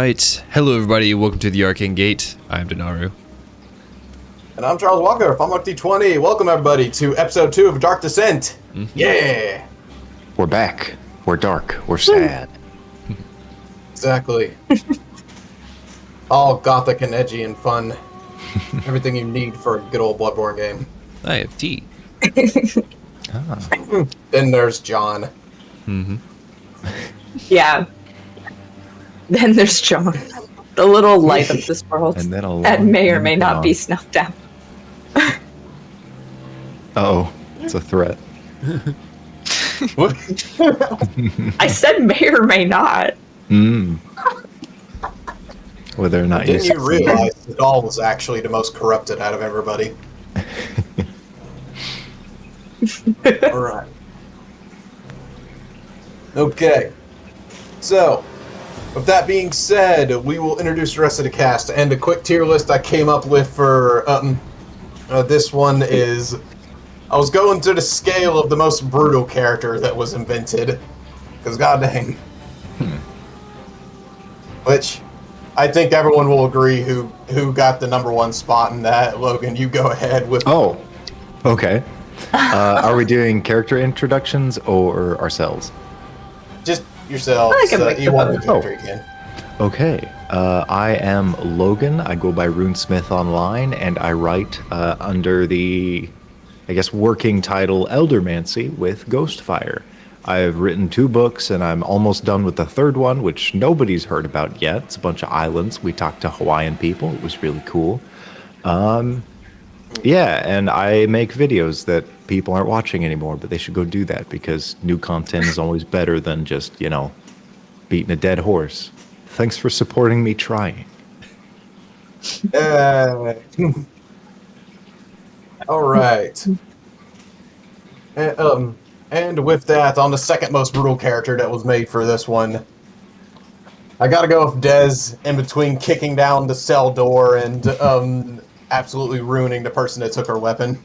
Alright, hello everybody, welcome to the Arcane Gate. I'm Dinarru. And I'm Charles Walker from D20. Welcome everybody to episode 2 of Dark Descent. Yeah! We're back. We're dark. We're sad. Exactly. All gothic and edgy and fun. Everything you need for a good old Bloodborne game. I have tea. Then there's John. Yeah. Then there's John, the little light of this world And then that may or may not be snuffed out. Uh-oh. It's a threat. What? I said may or may not. Whether or not Didn't you realize that Doll was actually the most corrupted out of everybody? Alright. Okay. So, with that being said, we will introduce the rest of the cast. And a quick tier list I came up with for this one is... I was going to the scale of the most brutal character that was invented. Because goddamn. Which, I think everyone will agree who got the #1 spot in that. Logan, you go ahead with... Oh, okay. Are we doing character introductions or ourselves? Just yourselves. I can make You them want the up. character again. Okay. I am Logan. I go by Runesmith online, and I write under the, I guess, working title Eldermancy with Ghostfire. I've written 2 books, and I'm almost done with the 3rd one, which nobody's heard about yet. It's a bunch of islands. We talked to Hawaiian people. It was really cool. Yeah, and I make videos that people aren't watching anymore, but they should go do that because new content is always better than just, beating a dead horse. Thanks for supporting me trying. All right. And with that, on the second most brutal character that was made for this one, I gotta go with Dez in between kicking down the cell door and absolutely ruining the person that took her weapon.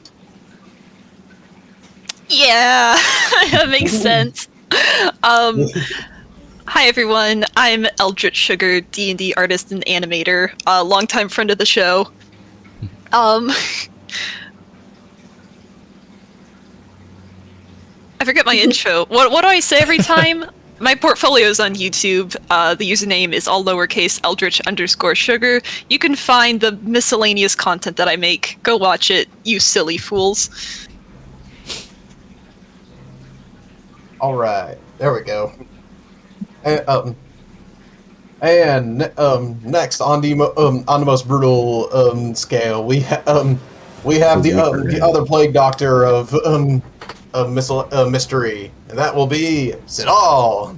Yeah, that makes sense. Hi everyone, I'm Eldritch Sugar, D&D artist and animator, a longtime friend of the show. I forget my intro. What do I say every time? My portfolio's on YouTube. The username is all lowercase Eldritch_Sugar. You can find the miscellaneous content that I make. Go watch it, you silly fools. All right, there we go. And next on the most brutal scale, we have the other plague doctor of mystery, and that will be Sigil.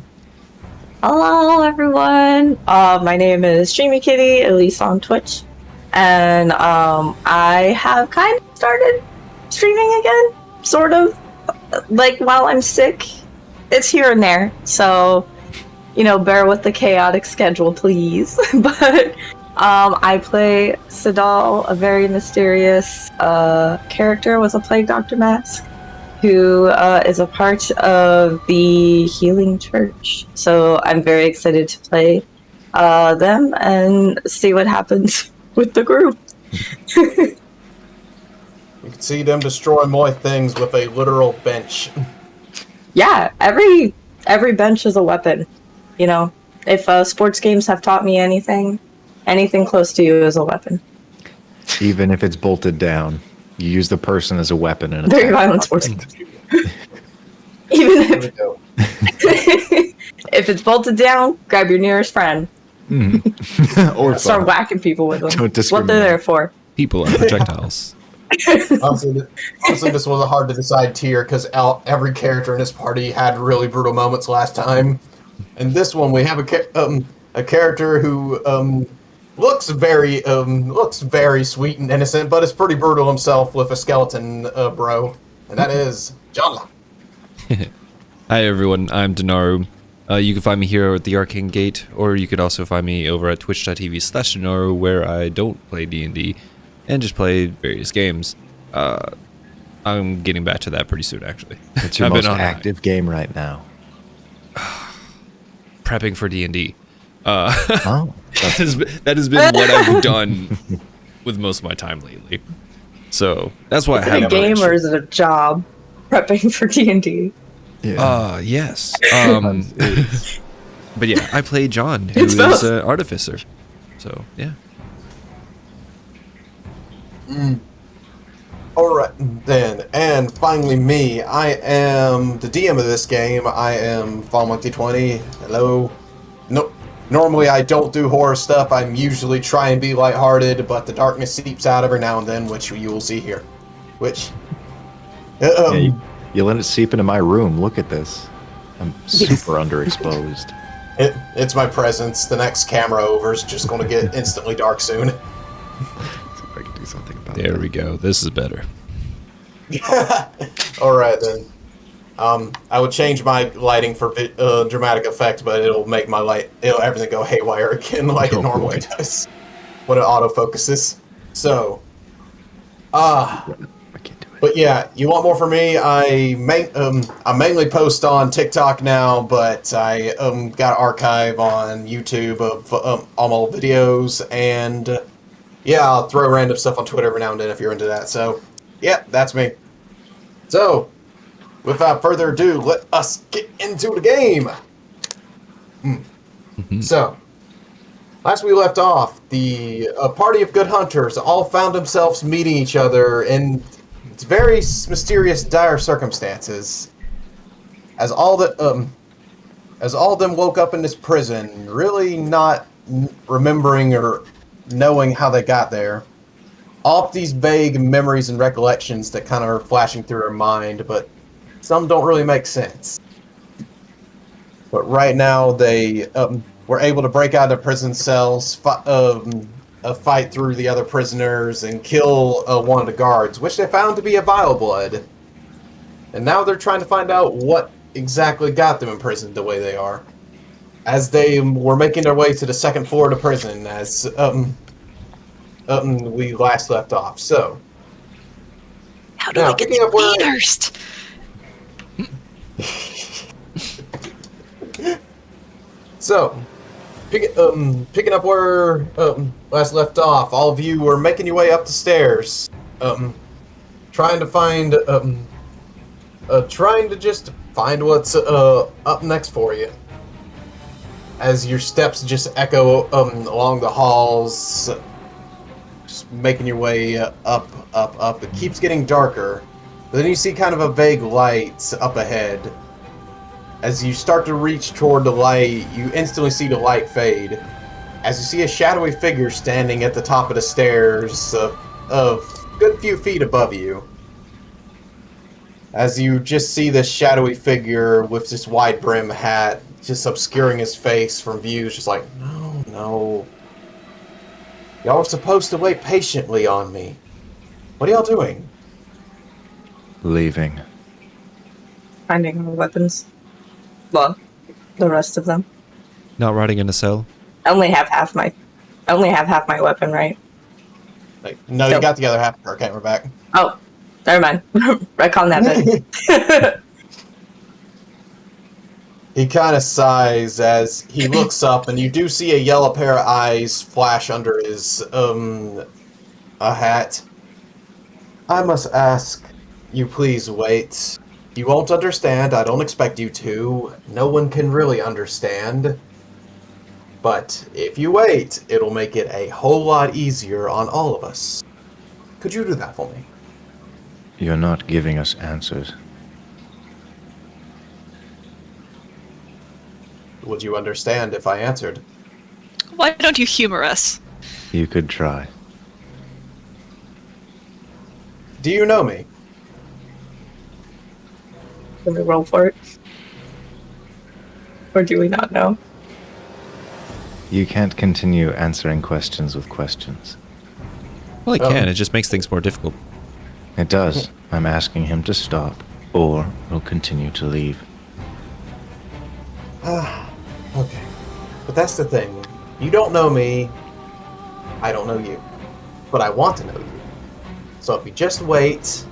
Hello, everyone. My name is StreamiKitti, at least on Twitch. And I have kind of started streaming again, sort of. Like, while I'm sick. It's here and there, so, bear with the chaotic schedule, please. But I play Sigil, a very mysterious character with a plague doctor mask, who is a part of the Healing Church. So I'm very excited to play them and see what happens with the group. You can see them destroy more things with a literal bench. Yeah, every bench is a weapon. If sports games have taught me anything close to you is a weapon. Even if it's bolted down, you use the person as a weapon. In Very violent sports games. Even if it's bolted down, grab your nearest friend. Or start whacking people with them. Don't That's what they're there for. People are projectiles. Honestly, this was a hard to decide tier because every character in this party had really brutal moments last time. And this one, we have a character who looks very sweet and innocent, but is pretty brutal himself with a skeleton bro, and that is John. Hi everyone, I'm Dinarru. You can find me here at the Arcane Gate, or you could also find me over at twitch.tv/Dinarru, where I don't play D&D and just play various games. I'm getting back to that pretty soon, actually. It's your most active game right now. Prepping for D&D. Oh. that has been what I've done with most of my time lately. So that's why Is I it have a game or is it a job? Prepping for D&D. Yes. Sometimes it is. But yeah, I play John, who It's is both. an artificer. So yeah. Alright, then. And finally me. I am the DM of this game. I am FallMonkey20. Hello. Nope. Normally I don't do horror stuff. I'm usually try and be lighthearted, but the darkness seeps out every now and then, which you will see here. Which... Yeah, you let it seep into my room. Look at this. I'm super underexposed. It's my presence. The next camera over is just going to get instantly dark soon. See if I can do something about There that. we go. This is better. Alright then. I would change my lighting for dramatic effect, but it'll make my everything go haywire again like Oh, it normally boy. does when it autofocuses. So, I can't do it. but yeah, you want more from me? I mainly post on TikTok now, but I got an archive on YouTube of all my videos, and yeah, I'll throw random stuff on Twitter every now and then if you're into that. So, yeah, that's me. So, without further ado, let us get into the game. So, last we left off, a party of good hunters all found themselves meeting each other in very mysterious, dire circumstances. As all of them woke up in this prison, really not remembering or knowing how they got there. All of these vague memories and recollections that kind of are flashing through their mind, but some don't really make sense. But right now, they were able to break out of their prison cells, fight through the other prisoners, and kill one of the guards, which they found to be a vile blood. And now they're trying to find out what exactly got them imprisoned the way they are. As they were making their way to the second floor of the prison, as we last left off. So, How do Now, I get picking to up where- Bainhurst? Picking up where last left off, all of you were making your way up the stairs, trying to find, trying to just find what's up next for you. As your steps just echo along the halls, just making your way up. It keeps getting darker. But then you see kind of a vague light up ahead. As you start to reach toward the light, you instantly see the light fade. As you see a shadowy figure standing at the top of the stairs, a good few feet above you. As you just see this shadowy figure with this wide brim hat, just obscuring his face from views, just like, no. Y'all were supposed to wait patiently on me. What are y'all doing? Leaving. Finding our weapons. Well, the rest of them. Not rotting in a cell. I only have half my weapon, right? Like, no, So- you got the other half. Okay, we're back. Oh, never mind. Retcon that bit. He kind of sighs as he looks up, and you do see a yellow pair of eyes flash under his a hat. I must ask you please wait. You won't understand. I don't expect you to. No one can really understand. But if you wait, it'll make it a whole lot easier on all of us. Could you do that for me? You're not giving us answers. Would you understand if I answered? Why don't you humor us? You could try. Do you know me? Can we roll for it? Or do we not know? You can't continue answering questions with questions. Well, it Oh. can. It just makes things more difficult. It does. I'm asking him to stop, or he'll continue to leave. Okay. But that's the thing. You don't know me. I don't know you. But I want to know you. So if you just wait,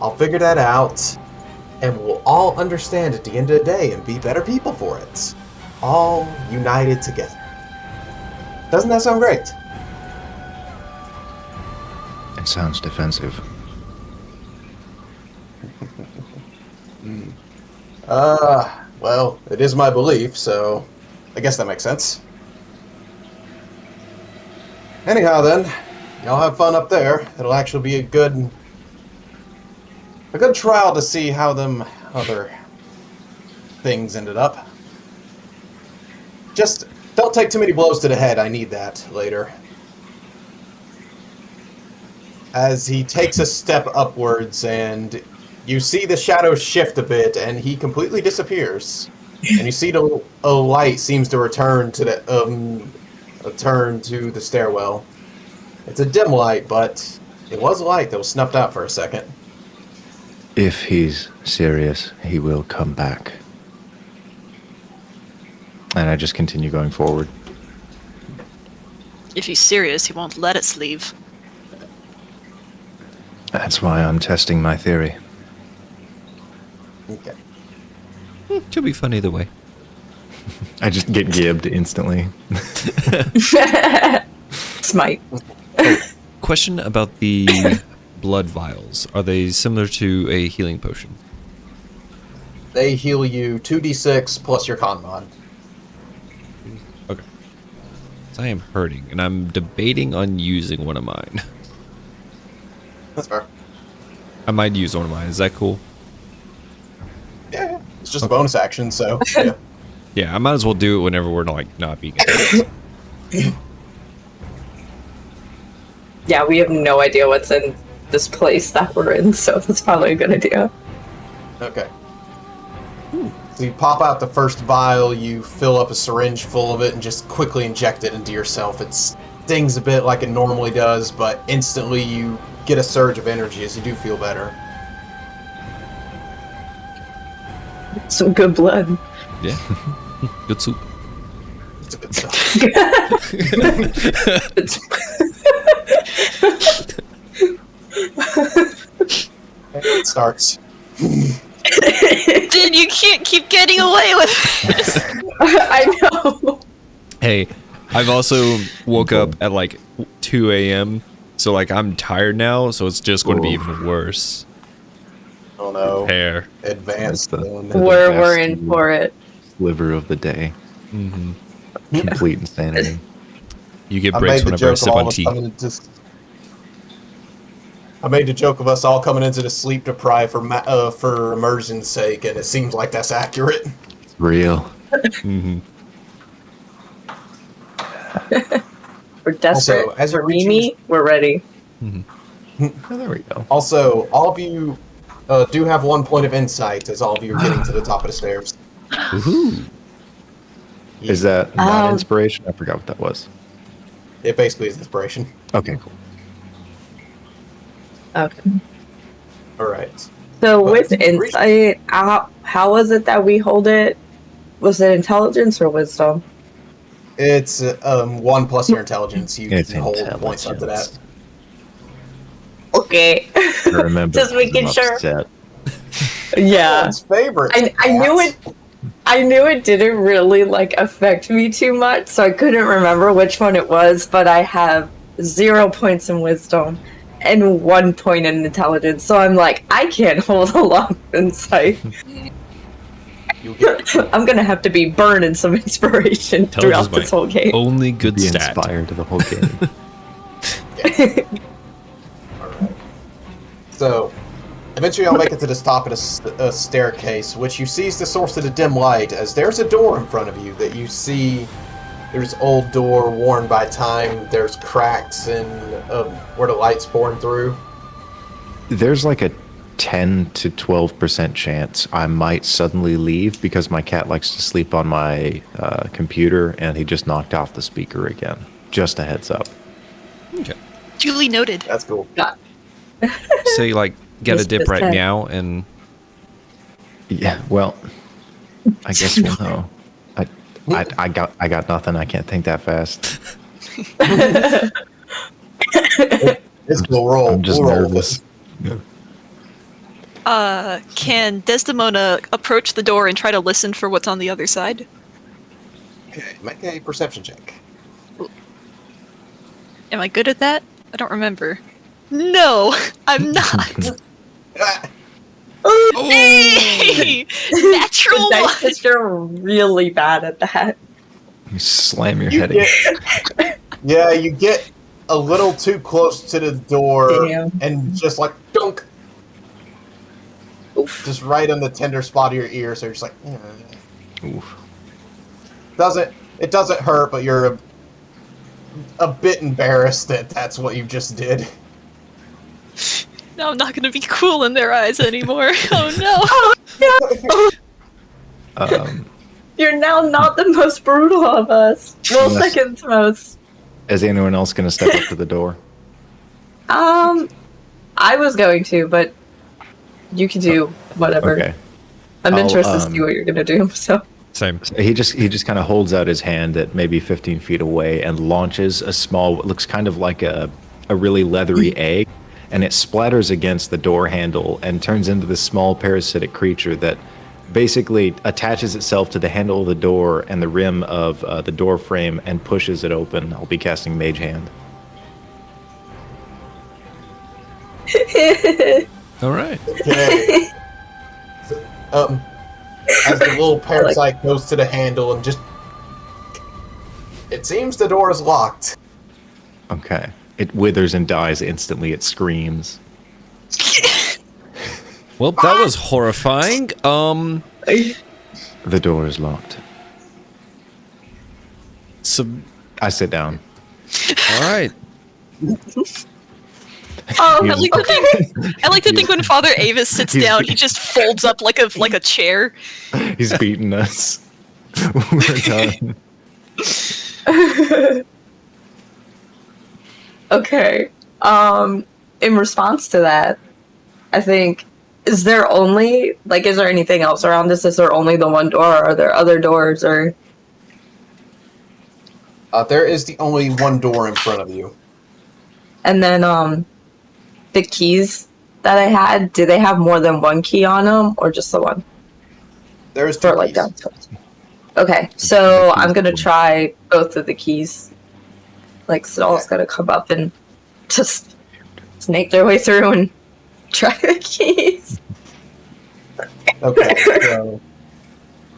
I'll figure that out, and we'll all understand at the end of the day and be better people for it. All united together. Doesn't that sound great? It sounds defensive. Well, it is my belief, so I guess that makes sense. Anyhow, then, y'all have fun up there. It'll actually be a good trial to see how them other things ended up. Just don't take too many blows to the head. I need that later. As he takes a step upwards, and you see the shadow shift a bit, and he completely disappears. And you see a light seems to return to the stairwell. It's a dim light, but it was a light that was snuffed out for a second. If he's serious, he will come back. And I just continue going forward. If he's serious, he won't let us leave. That's why I'm testing my theory. Okay. Could be fun either way. I just get gibbed instantly. Smite. Question about the blood vials. Are they similar to a healing potion? They heal you 2d6 plus your con mod. Okay. So I am hurting, and I'm debating on using one of mine. That's fair. I might use one of mine. Is that cool? Yeah, it's just a bonus action, so yeah. Yeah, I might as well do it whenever we're not being attacked. Yeah, we have no idea what's in this place that we're in, so that's probably a good idea. Okay. So you pop out the first vial, you fill up a syringe full of it, and just quickly inject it into yourself. It stings a bit like it normally does, but instantly you get a surge of energy as you do feel better. Some good blood. Yeah. Good soup. It's a good stuff. It starts. Dude, you can't keep getting away with this. I know. Hey, I've also woke up at like 2 a.m. So like I'm tired now, so it's just going to be even worse. Oh no. Hair. Advanced. We're in for it. Sliver of the day. Mm-hmm. Complete insanity. You get I breaks made the whenever I joke sip of all on of us tea. coming into. I made the joke of us all coming into the sleep deprived for immersion's sake, and it seems like that's accurate. It's real. Mm-hmm. We're desperate. Also, as you're For Mimi, we're ready. Oh, there we go. Also, all of you do have 1 point of insight as all of you are getting to the top of the stairs. Woohoo! Is that not inspiration? I forgot what that was. It basically is inspiration. Okay, cool. Okay. All right. So But with it's insight, how was it that we hold it? Was it intelligence or wisdom? It's 1 plus your intelligence. You It's can hold points up to that. intelligence. Okay. I remember. Just making I'm sure. upset. Yeah. It's favorite. I knew it. I knew it didn't really like affect me too much, so I couldn't remember which one it was. But I have 0 points in wisdom and 1 point in intelligence, so I'm like, I can't hold a lot of insight. You'll get I'm gonna have to be burning some inspiration throughout this whole game. Only good Be stat. inspired to the whole game. all right. So, eventually, I'll make it to the top of the staircase, which you see is the source of the dim light. As there's a door in front of you that you see. There's old door worn by time. There's cracks in where the light's pouring through. There's like a 10 to 12% chance I might suddenly leave because my cat likes to sleep on my computer and he just knocked off the speaker again. Just a heads up. Okay. Duly noted. That's cool. Say like get a Just dip right percent. now and Yeah, well, I guess we'll know. I got nothing. I can't think that fast. It's cool. Roll. I'm just We'll roll nervous. with Can Desdemona approach the door and try to listen for what's on the other side? it. Okay, make a perception check. Am I good at that? I don't remember. No, I'm not. Hey! Natural The one! dice that you're really bad at that. You slam your You head against. Yeah, you get a little too close to the door Damn. and just like dunk, Oof. just right on the tender spot of your ear. So you're just like, Oof. it doesn't hurt, but you're a bit embarrassed that that's what you just did. No, I'm not gonna be cool in their eyes anymore. Oh no! You're now not the most brutal of us. Well, Yes. second most. Is anyone else going to step up to the door? I was going to, but you can do whatever. Okay. I'm I'll, interested to see what you're gonna do. So. Same. He just kind of holds out his hand at maybe 15 feet away and launches a small, what looks kind of like a really leathery egg, and it splatters against the door handle and turns into this small parasitic creature that basically attaches itself to the handle of the door and the rim of the door frame and pushes it open. I'll be casting Mage Hand. All right. Okay. As the little parasite goes to the handle and just, it seems the door is locked. Okay. It withers and dies instantly. It screams. Well, that was horrifying. The door is locked. So, I sit down. all right. Oh, I like to think when Father Avis sits down, he just folds up like a chair. He's beating us. We're done. okay. In response to that, I think, is there anything else around this? Is there only the one door, or are there other doors, or? There is the only one door in front of you. And then, the keys that I had, do they have more than one key on them, or just the one? There's two For like keys. downstairs. Okay, so I'm gonna try both of the keys. Like, Stall's gonna come up and just snake their way through and try the keys. Okay, so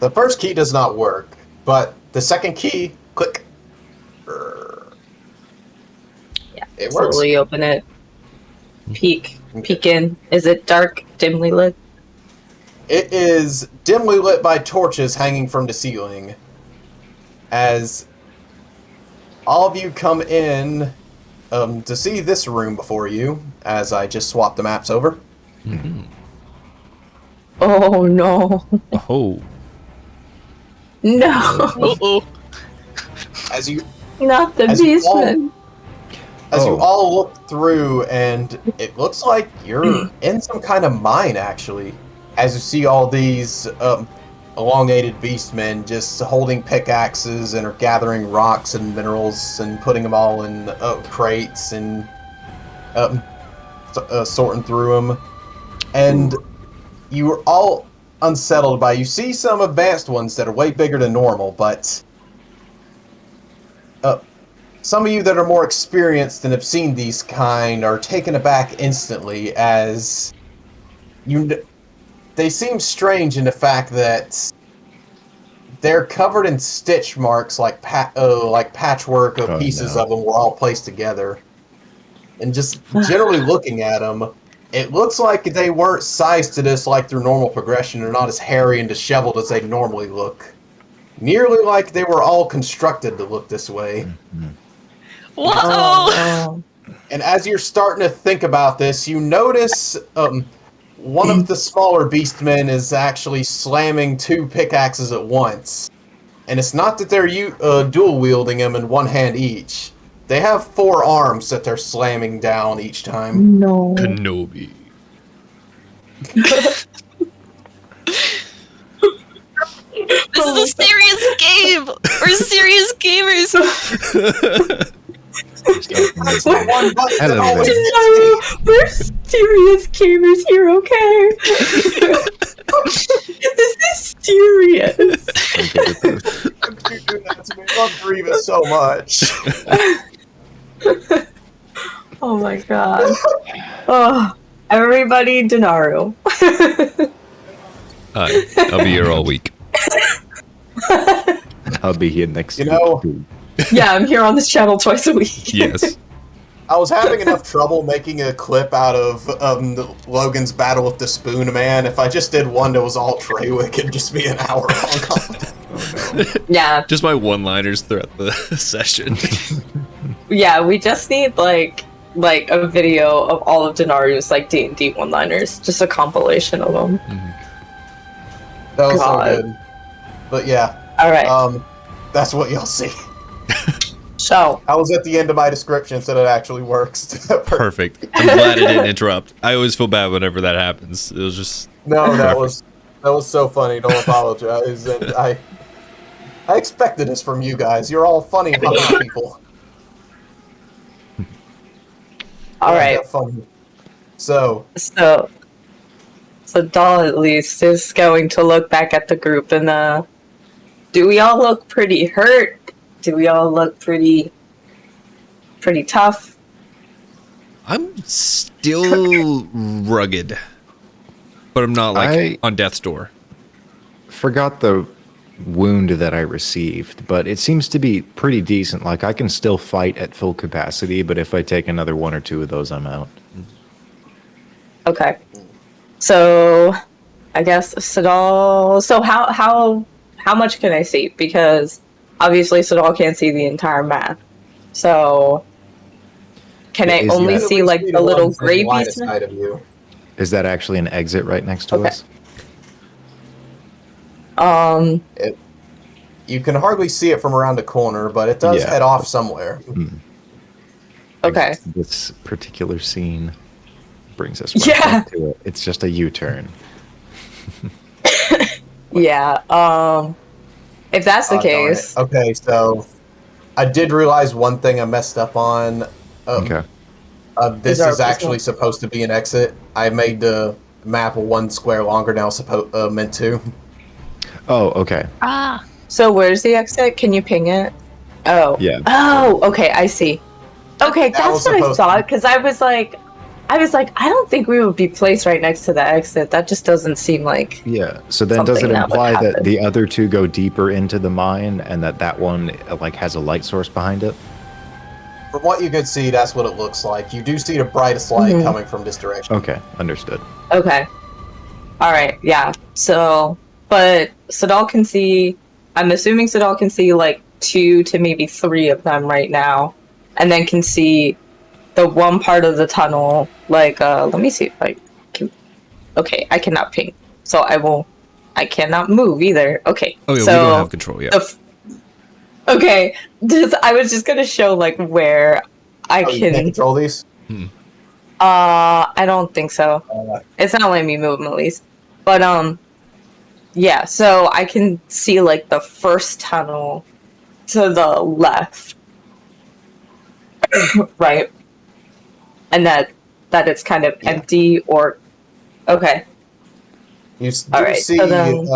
the first key does not work, but the second key, click. Yeah, It works. slowly open it. Peek in. Is it dark, dimly lit? It is dimly lit by torches hanging from the ceiling. As all of you come in to see this room before you, as I just swapped the maps over. Oh no. Oh. No. Uh-oh. As you Not the As you all- beastman. you all look through, and it looks like you're in some kind of mine, actually. As you see all these elongated beastmen just holding pickaxes and are gathering rocks and minerals and putting them all in crates and sorting through them. And you are all unsettled by, you see some advanced ones that are way bigger than normal, but some of you that are more experienced and have seen these kind are taken aback instantly, as they seem strange in the fact that they're covered in stitch marks, like patchwork of pieces of them were all placed together. And just generally looking at them, it looks like they weren't sized to this like their normal progression. They're not as hairy and disheveled as they normally look. Nearly like they were all constructed to look this way. Whoa! Oh. And as you're starting to think about this, you notice one of the smaller beastmen is actually slamming two pickaxes at once. And it's not that they're dual wielding them in one hand each. They have 4 arms that they're slamming down each time. No. Kenobi. This is a serious game! We're serious gamers! One button that Hello always there. No, we're serious gamers here, okay? This is serious. you do that to me. I love Grievous so much. Oh my god. Oh, everybody, Dinarru. I'll be here all week. I'll be here next week. Yeah, I'm here on this channel twice a week. Yes. I was having enough trouble making a clip out of Logan's battle with the Spoon Man. If I just did one that was all Treywick, it'd just be an hour long. Yeah. Just my one-liners throughout the session. Yeah, we just need like a video of all of Dinarru's like D&D one-liners, just a compilation of them. That was God. so good. But yeah. All right. That's what y'all see. So I was at the end of my description, so that actually works. Perfect. I'm glad it didn't interrupt. I always feel bad whenever that happens. It was just No, that was so funny. Don't apologize. And I expected this from you guys. You're all funny people. all right. Funny. So Dahl at least is going to look back at the group and do we all look pretty hurt? Do we all look pretty tough? I'm still rugged. But I'm not like on death's door. Forgot the wound that I received, but it seems to be pretty decent. Like, I can still fight at full capacity, but if I take another one or two of those, I'm out. Okay. So I guess Sadal. So how much can I see? Because obviously Sadal can't see the entire map. So can I only see like the little gray piece? of you. Is that actually an exit right next to us? You can hardly see it from around the corner, but it does head off somewhere. Okay. This particular scene brings us back to it. It's just a U-turn. Yeah. If that's the case. Okay, so I did realize one thing I messed up on. Okay. This is actually supposed to be an exit. I made the map 1 square longer now, meant to. Oh, okay. So where's the exit? Can you ping it? Oh. Yeah. Oh, okay, I see. Okay, That was that's what I supposed thought, because I was like, I don't think we would be placed right next to the exit. That just doesn't seem like... Yeah, so then does it something that would imply that happen. the other two go deeper into the mine and that one like has a light source behind it? From what you could see, that's what it looks like. You do see the brightest light coming from this direction. Okay, understood. Okay. Alright, yeah. So, but Sadal can see... I'm assuming Sadal can see like 2 to maybe 3 of them right now. And then can see the one part of the tunnel, like, let me see if I can... Okay, I cannot ping. So I cannot move either. Okay. Oh yeah, so we don't have control yet. Okay, I was just gonna show like where I You can't control these? I don't think so. It's not letting me move them at least. But yeah, so I can see like the first tunnel to the left. Right. And that it's kind of empty or okay. You do Alright, see so then-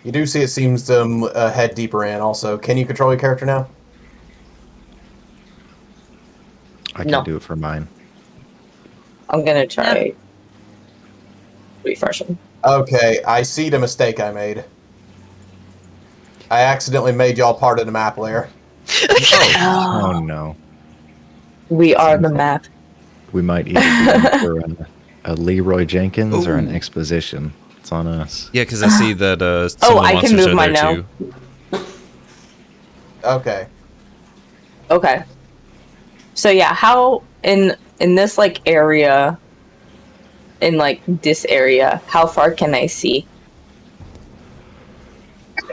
you do see it seems to head deeper in also. Can you control your character now? I can No. do it for mine. I'm gonna try refreshing. Okay, I see the mistake I made. I accidentally made y'all part of the map layer. Oh no. We are the map. We might either be in for a Leroy Jenkins or an exposition. It's on us. Yeah, because I see that some of the I can monsters move are mine there now. too. Okay. Okay. So yeah, how in this like area, in like this area, how far can I see?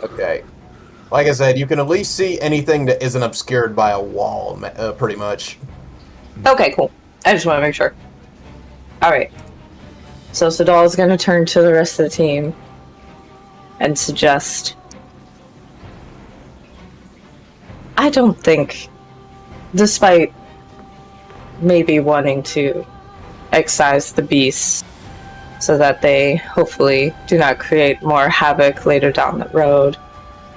Okay. Like I said, you can at least see anything that isn't obscured by a wall, pretty much. Okay, cool. I just want to make sure. All right. So Sadal is going to turn to the rest of the team and suggest. I don't think, despite maybe wanting to excise the beasts so that they hopefully do not create more havoc later down the road,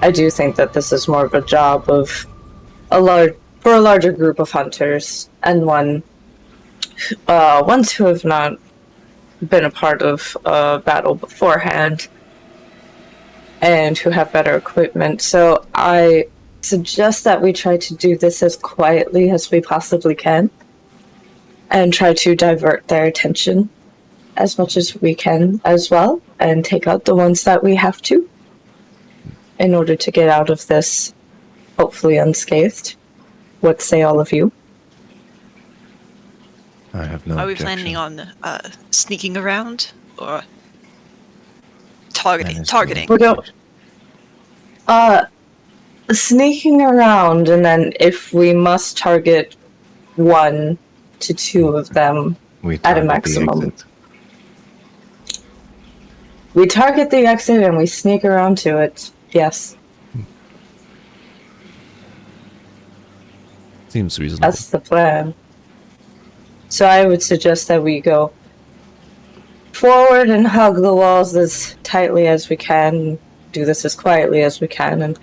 I do think that this is more of a job of a larger group of hunters and ones who have not been a part of a battle beforehand and who have better equipment. So I suggest that we try to do this as quietly as we possibly can and try to divert their attention as much as we can as well, and take out the ones that we have to in order to get out of this hopefully unscathed. What say all of you? I have no Are we objection. planning on sneaking around or That is targeting? We go sneaking around, and then if we must target 1 to 2 of them We at a target the maximum. exit. We target the exit and we sneak around to it. Yes, Seems reasonable. that's the plan. So I would suggest that we go forward and hug the walls as tightly as we can, do this as quietly as we can, and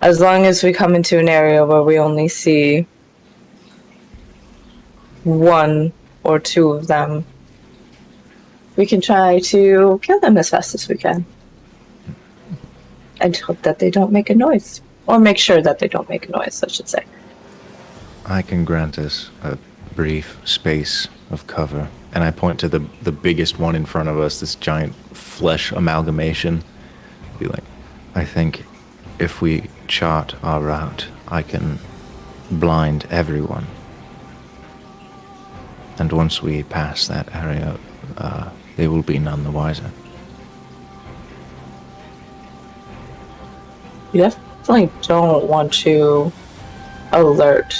as long as we come into an area where we only see 1 or 2 of them, we can try to kill them as fast as we can. And hope that they don't make a noise. Or make sure that they don't make a noise, I should say. I can grant us a brief space of cover. And I point to the biggest one in front of us, this giant flesh amalgamation. Be like, I think if we chart our route, I can blind everyone. And once we pass that area, they will be none the wiser. You definitely don't want to alert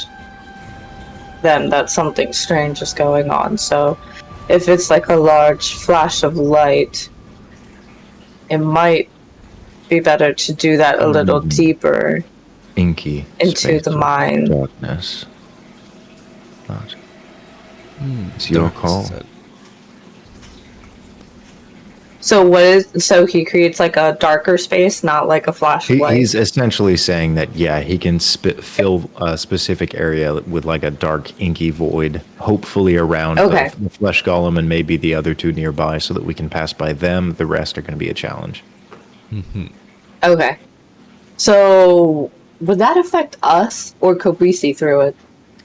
them that something strange is going on. So if it's like a large flash of light, it might be better to do that a little deeper Inky into space the of mine. darkness. But it's your Dark call. set. So he creates like a darker space, not like a flash of light. He's essentially saying that, yeah, he can fill a specific area with like a dark, inky void, hopefully around Okay. the flesh golem and maybe the other 2 nearby so that we can pass by them. The rest are going to be a challenge. Okay. So would that affect us, or could we see through it?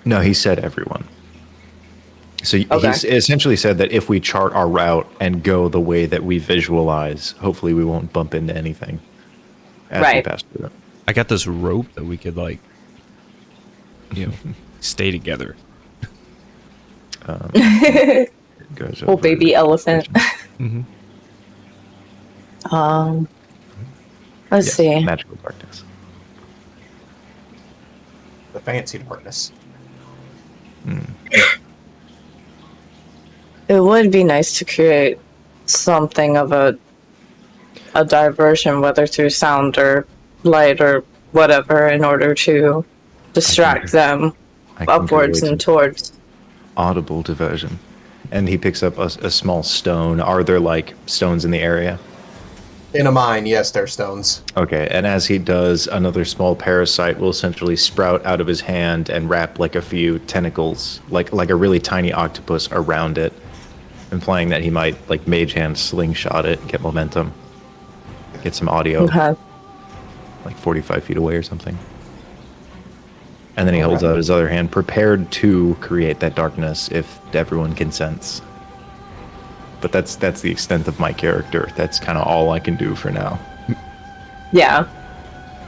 No, he said everyone. So Okay. he's essentially said that if we chart our route and go the way that we visualize, hopefully we won't bump into anything as we Right. pass through it. I got this rope that we could like, stay together. It goes Oh, over baby elephant. Mm-hmm. Let's Yes, see. magical darkness. The fancy darkness. It would be nice to create something of a diversion, whether through sound or light or whatever, in order to distract them I can upwards create and some towards. audible diversion. And he picks up a small stone. Are there like stones in the area? In a mine, yes, they're stones. Okay, and as he does, another small parasite will essentially sprout out of his hand and wrap like a few tentacles, like a really tiny octopus around it, implying that he might like mage hand slingshot it, get momentum, get some audio, Okay. like 45 feet away or something. And then he holds out his other hand, prepared to create that darkness if everyone consents. But that's the extent of my character. That's kind of all I can do for now. Yeah.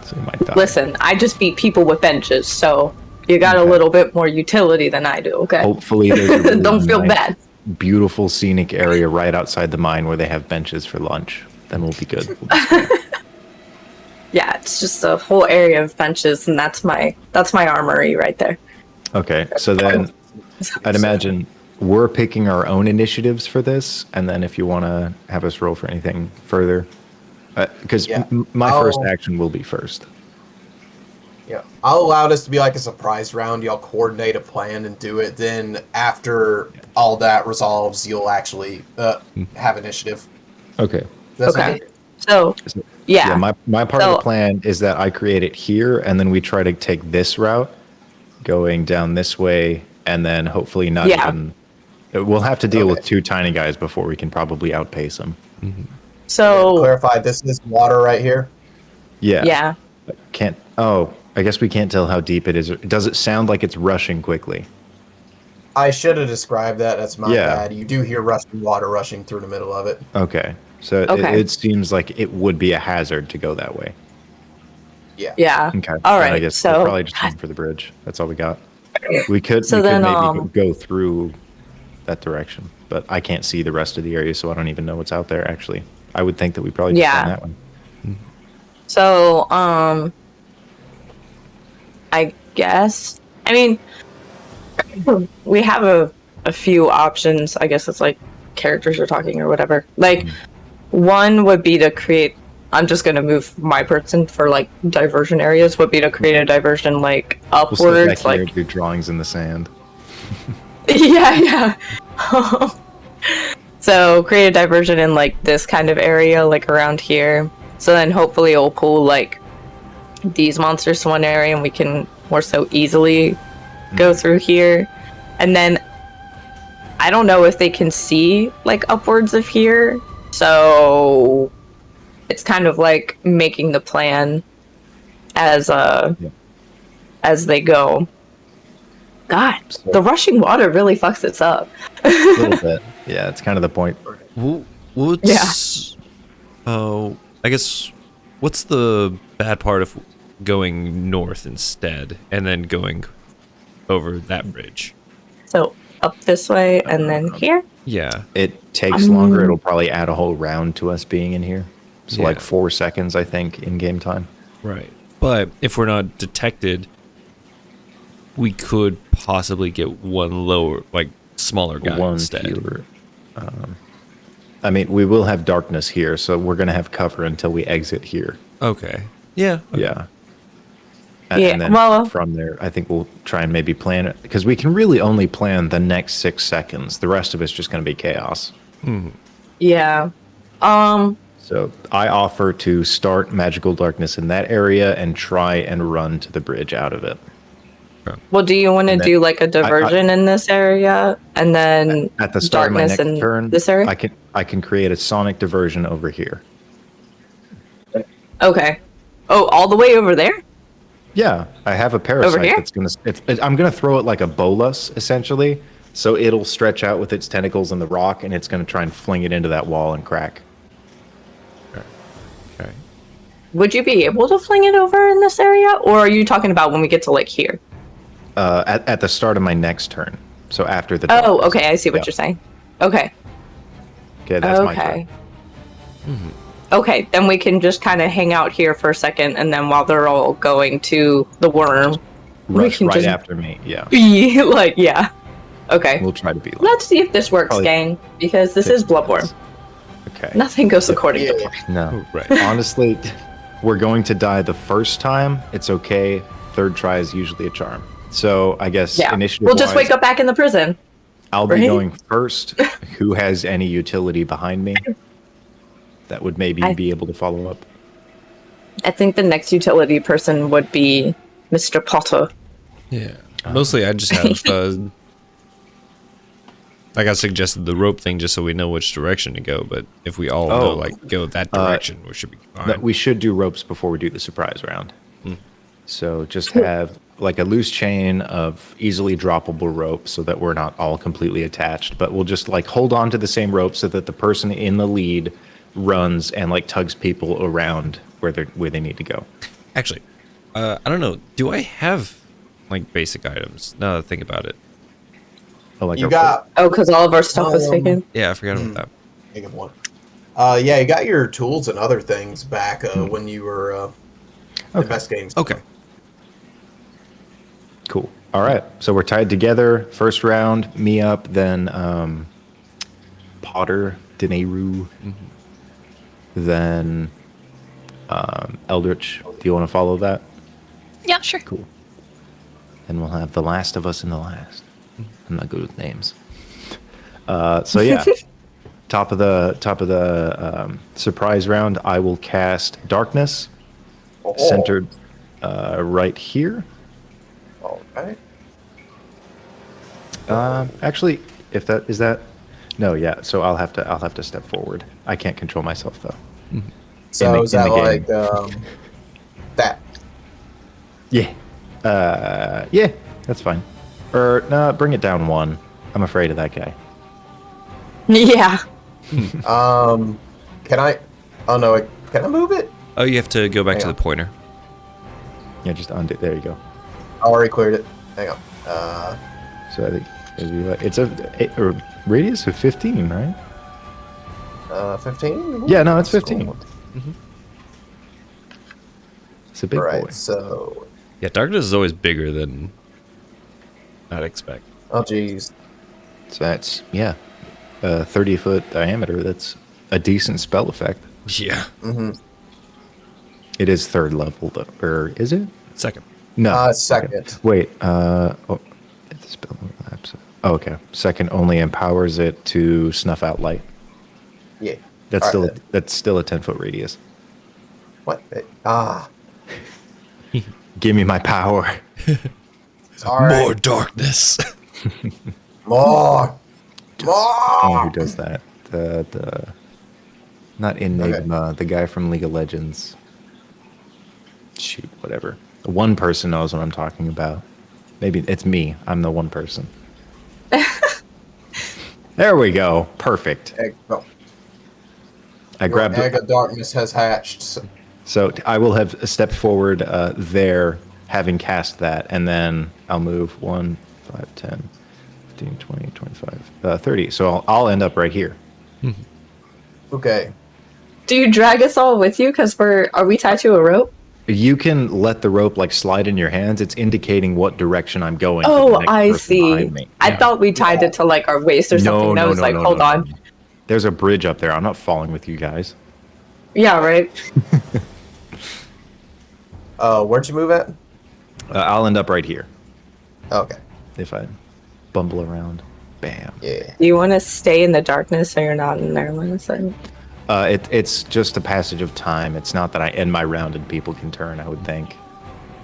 So he might die. Listen, I just beat people with benches, so you got a Okay. little bit more utility than I do, okay? Hopefully there's a really Don't feel nice, bad. beautiful scenic area right outside the mine where they have benches for lunch. Then we'll be good. Yeah, it's just a whole area of benches, and that's my armory right there. Okay, so then I'd imagine we're picking our own initiatives for this, and then if you want to have us roll for anything further, because Yeah. my first I'll- action will be first. Yeah, I'll allow this to be like a surprise round. Y'all coordinate a plan and do it. Then after all that resolves, you'll actually have initiative. Okay. That's Okay. So, So, yeah. my part of So- the plan is that I create it here, and then we try to take this route, going down this way, and then hopefully not even. We'll have to deal with 2 tiny guys before we can probably outpace them. So clarify, this is water right here. Yeah. yeah. Can't. Oh, I guess we can't tell how deep it is. Does it sound like it's rushing quickly? I should have described that. That's my Yeah. bad. You do hear rushing water rushing through the middle of it. Okay. So it seems like it would be a hazard to go that way. Yeah. Yeah. Okay. All Then right. I guess So we're probably just heading for the bridge. That's all we got. We could, So we could then, maybe go through that direction, but I can't see the rest of the area, so I don't even know what's out there. Actually, I would think that we probably just done that one. So, I guess, I mean, we have a few options. I guess it's like characters are talking or whatever. Like, one would be to create, I'm just going to move my person for like diversion areas, would be to create a diversion like We'll sit upwards. back here Like, and do drawings in the sand. yeah. So create a diversion in like this kind of area, like around here. So then hopefully it'll pull like these monsters to one area and we can more so easily go through here. And then I don't know if they can see like upwards of here. So it's kind of like making the plan as they go. God, the rushing water really fucks this up. A little bit. Yeah, it's kind of the point. What's I guess what's the bad part of going north instead and then going over that bridge? So up this way and then here. Yeah. It takes longer. It'll probably add a whole round to us being in here. So Yeah. like 4 seconds, I think, in game time. Right. But if we're not detected, we could possibly get one lower, like smaller guy One instead. fewer. I mean, we will have darkness here, so we're going to have cover until we exit here. Okay. Yeah. Okay. Yeah. Yeah, And then well- from there, I think we'll try and maybe plan it, because we can really only plan the next 6 seconds. The rest of it's just going to be chaos. Yeah. So I offer to start magical darkness in that area and try and run to the bridge out of it. Well, do you want to And then do like a diversion in this area and then At the start of my darkness next in turn, this area? I can create a sonic diversion over here. Okay. Oh, all the way over there? Yeah, I have a parasite here? that's gonna. I'm gonna throw it like a bolus, essentially. So it'll stretch out with its tentacles in the rock, and it's gonna try and fling it into that wall and crack. Okay. Would you be able to fling it over in this area? Or are you talking about when we get to like here? At the start of my next turn. So after the. Oh, darkness. okay. I see what Yeah. you're saying. Okay. Okay, that's my Okay. turn. Okay, then we can just kind of hang out here for a second, and then while they're all going to the worm, we Rush can right just after me. Yeah, be like, yeah. Okay. we'll try to be. Like, Let's see if this works, Probably gang, because this 6 is Bloodborne. minutes. Okay. Nothing goes according to Yeah. plan. No. Right. Honestly, we're going to die the first time. It's okay. Third try is usually a charm. So I guess Yeah. initiative. We'll just wake up back in the prison. I'll be right? going first. Who has any utility behind me that would maybe be able to follow up? I think the next utility person would be Mr. Potter. Yeah. Mostly I just have like I suggested the rope thing just so we know which direction to go, but if we all know like go that direction, we should be fine. No, we should do ropes before we do the surprise round. So just have like a loose chain of easily droppable rope so that we're not all completely attached, but we'll just like hold on to the same rope so that the person in the lead runs and like tugs people around where they need to go. Actually, I don't know. Do I have like basic items? Now that I think about it. Oh, like You a got Oh, because all of our stuff was taken? Yeah, I forgot about that. think of one. Yeah, you got your tools and other things back when you were investigating. Okay. Cool. All right. So we're tied together. First round, me up, then Potter, Dinarru, then Eldritch. Do you want to follow that? Yeah, sure. Cool. Then we'll have the last of us in the last. I'm not good with names. So yeah, top of the surprise round, I will cast Darkness, centered right here. Okay. Actually, if that is that, no, yeah. So I'll have to step forward. I can't control myself though. So is in that the like game. that? Yeah. Yeah, that's fine. Or no, bring it down one. I'm afraid of that guy. Yeah. Can I? Oh no, can I move it? Oh, you have to go back Hang to on. the pointer. Yeah, just undo. There you go. I already cleared it. Hang on. So I think it's a radius of 15, right? 15? Yeah, no, it's 15. It's a big Right, boy. so... Yeah, darkness is always bigger than I'd expect. Oh, jeez. So that's, yeah, 30-foot diameter. That's a decent spell effect. Yeah. It is third level, though. Or is it? Second. No. Second. Wait, oh, the spell overlaps. Oh, okay. Second only empowers it to snuff out light. Yeah. That's All right, then. still a 10-foot radius. What? Ah. Give me my power. All right. More darkness. More. I don't know More. who does that. The not Enigma, the guy from League of Legends. Shoot, whatever. One person knows what I'm talking about. Maybe it's me. I'm the one person. There we go. Perfect. Egg, oh, I grabbed egg it. of darkness has hatched. So I will have stepped forward there, having cast that, and then I'll move 1, 5, 10, 15, 20, 25, 30. So I'll end up right here. Okay. Do you drag us all with you? Because are we tied to a rope? You can let the rope like slide in your hands. It's indicating what direction I'm going. to Oh, the next I person see. behind me. I Yeah. thought we tied it to like our waist or something. I was like, hold on. There's a bridge up there. I'm not falling with you guys. Yeah, right. Where'd you move at? I'll end up right here Okay. if I bumble around. Bam. Yeah. Do you want to stay in the darkness so you're not in there when it's like... It's just a passage of time. It's not that I end my round and people can turn, I would think.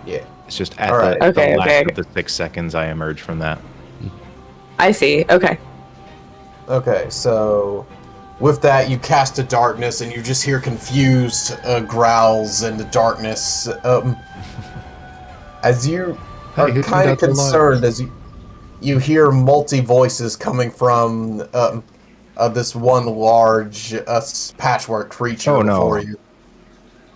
Yeah. It's just at All right. the Okay, last okay. of the 6 seconds I emerge from that. I see. Okay. Okay, so with that, you cast a darkness, and you just hear confused growls in the darkness. As you are Hey, who kind of turned out the light? concerned, as you hear multi voices coming from this one large patchwork creature Oh, no. before you.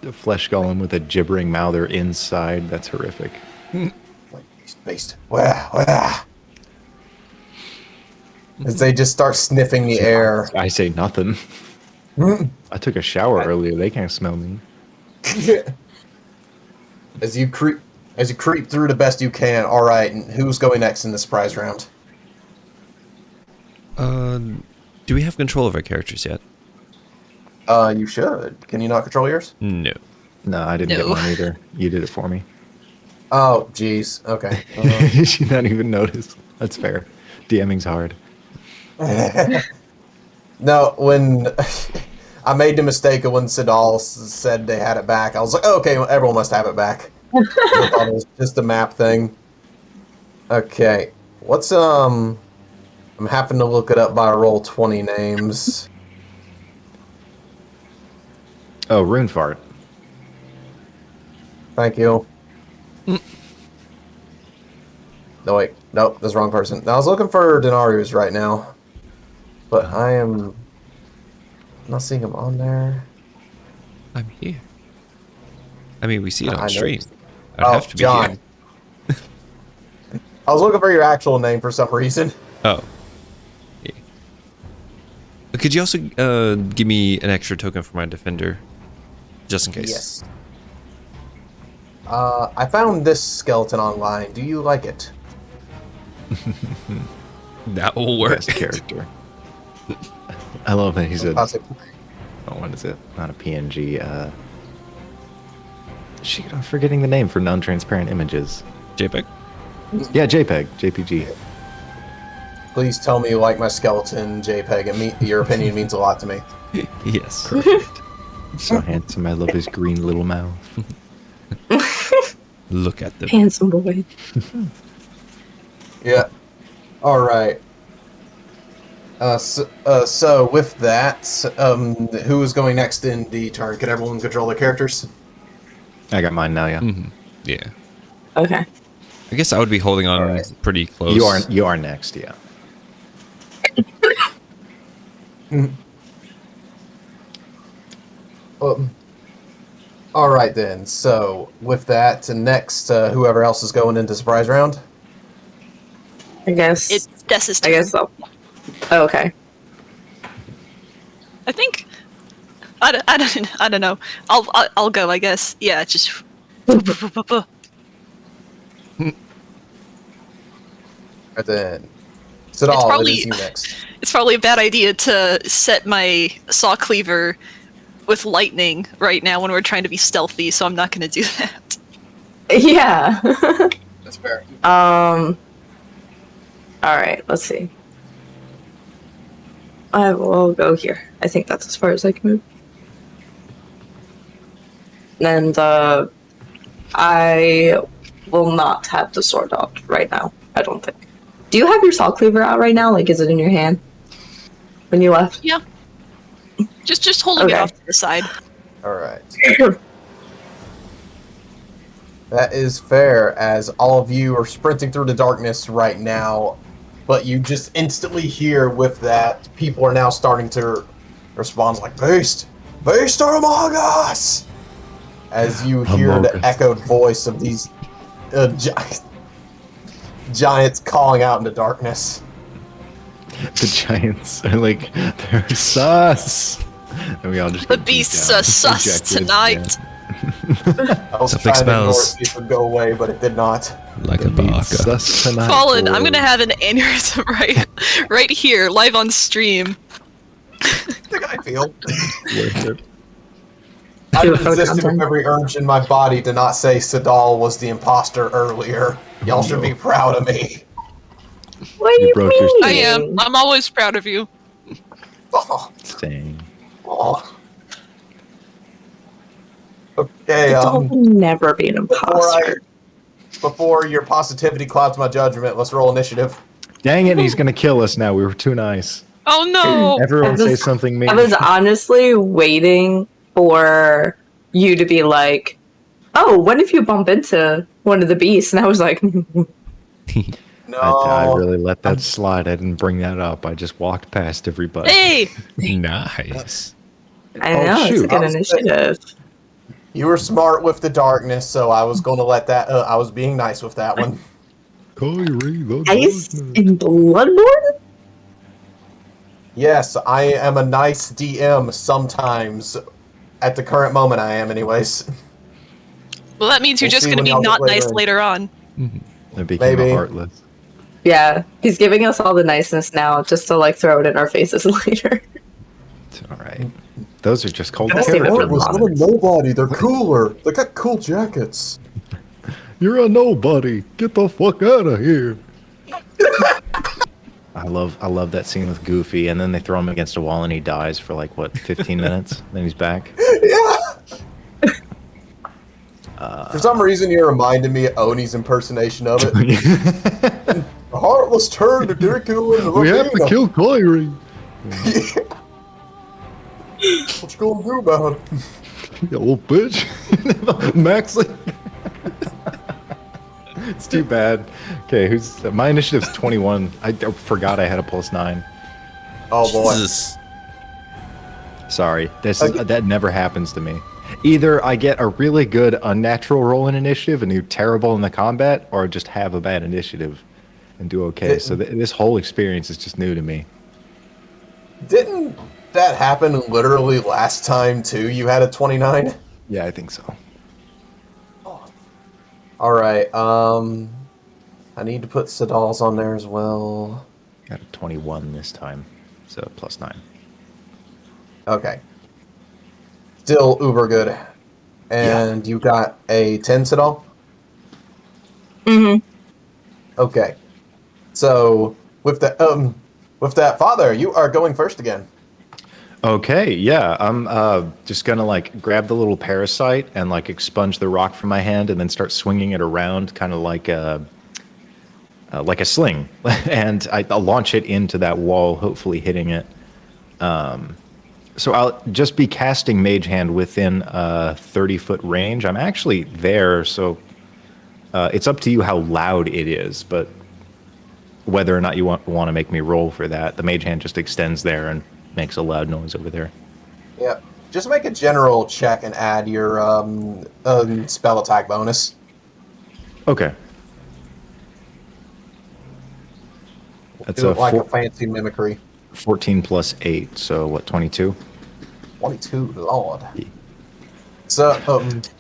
The flesh golem with a gibbering mouther inside. That's horrific. Beast. Wah, wah. As they just start sniffing the air. I say nothing. I took a shower earlier. They can't smell me. As you creep through the best you can. All right, and who's going next in the surprise round? Do we have control of our characters yet? You should. Can you not control yours? No. No, I didn't get No. one either. You did it for me. Oh, jeez. Okay. She not even notice. That's fair. DMing's hard. No, when I made the mistake of when Sidal said they had it back, I was like, oh, okay, well, everyone must have it back. I thought it was just a map thing. Okay. What's, I'm having to look it up by roll 20 names. Oh, rune fart. Thank you. No, wait. Nope, that's the wrong person. I was looking for Dinarru's right now. But I am not seeing him on there. I'm here. I mean, we see it I on stream. noticed. I'd Oh, have to be John. here. I was looking for your actual name for some reason. Oh. Yeah. Could you also give me an extra token for my defender? Just in case. Yes. I found this skeleton online. Do you like it? That will work. Best character. I love that he's a. Possibly. Oh, what is it? Not a PNG. Shit, I'm forgetting the name for non-transparent images. JPEG? Yeah, JPEG, JPG. Please tell me you like my skeleton JPEG. Your opinion means a lot to me. Yes. Perfect. So handsome. I love his green little mouth. Look at them. Handsome boy. Yeah. All right. So with that, who is going next in the turn? Can everyone control their characters? I got mine now, yeah. Yeah. Okay. I guess I would be holding on Alright. pretty close. You are next, yeah. All right then. So with that, next, whoever else is going into surprise round. I guess. It's Dessa's turn. I guess so. Oh, okay. I think. I don't know. I'll go. I guess. Yeah. Just. Right then. Sidal, it probably- is you next. It's probably a bad idea to set my saw cleaver with lightning right now when we're trying to be stealthy. So I'm not going to do that. Yeah. That's fair. All right. Let's see. I will go here. I think that's as far as I can move. And I will not have the sword out right now. I don't think. Do you have your saw cleaver out right now? Like, is it in your hand when you left? Yeah. Just holding it Okay. off to the side. All right. That is fair, as all of you are sprinting through the darkness right now, but you just instantly hear with that, people are now starting to respond like, Beast! Beast are among us! As you hear Among the us. echoed voice of these giants calling out in the darkness. The giants are like, they're sus. And we all just The get beat beasts down. are sus Ejected, tonight. I was Something trying to ignore smells. it, see if it would go away, but it did not. Like Yeah. a Beat baka. sus tonight, Fallen, I'm boy. gonna have an aneurysm right here, live on stream. I think I feel. Worth it. I Do it for resisted with content. every urge in my body to not say Sidal was the imposter earlier. Y'all should be proud of me. What do You you broke your mean? I am. I'm always proud of you. Oh, Same. oh. Okay, Don't never be an imposter. before your positivity clouds my judgment, let's roll initiative. Dang it, he's gonna kill us now. We were too nice. Oh no! Everyone I say was- something mean. I was honestly waiting for you to be like, "Oh, what if you bump into one of the beasts?" And I was like, No, I really let that slide. I didn't bring that up. I just walked past everybody. Hey! Nice. "I Oh, know it's a shoot. good initiative." you were smart with the darkness, so I was going to let that. I was being nice with that one. Kyrie, the Ice darkness. in Bloodborne? Yes, I am a nice DM sometimes. At the current moment, I am, anyways. Well, that means you're We'll just see gonna when be y'all get not nice later in. later on. It became Maybe. a heartless. Yeah, he's giving us all the niceness now, just to like throw it in our faces later. It's all right. Those are just cold That's the character word was moments. nobody. They're cooler. They got cool jackets. You're a nobody. Get the fuck out of here. I love that scene with Goofy, and then they throw him against a wall, and he dies for like what, 15 minutes. Then he's back. Yeah. For some reason, you reminded me of Oni's impersonation of it. The heartless turn to Diriku and the We have to Ravina. kill Kyrie. What you gonna do about it? You old bitch. Max. It's too bad. Okay, who's my initiative's 21. I forgot I had a +9. Oh boy. Jesus. Sorry, Okay. that never happens to me. Either I get a really good unnatural roll in initiative and do terrible in the combat, or just have a bad initiative and do okay. So this whole experience is just new to me. Didn't that happen literally last time too? You had a 29? Yeah, I think so. Alright, I need to put Sidal's on there as well. Got a 21 this time, so +9. Okay. Still uber good. And you got a 10, Sidal? Mm-hmm. Okay. So with that, Father, you are going first again. Okay, yeah, I'm just gonna like grab the little parasite and like expunge the rock from my hand and then start swinging it around, kind of like like a sling, and I'll launch it into that wall, hopefully hitting it. So I'll just be casting Mage Hand within a 30-foot range. I'm actually there, so it's up to you how loud it is, but whether or not you want to make me roll for that, the Mage Hand just extends there and makes a loud noise over there. Yeah. Just make a general check and add your spell attack bonus. Okay. That's Do it like a fancy mimicry. 14 plus 8, so what, 22? 22, Lord. So,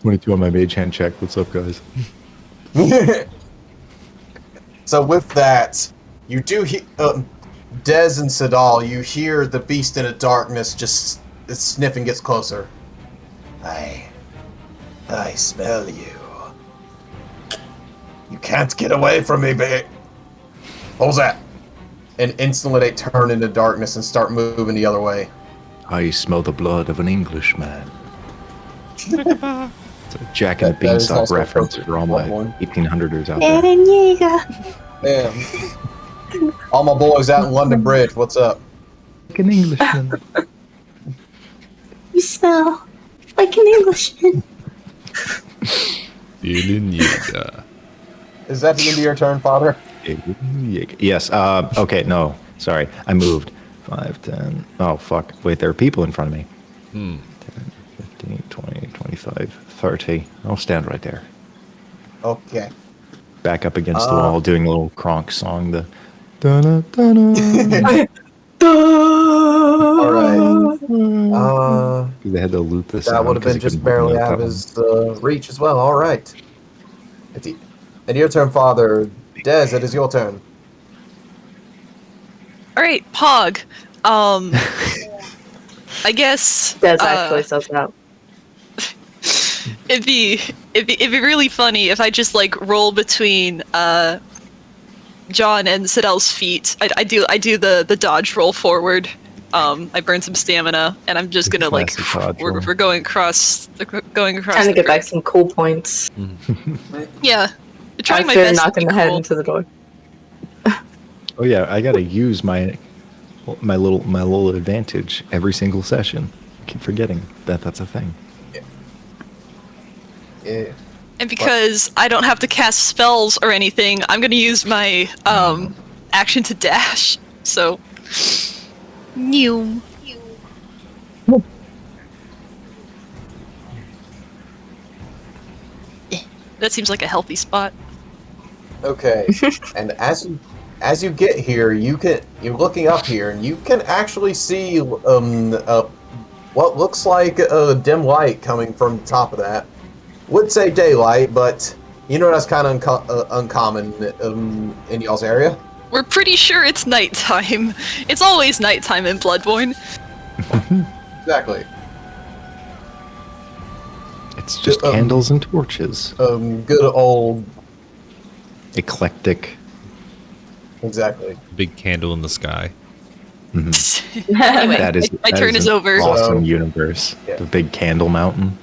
22 on my Mage Hand check. What's up, guys? so with that, you do hear, Dez and Sidal, you hear the beast in the darkness just sniffing gets closer. I smell you. You can't get away from me, babe. What was that? And instantly they turn into darkness and start moving the other way. I smell the blood of an Englishman. It's a Jack and the That is Beanstalk also reference appropriate for all my for one. 1800ers out there. Damn. All my boys out in London Bridge, what's up? Like an Englishman. You smell like an Englishman. Is that the end of your turn, Father? Yes. Okay, no. Sorry. I moved. 5, 10. Oh, fuck. Wait, there are people in front of me. 10, 15, 20, 25, 30. I'll stand right there. Okay. Back up against the wall, doing a little Kronk song. The da-na, da-na. Alright. They had to loop this. That would have been just barely out of his reach as well. Alright. And your turn, Father. Dez, it is your turn. All right, Pog. I guess Des actually says that. it'd be really funny if I just like roll between John and Sidell's feet. I do the dodge roll forward. I burn some stamina, and I'm just gonna like we're going across Trying to get back some cool points. Yeah, trying my After best. knocking the head into the door. Oh yeah, I gotta use my little advantage every single session. I keep forgetting that that's a thing. Yeah. And because I don't have to cast spells or anything, I'm gonna use my action to dash. So, new. That seems like a healthy spot. Okay. And as you get here, you're looking up here, and you can actually see what looks like a dim light coming from the top of that. Would say daylight, but you know that's kind of uncommon in y'all's area. We're pretty sure it's nighttime. It's always nighttime in Bloodborne. Exactly. It's just candles and torches. Good old. Eclectic. Exactly. Big candle in the sky. Anyway, That is my turn is an over. Awesome universe. Yeah. The big candle mountain.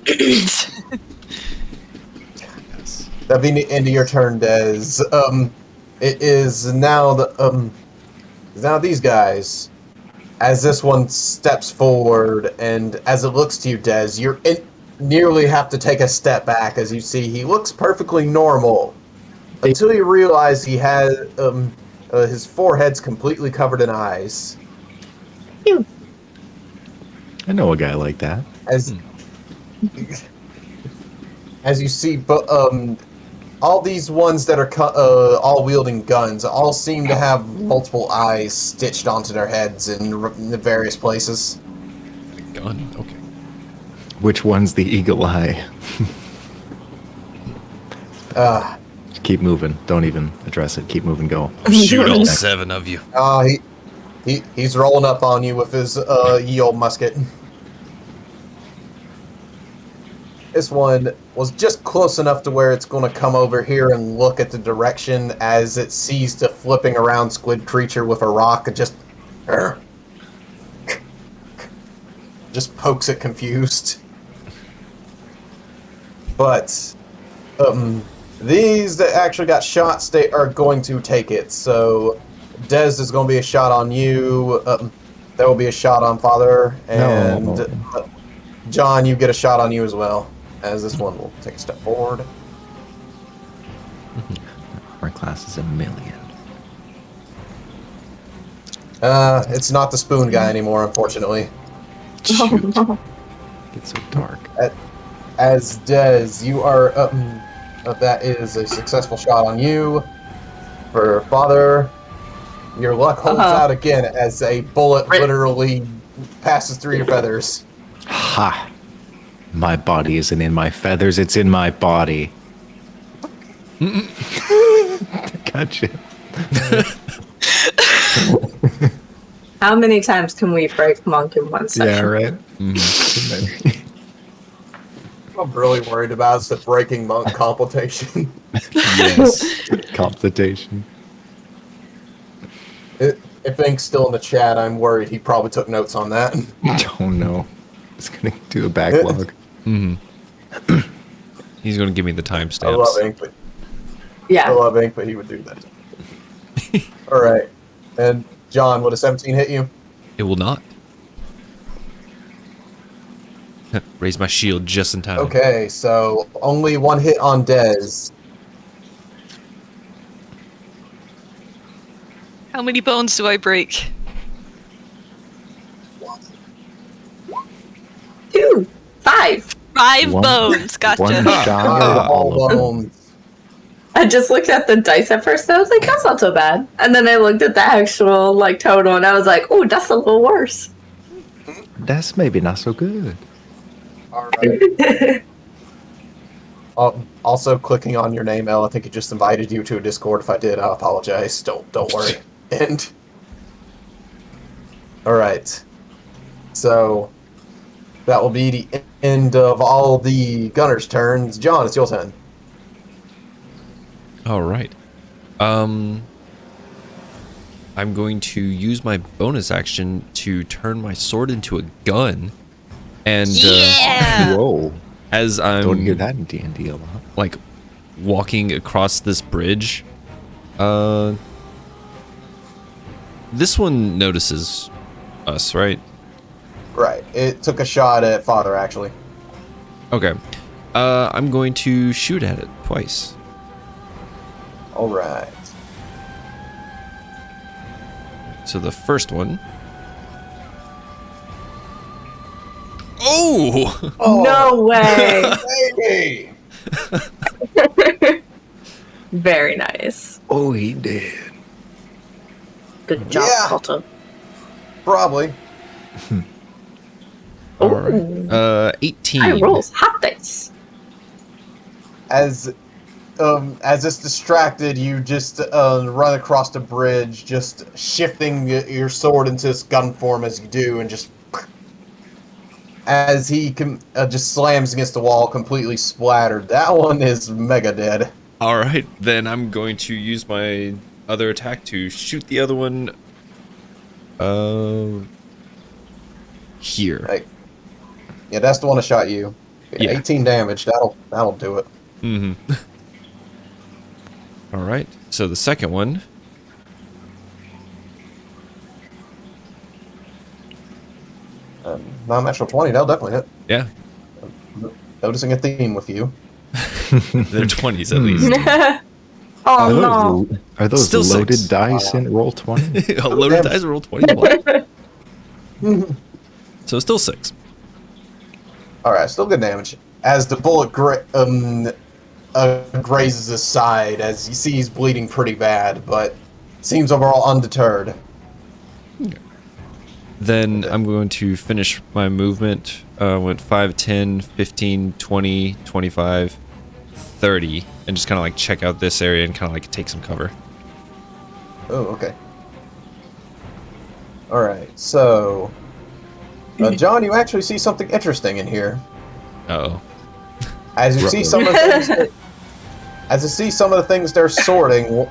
That'd be the end of your turn, Dez. It is now now these guys. As this one steps forward, and as it looks to you, Dez, nearly have to take a step back as you see he looks perfectly normal, until you realize he has his forehead's completely covered in eyes. I know a guy like that. As you see, but all these ones that are all wielding guns all seem to have multiple eyes stitched onto their heads in various places. Gun? Okay. Which one's the eagle eye? Keep moving. Don't even address it. Keep moving. Go. Shoot all 7 of you. He's rolling up on you with his ye old musket. This one was just close enough to where it's going to come over here and look at the direction as it sees the flipping around squid creature with a rock and just pokes it confused. But These that actually got shot are going to take it. So, Dez is going to be a shot on you. There will be a shot on Father, and No. John, you get a shot on you as well. As this one will take a step forward. Our class is 1,000,000. It's not the spoon guy anymore, unfortunately. Shoot. It's so dark. As Dez, you are that is a successful shot on you. For Father, your luck holds out again as a bullet literally passes through your feathers. Ha! My body isn't in my feathers, it's in my body. Gotcha. How many times can we break Monk in one session? Yeah, right? Mm-hmm. I'm really worried about is the breaking monk complication. Yes. Complication. If Ink's still in the chat, I'm worried he probably took notes on that. Oh no. It's gonna do a backlog. Mm-hmm. He's going to give me the timestamps. I love Ink, but Yeah. I love Ink, but he would do that. All right, and John, would a 17 hit you? It will not. Raise my shield just in time. Okay, so only one hit on Dez. How many bones do I break? 2, 5. 5 One- bones. Gotcha. one shot. All bones. I just looked at the dice at first and I was like, that's not so bad. And then I looked at the actual like total and I was like, oh, that's a little worse. That's maybe not so good. All right. Also, clicking on your name, Elle, I think it just invited you to a Discord. If I did, I apologize. Don't worry. And all right, so that will be the end of all the gunners' turns. John, it's your turn. All right. I'm going to use my bonus action to turn my sword into a gun, and Yeah. Whoa. as Don't hear I'm that in D&D a lot. like walking across this bridge, this one notices us, right? Right. It took a shot at Father, actually. Okay. I'm going to shoot at it twice. All right. So the first one. Oh! No way. Baby! Very nice. Oh, he did. Good job, Yeah. Coulter. Probably. All right. 18. I rolls hot dice. As it's distracted, you just run across the bridge, just shifting your sword into this gun form as you do, and just as he just slams against the wall, completely splattered. That one is mega dead. All right, then I'm going to use my other attack to shoot the other one. Here. Like, yeah, that's the one that shot you. Yeah. 18 damage. That'll do it. Mm-hmm. All right. So the second one. Non-natural 20. That'll definitely hit. Yeah, Noticing a theme with you. they're 20s at least. Oh no. Are those Still loaded 6. dice in roll 20? A loaded dice roll 20. What? So still 6. All right, still good damage. As the bullet grazes his side, as you see he's bleeding pretty bad, but seems overall undeterred. Then I'm going to finish my movement. Went 5, 10, 15, 20, 25, 30, and just kind of like check out this area and kind of like take some cover. Oh, okay. All right, so John, you actually see something interesting in here. Uh-oh. As you see some of the things, as you see some of the things they're sorting,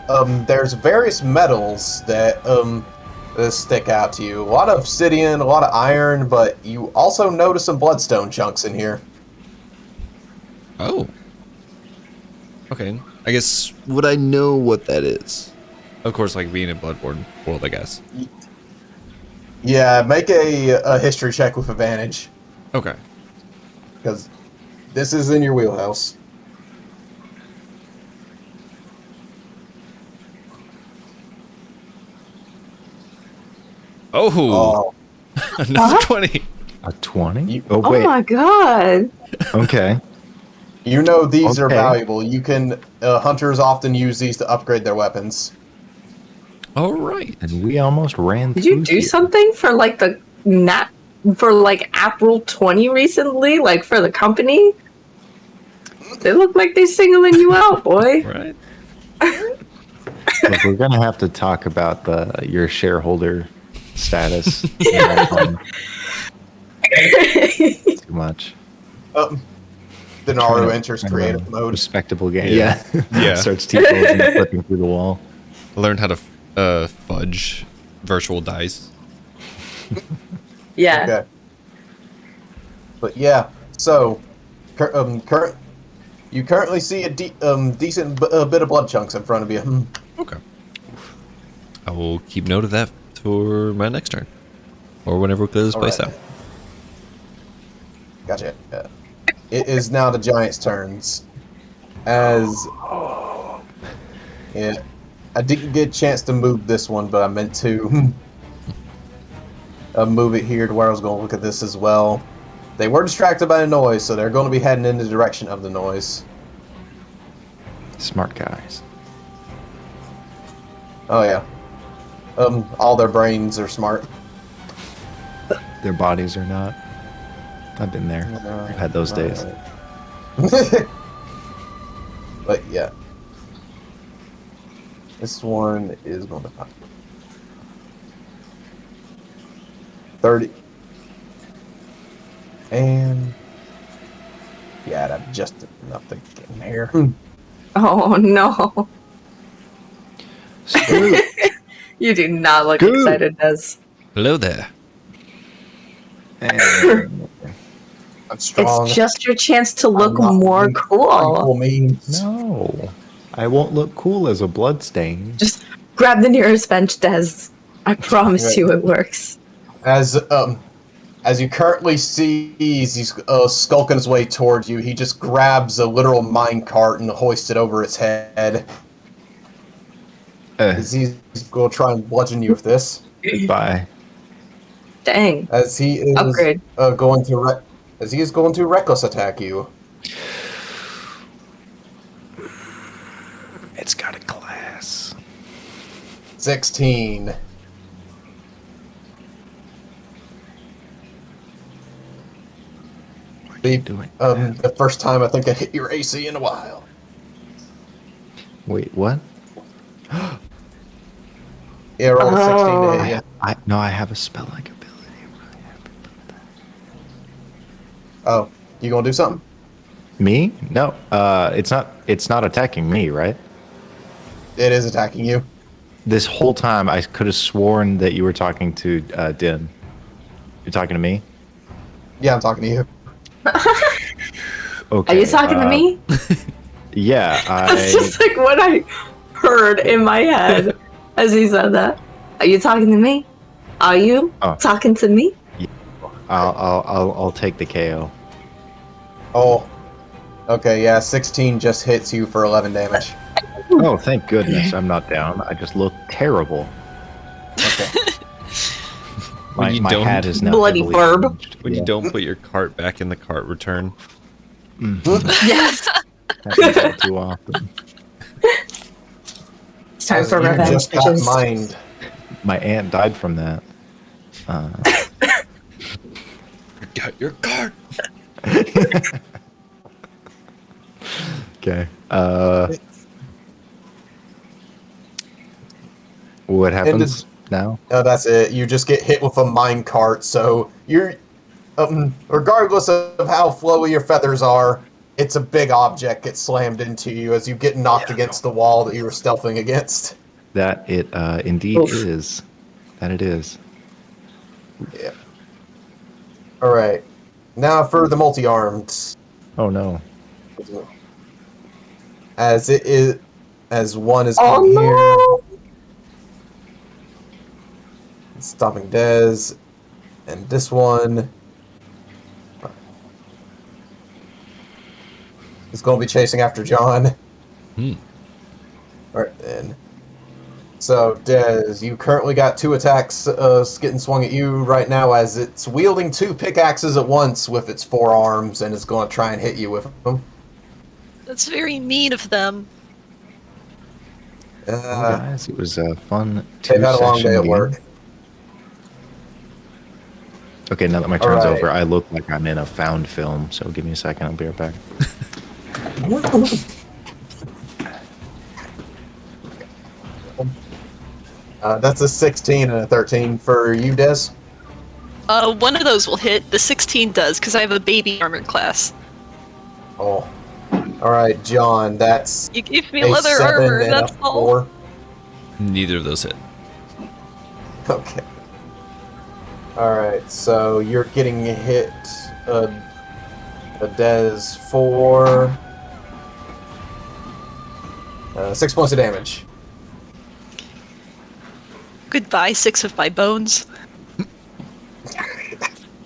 there's various metals that stick out to you. A lot of obsidian, a lot of iron, but you also notice some bloodstone chunks in here. Oh. Okay. I guess, would I know what that is? Of course, like being in Bloodborne world, I guess. Yeah, make a history check with advantage, Okay. because this is in your wheelhouse. Oh, another 20. A 20? You- Oh, Oh wait. my god. Okay. You know these are Okay. valuable. You can hunters often use these to upgrade their weapons. All right. And we almost ran Did through you do here. something for like the for like April 20 recently? Like for the company? They look like they're singling you out, boy. Right. Look, we're going to have to talk about your shareholder status. Too much. Dinarru enters creative mode. Respectable game. Yeah. Yeah. Yeah. Starts T-posing and flipping through the wall. Learn how to fudge virtual dice. Yeah. Okay. But yeah, so you currently see a decent bit of blood chunks in front of you. Okay. I will keep note of that for my next turn. Or whenever we clear this place Alright. out. Gotcha. It is now the giant's turns. As yeah, I didn't get a chance to move this one, but I meant to move it here to where I was going to look at this as well. They were distracted by the noise, so they're going to be heading in the direction of the noise. Smart guys. Oh yeah. All their brains are smart. Their bodies are not. I've been there. I've had those days. But yeah. This one is going to 30. And yeah, that's just enough to get in here. Oh no. Screw. You do not look Good. excited, Des. Hello there. And That's strong. It's just your chance to look I'm not more being cool. Cool means. no. I won't look cool as a bloodstain. Just grab the nearest bench, Des. I promise Right. you it works. As you currently see he's skulking his way towards you, he just grabs a literal mine cart and hoists it over his head. As he's going to try and bludgeon you with this. Bye. Dang. As he is Upgrade. going to reckless attack you. It's got a class. 16. Doing The first time I think I hit your AC in a while. Wait, what? Yeah, roll a 16 to hit you. I have a spell-like ability. Oh, you gonna do something? Me? No. It's not attacking me, right? It is attacking you. This whole time I could have sworn that you were talking to Din. You're talking to me? Yeah, I'm talking to you. Okay. Are you talking to me? Yeah, That's just like what I heard in my head as he said that. Are you talking to me? Are you Oh. talking to me? I'll take the KO. Oh. Okay, yeah, 16 just hits you for 11 damage. Oh, thank goodness I'm not down. I just look terrible. Okay. When you My don't- hat is now Bloody heavily burb. singed. When Yeah. you don't put your cart back in the cart return. Yes. Happens all too often. It's time As for you revenge, just got bitches. mined. My aunt died from that. Got your cart. Okay. What happens now? No, that's it. You just get hit with a mine cart, so you're... regardless of how flowy your feathers are, it's a big object gets slammed into you as you get knocked against the wall that you were stealthing against. That it indeed Oof. is. That it is. Yeah. Alright. Now for the multi-armed. Oh no. as one is Oh coming here. no! Stopping Dez, and this one is going to be chasing after John. Alright then. So, Dez, you currently got 2 attacks getting swung at you right now as it's wielding 2 pickaxes at once with its 4 arms and is going to try and hit you with them. That's very mean of them. Well, guys, it was a fun They've had a long day at game. work. Okay, now that my turn's Alright. over, I look like I'm in a found film, so give me a second, I'll be right back. That's a 16 and a 13 for you, Des. One of those will hit. The 16 does, because I have a baby armor class. Oh. Alright, John, that's You give me a leather 7 armor, and that's a all. 4. Neither of those hit. Okay. Alright, so you're getting hit, a Des for 6 points of damage. Goodbye, 6 of my bones.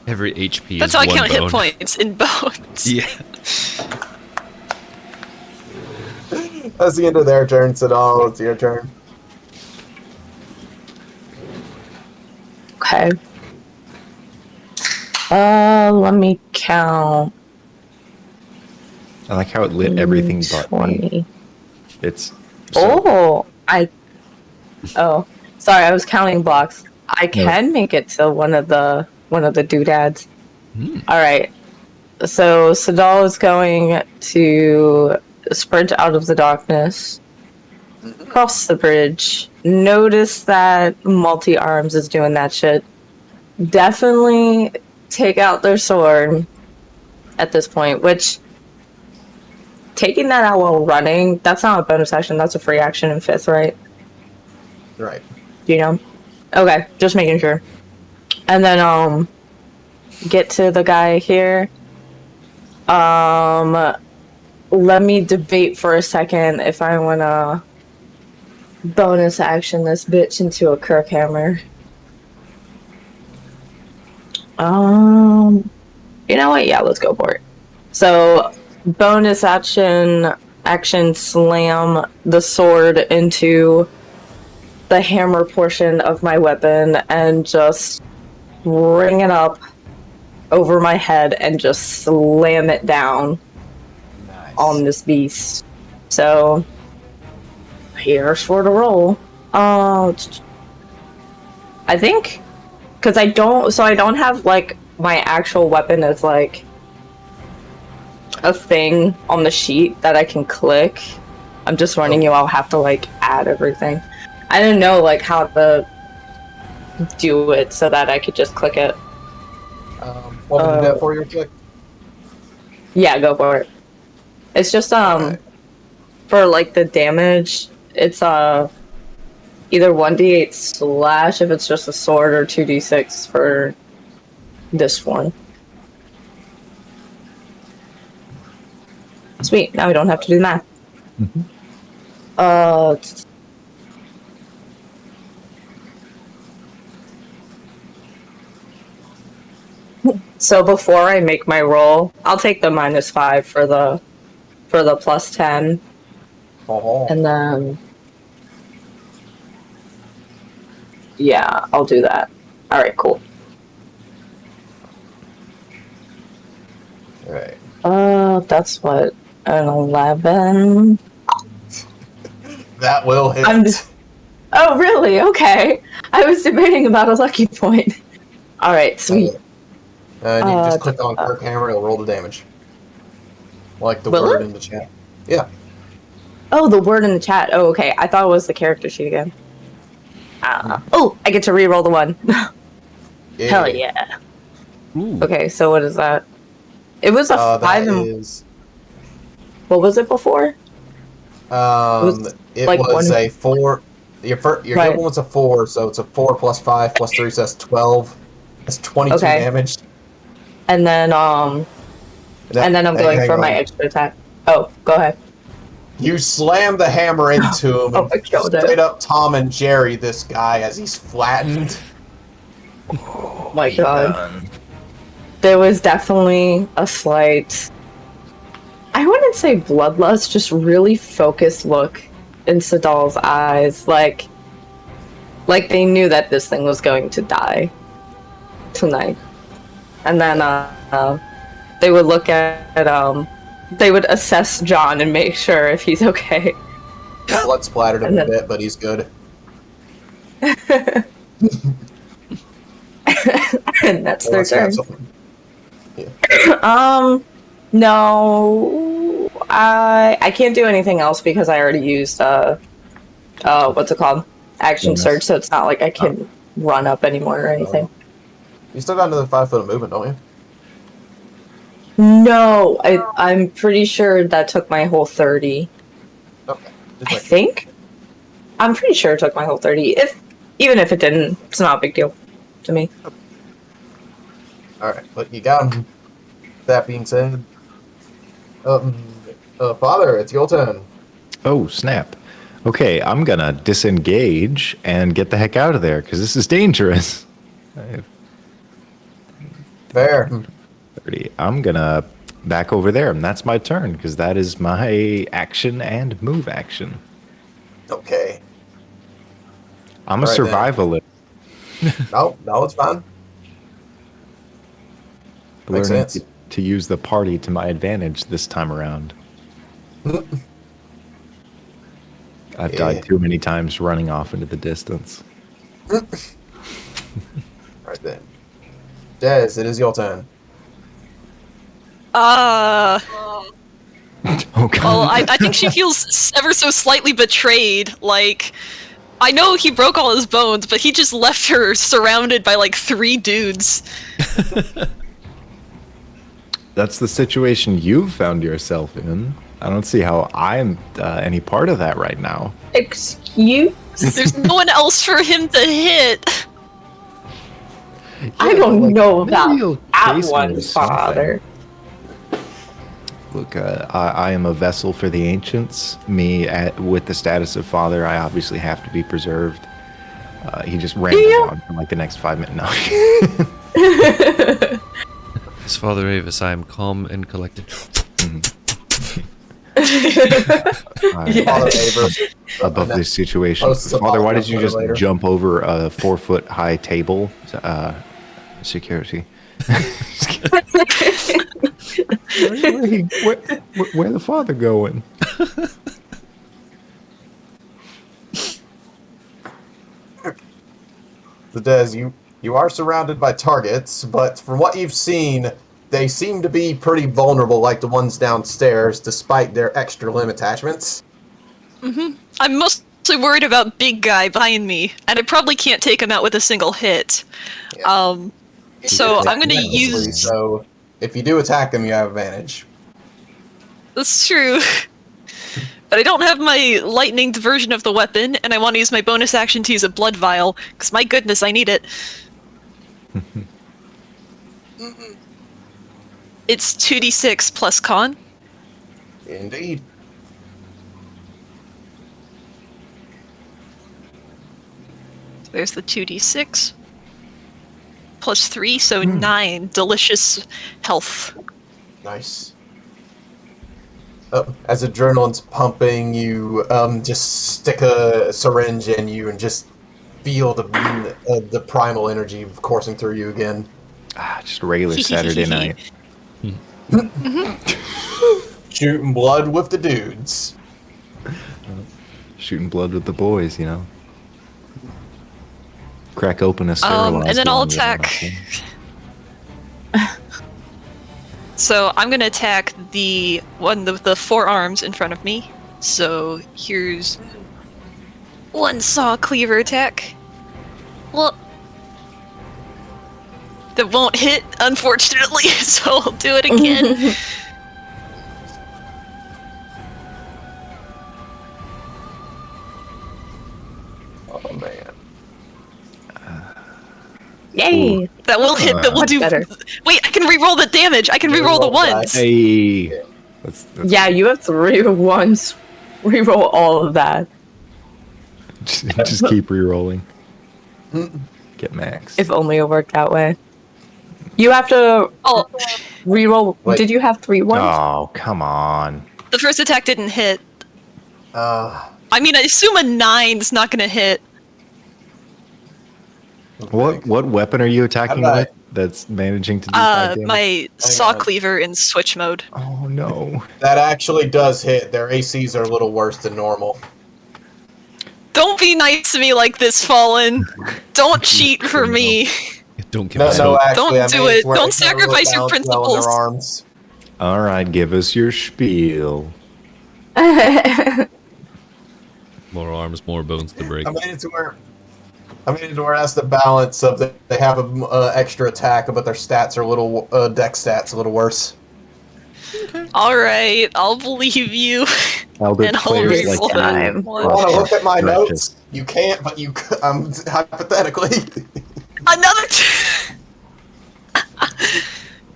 Every HP That's is how I one count bone. hit points in bones. Yeah. That's the end of their turn, Sidal. It's your turn. Okay. Let me count. I like how it lit everything but me. 20. It's Oh, sorry, I was counting blocks. I can make it to one of the doodads. All right. So Sidal is going to sprint out of the darkness, cross the bridge. Notice that multi-arms is doing that shit. Definitely take out their sword at this point, which taking that out while running, that's not a bonus action, that's a free action in 5th, right? Right. Do you know? Okay, just making sure. And then get to the guy here. Let me debate for a second if I wanna bonus action this bitch into a Kirk hammer. You know what? Yeah, let's go for it. So, bonus action slam the sword into the hammer portion of my weapon and just bring it up over my head and just slam it down on this beast. So, here's for the roll. I think, because I don't have, like, my actual weapon as, like, a thing on the sheet that I can click. I'm just running you, I'll have to, like, add everything. I didn't know, like, how to do it so that I could just click it. Want me to do that for you real quick? Yeah, go for it. It's just, Alright. for, like, the damage, it's, either 1d8 slash if it's just a sword, or 2d6 for this one. Sweet, now we don't have to do math. So before I make my roll, I'll take the -5 for the +10, Oh. and then yeah, I'll do that. All right, cool. Right. That's what, an 11. That will hit. Oh, really? Okay. I was debating about a lucky point. All right, sweet. And you just click on Kirk Hammer, it'll roll the damage. Like the Will word it? in the chat. Yeah. Oh, the word in the chat. Oh, okay. I thought it was the character sheet again. Oh, I get to re-roll the one. Hell yeah. Ooh. Okay, so what is that? It was a 5 That and... is, What was it before? it was like one- a 4. Your Right. good one was a 4, so it's a 4 plus 5 plus 3, so that's 12. That's 22 Okay. damage. And then I'm going Hang for my on. extra attack. Oh, go ahead. You slam the hammer into him Oh, and I killed it. straight up Tom and Jerry this guy as he's flattened. Oh my god. There was definitely a slight, I wouldn't say bloodlust, just really focused look in Sadal's eyes, like they knew that this thing was going to die tonight. And then they would look at they would assess John and make sure if he's okay. Blood splattered him a bit, but he's good. And that's their turn. Yeah. No, I can't do anything else because I already used what's it called? Action surge, so it's not like I can run up anymore or anything. You still got another 5 foot of movement, don't you? No, I'm pretty sure that took my whole 30. Okay. I think. I'm pretty sure it took my whole 30. Even if it didn't, it's not a big deal to me. Alright, but you got him. That being said, Father, it's your turn. Oh, snap. Okay, I'm gonna disengage and get the heck out of there, because this is dangerous. Fair. 30. I'm gonna back over there, and that's my turn, because that is my action and move action. Okay. I'm a All right, survivalist. No, it's fine. Makes Learning sense. to use the party to my advantage this time around. I've died too many times running off into the distance. Right then. Des, it is your turn. Oh god. Well, I think she feels ever so slightly betrayed. Like, I know he broke all his bones, but he just left her surrounded by like 3 dudes. That's the situation you've found yourself in. I don't see how I'm any part of that right now. Excuse? There's no one else for him to hit. I don't know maybe about you'll that chase me one, with something. Father. Look, I am a vessel for the ancients. With the status of father, I obviously have to be preserved. He just rambled on for like the next 5 minutes. No. As Father Avis, I am calm and collected. Father Avis. Above this situation. Father, why did you just jump over a 4-foot-high table? Security. Where the father going? So Des, you are surrounded by targets, but from what you've seen, they seem to be pretty vulnerable like the ones downstairs, despite their extra limb attachments. I'm mostly worried about big guy behind me, and I probably can't take him out with a single hit. Yeah. So I'm gonna use... So if you do attack them, you have advantage. That's true. But I don't have my lightninged version of the weapon, and I want to use my bonus action to use a blood vial, because my goodness, I need it. It's 2d6 plus con. Indeed. There's the 2d6. Plus 3, so 9. Delicious health. Nice. As adrenaline's pumping, you just stick a syringe in you and just feel the primal energy coursing through you again. Just a regular Saturday night. Shooting blood with the dudes. Shooting blood with the boys, you know. Crack open a sterilized and then I'll one, you know, attack. So I'm gonna attack the one with the 4 arms in front of me. So here's one saw cleaver attack. Well, that won't hit, unfortunately. So I'll do it again. Oh man. Yay! That will hit. That will do better. Wait, I can re-roll the damage. I can re-roll the Re-roll the ones. Hey. Yeah, you have 3 ones. reroll all of that. Just keep re-rolling. Get max. If only it worked that way. You have to Oh, reroll. Wait. Did you have 3 ones? Oh, come on. the first attack didn't hit. Uh, I mean, I assume a 9's not gonna hit. What weapon are you attacking How did with that's managing to do 5 damage? My saw cleaver in switch mode. Oh, no. That actually does hit. Their ACs are a little worse than normal. Don't be nice to me like this, Fallen. Don't cheat for me. Don't give No, us no, hope. actually, Don't I do managed it. where Don't they can't really sacrifice your balance well in principles. their arms. All right, give us your spiel. More arms, more bones to break. I made it to where that's the balance of they have an extra attack, but their stats are a little deck stats a little worse. Alright, I'll believe you. Eldritch And I'll players reroll like time. you You want to look at my Precious. notes? You can't, but you hypothetically. Another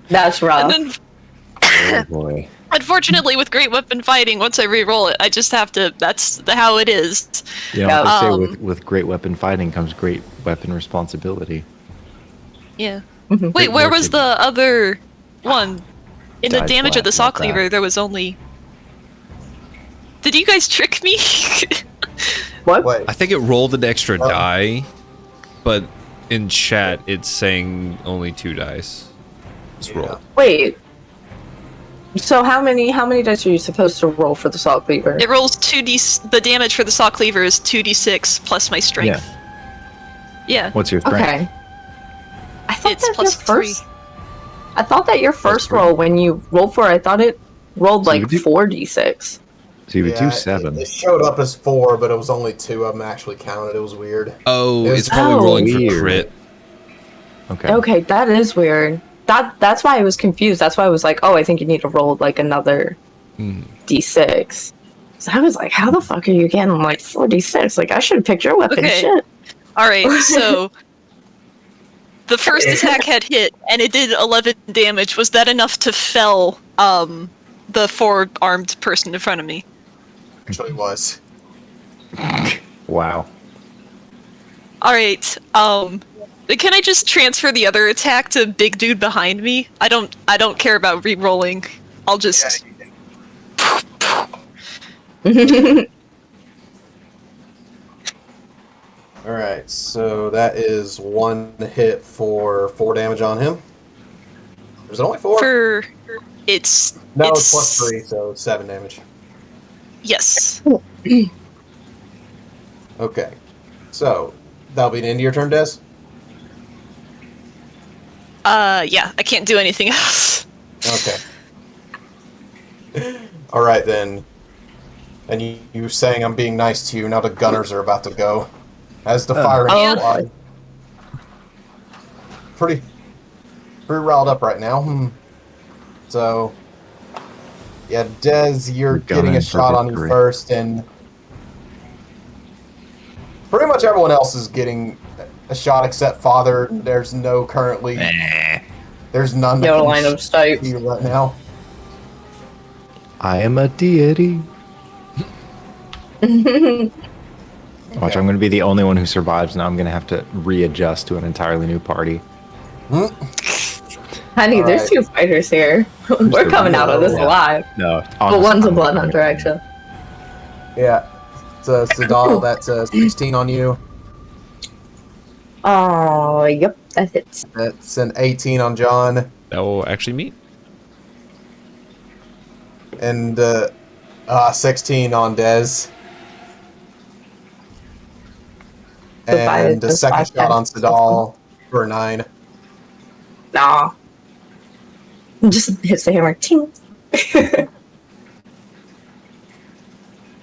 That's rough. and then, Oh boy. unfortunately, with great weapon fighting, once I re-roll it, I just have to. That's how it is. You know, Yeah. they say with great weapon fighting comes great weapon responsibility. Yeah. Mhm. Wait, where was the other one? In the Died damage flat, of the saw not that. cleaver, there was only. Did you guys trick me? What? Wait, I think it rolled an extra Oh. die, but in chat it's saying only 2 dice. It's rolled. Wait. So how many dice are you supposed to roll for the saw cleaver? It rolls 2d. The damage for the saw cleaver is 2d6 plus my strength. Yeah. What's your strength? Okay. I thought It's that plus your first. I thought that your first roll, when you rolled for it, I thought it rolled So like you do- 4d6. So you would do yeah, 7. It showed up as 4, but it was only 2 of them actually counted. It was weird. Oh, It was- it's probably Oh. rolling Weird. for crit. Okay. Okay, that is weird. That's why I was confused. That's why I was like, oh, I think you need to roll like another d6. So I was like, how the fuck are you getting like 4d6? Like, I should have picked your weapon. Okay. Shit. Alright, so. The first attack had hit, and it did 11 damage. Was that enough to fell the 4-armed person in front of me? Actually, was. Wow. Alright, can I just transfer the other attack to big dude behind me? I don't care about re-rolling. I'll just... All right, so that is 1 hit for 4 damage on him. Was it only 4? For... It's... No, it's plus 3, so 7 damage. Yes. Okay, so that'll be the end of your turn, Des. Yeah, I can't do anything else. Okay. All right then. And you saying I'm being nice to you. Now the gunners are about to go. As the firing Yeah. fly. Pretty riled up right now. So, yeah, Des, you're getting Gunning a for shot on you victory. first, and pretty much everyone else is getting a shot except Father. There's no currently. There's none. that No can line of shoot sight. you right now. I am a deity. Watch, I'm going to be the only one who survives now. I'm going to have to readjust to an entirely new party. Honey, there's Alright. 2 fighters here. We're coming out of this Yeah. alive. No, But one's a blood hunter, actually. Yeah. So Sidal, that's 16 on you. Oh, yep, that hits. That's an 18 on John. That will actually meet. And 16 on Dez. Divided And the just second 5 shot on times. Sidal for 9. Nah. Just hits the hammer. Ting.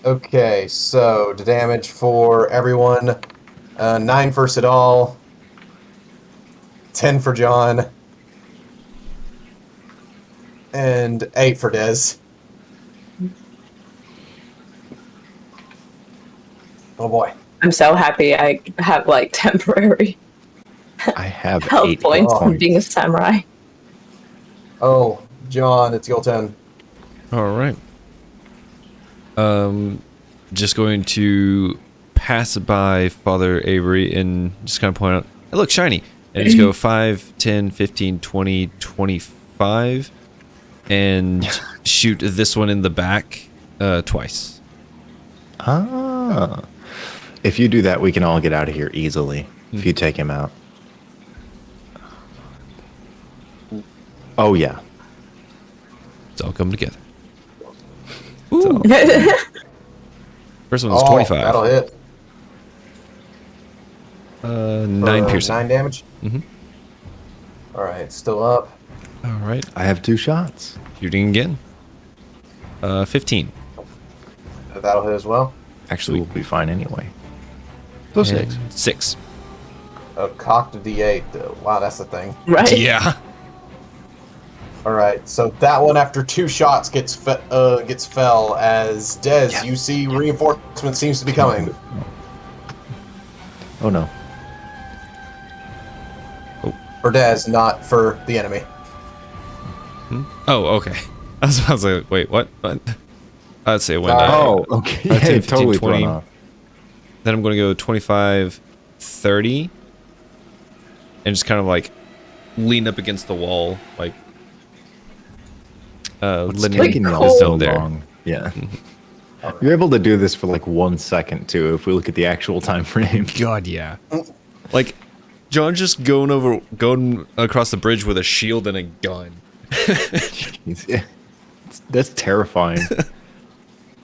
Okay, so the damage for everyone. 9 for Sidal. 10 for John. And 8 for Dez. Oh boy. I'm so happy I have like temporary I have health 8 points Oh. from being a samurai. Oh, John, it's your turn. All right. just going to pass by Father Avery and just kind of point out, it looks shiny. And just go 5, 10, 15, 20, 25, and shoot this one in the back twice. Ah. If you do that, we can all get out of here easily. If you take him out. Oh, yeah. It's all coming together. So, First one's 25. That'll hit. 9 piercing. 9 damage. Mhm. All right, still up. All right. I have 2 shots. Shooting again. 15. That'll hit as well. Actually, we'll be fine anyway. So 6. 6. Cocked a D8. Wow, that's the thing. Right? Yeah. All right, so that one after 2 shots gets fell as Dez. You see reinforcement seems to be coming. Oh no. For Dez, not for the enemy. Oh, okay. I was like, wait, what? I'd say when. Oh, okay. I'd say Yeah, totally 20. thrown off. Then I'm going to go 25, 30, and just kind of like lean up against the wall, like It's letting taking the y'all so zone there. long. Yeah. You're able to do this for like 1 second too, if we look at the actual time frame. God, yeah. Like John's just going across the bridge with a shield and a gun. Yeah. That's terrifying.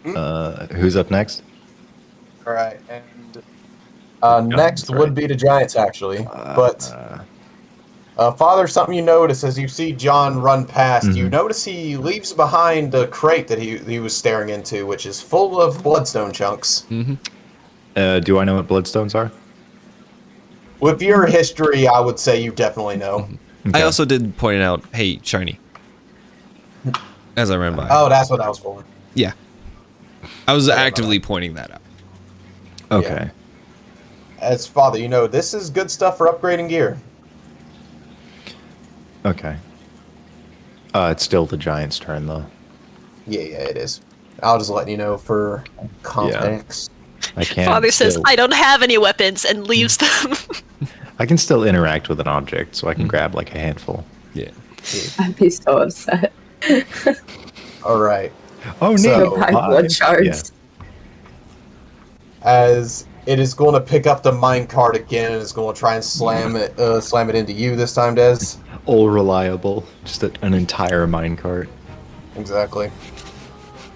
Who's up next? All right, and next right. would be the Giants, actually. But Father, something you notice as you see John run past, you notice he leaves behind a crate that he was staring into, which is full of bloodstone chunks. Do I know what bloodstones are? With your history, I would say you definitely know. Okay. I also did point out, hey, shiny. As I ran by. Oh, that's what that was for. Yeah. I was actively pointing that out. Okay. As Father, you know, this is good stuff for upgrading gear. Okay. It's still the Giants' turn though. Yeah, it is. I'll just let you know for context. I can't. Father says, still- I don't have any weapons, and leaves them. I can still interact with an object, so I can grab like a handful. Yeah. I'd be so upset. All right. Oh, neat. So- Buy blood shards. Yeah. As it is going to pick up the minecart again and is going to try and slam it into you this time, Des. All reliable. Just an entire minecart. Exactly.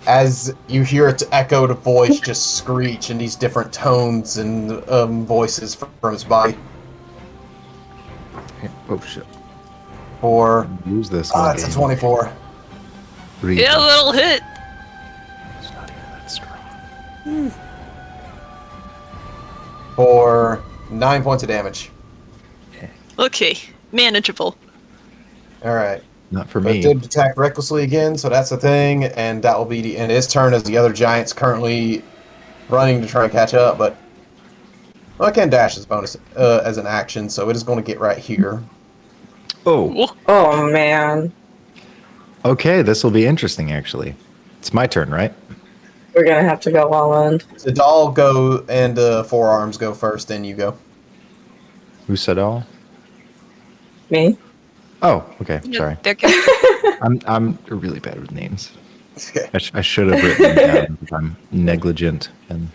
As you hear its echoed voice just screech in these different tones and voices from its body. Oh shit. For Use this. it's a 24. Yeah, that'll hit. It's not even that strong. For 9 points of damage. Okay, manageable. All right. Not for But me. it did attack recklessly again, so that's the thing, and that will be the end of his turn as the other giant's currently running to try and catch up, but well, I can dash as bonus as an action, so it is going to get right here. Oh. Oh man, Okay, this will be interesting actually. It's my turn, right? we're gonna have to go all in. The doll go and forearms go first, then you go. Who said all? Me? Oh, okay. Sorry. They're good. I'm really bad with names. Okay. I should have written them down because I'm negligent and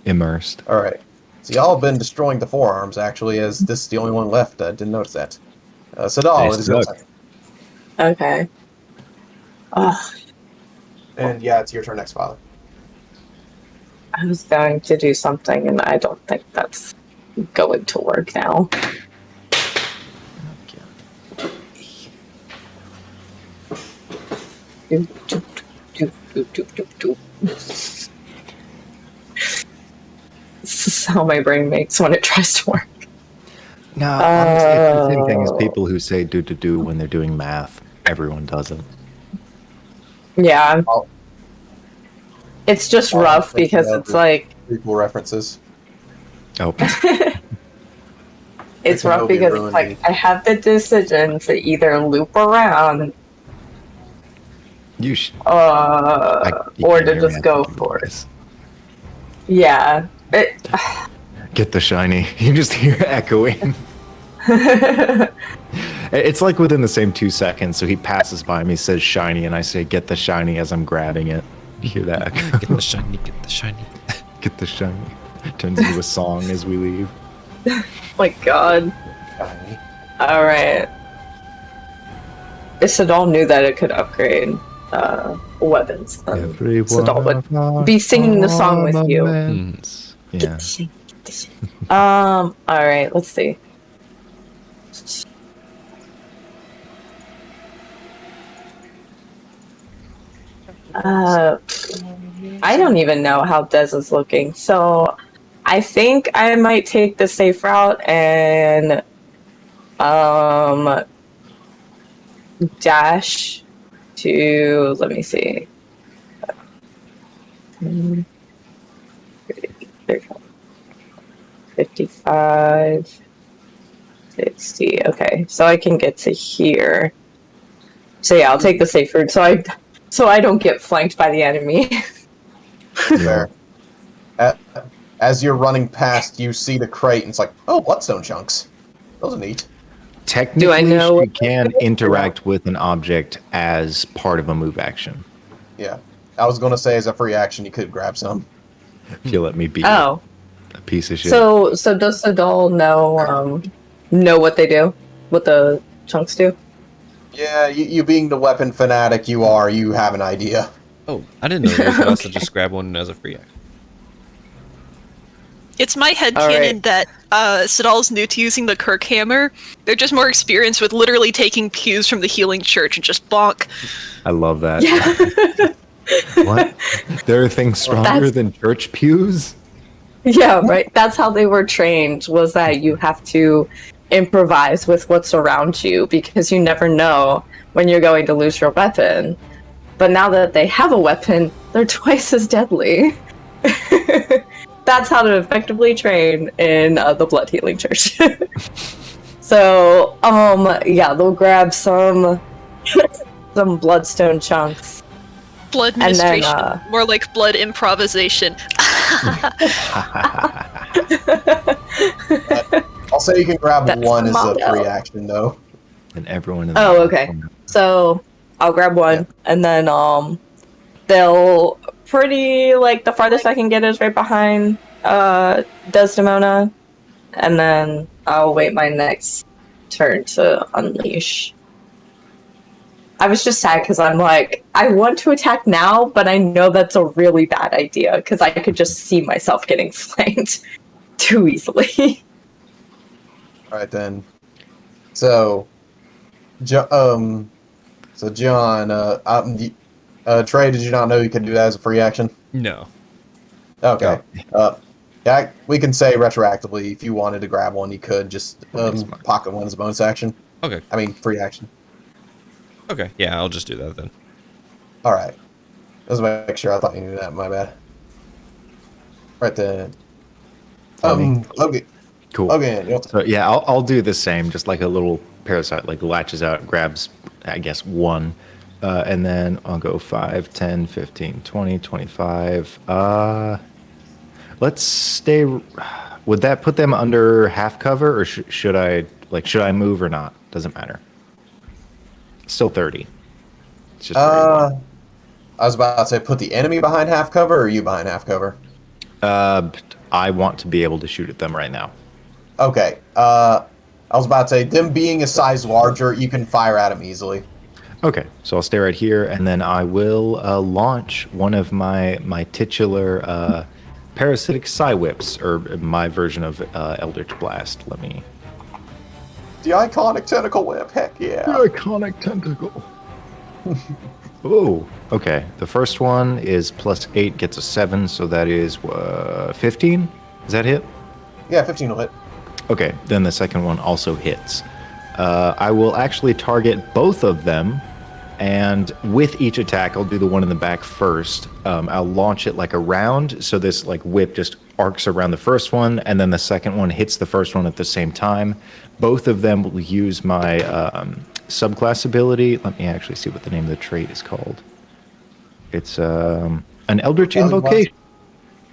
immersed. All right. So y'all have been destroying the forearms, actually, as this is the only one left. I didn't notice that. Sadal, it is your suck. turn. Okay. Oh, And yeah, it's your turn next, Father. I was going to do something, and I don't think that's going to work now. Do, do, do, do, do, do, do. This is how my brain makes when it tries to work. No, honestly, it's the same thing as people who say do when they're doing math. Everyone does it. Yeah, All it's just rough because it's like equal references. Oh, it's can rough go be because ruined, it's like dude. I have the decision to either loop around you should. or can't to hear just me. go for it. Yeah. Get the shiny. You just hear echoing. It's like within the same 2 seconds. So he passes by me, says shiny, and I say, get the shiny as I'm grabbing it. You hear that echo? Get the shiny, get the shiny. Get the shiny. It turns into a song as we leave. My God. All right. Isidol knew that it could upgrade weapons. Isidol would be singing the song with you. Yeah. All right. Let's see. I don't even know how Dez is looking, so I think I might take the safe route and dash to, let me see, 55, 60. Okay, so I can get to here. So yeah, I'll take the safe route so I don't get flanked by the enemy. Fair. As you're running past, you see the crate, and it's like, oh, bloodstone chunks. Those are neat. Technically, Do I know you can interact with an object as part of a move action. Yeah. I was going to say, as a free action, you could grab some. If you let me be Oh, a piece of shit. so does the doll know what they do? What the chunks do? Yeah, you being the weapon fanatic you have an idea. Oh, I didn't know you could also just grab one as a free action. It's my headcanon Alright. that Sidal's new to using the Kirk hammer. They're just more experienced with literally taking cues from the healing church and just bonk. I love that. Yeah. What? There are things stronger That's- than church pews? Yeah, right. That's how they were trained, was that you have to improvise with what's around you because you never know when you're going to lose your weapon. But now that they have a weapon, they're twice as deadly. That's how to effectively train in the Blood Healing Church. So, yeah, they'll grab some bloodstone chunks. Blood And then, ministration. More like blood improvisation. I'll say you can grab That's one the as a motto. free action, though. And everyone in Oh, okay. So I'll grab one, Yeah. and then they'll pretty like the farthest I can get is right behind Desdemona, and then I'll wait my next turn to unleash. I was just sad because I'm like, I want to attack now, but I know that's a really bad idea because I could just see myself getting flanked too easily. All right then. So, John, Trey, did you not know you could do that as a free action? No. Okay. Yeah, we can say retroactively if you wanted to grab one, you could just pocket one as a bonus action. Okay. I mean, free action. Okay. Yeah, I'll just do that then. All right. Let's make sure. I thought you knew that. My bad. Right then. Okay. Cool. Okay. So yeah, I'll do the same, just like a little parasite, like latches out, grabs, I guess, one. And then I'll go 5, 10, 15, 20, 25. Let's stay. Would that put them under half cover, or should I move or not? Doesn't matter. Still 30. It's just I was about to say, put the enemy behind half cover, or you behind half cover? I want to be able to shoot at them right now. Okay. I was about to say, them being a size larger, you can fire at them easily. Okay, so I'll stay right here, and then I will launch one of my titular parasitic Psy Whips, or my version of Eldritch Blast. Let me... The iconic tentacle whip, heck yeah. iconic tentacle. Oh, okay. The first one is +8, gets a 7, so that is 15? Is that hit? Yeah, 15 will hit. Okay, then the second one also hits. I will actually target both of them, and with each attack, I'll do the one in the back first. I'll launch it like a round, so this like whip just arcs around the first one, and then the second one hits the first one at the same time. Both of them will use my subclass ability. Let me actually see what the name of the trait is called. It's an Eldritch Invocation.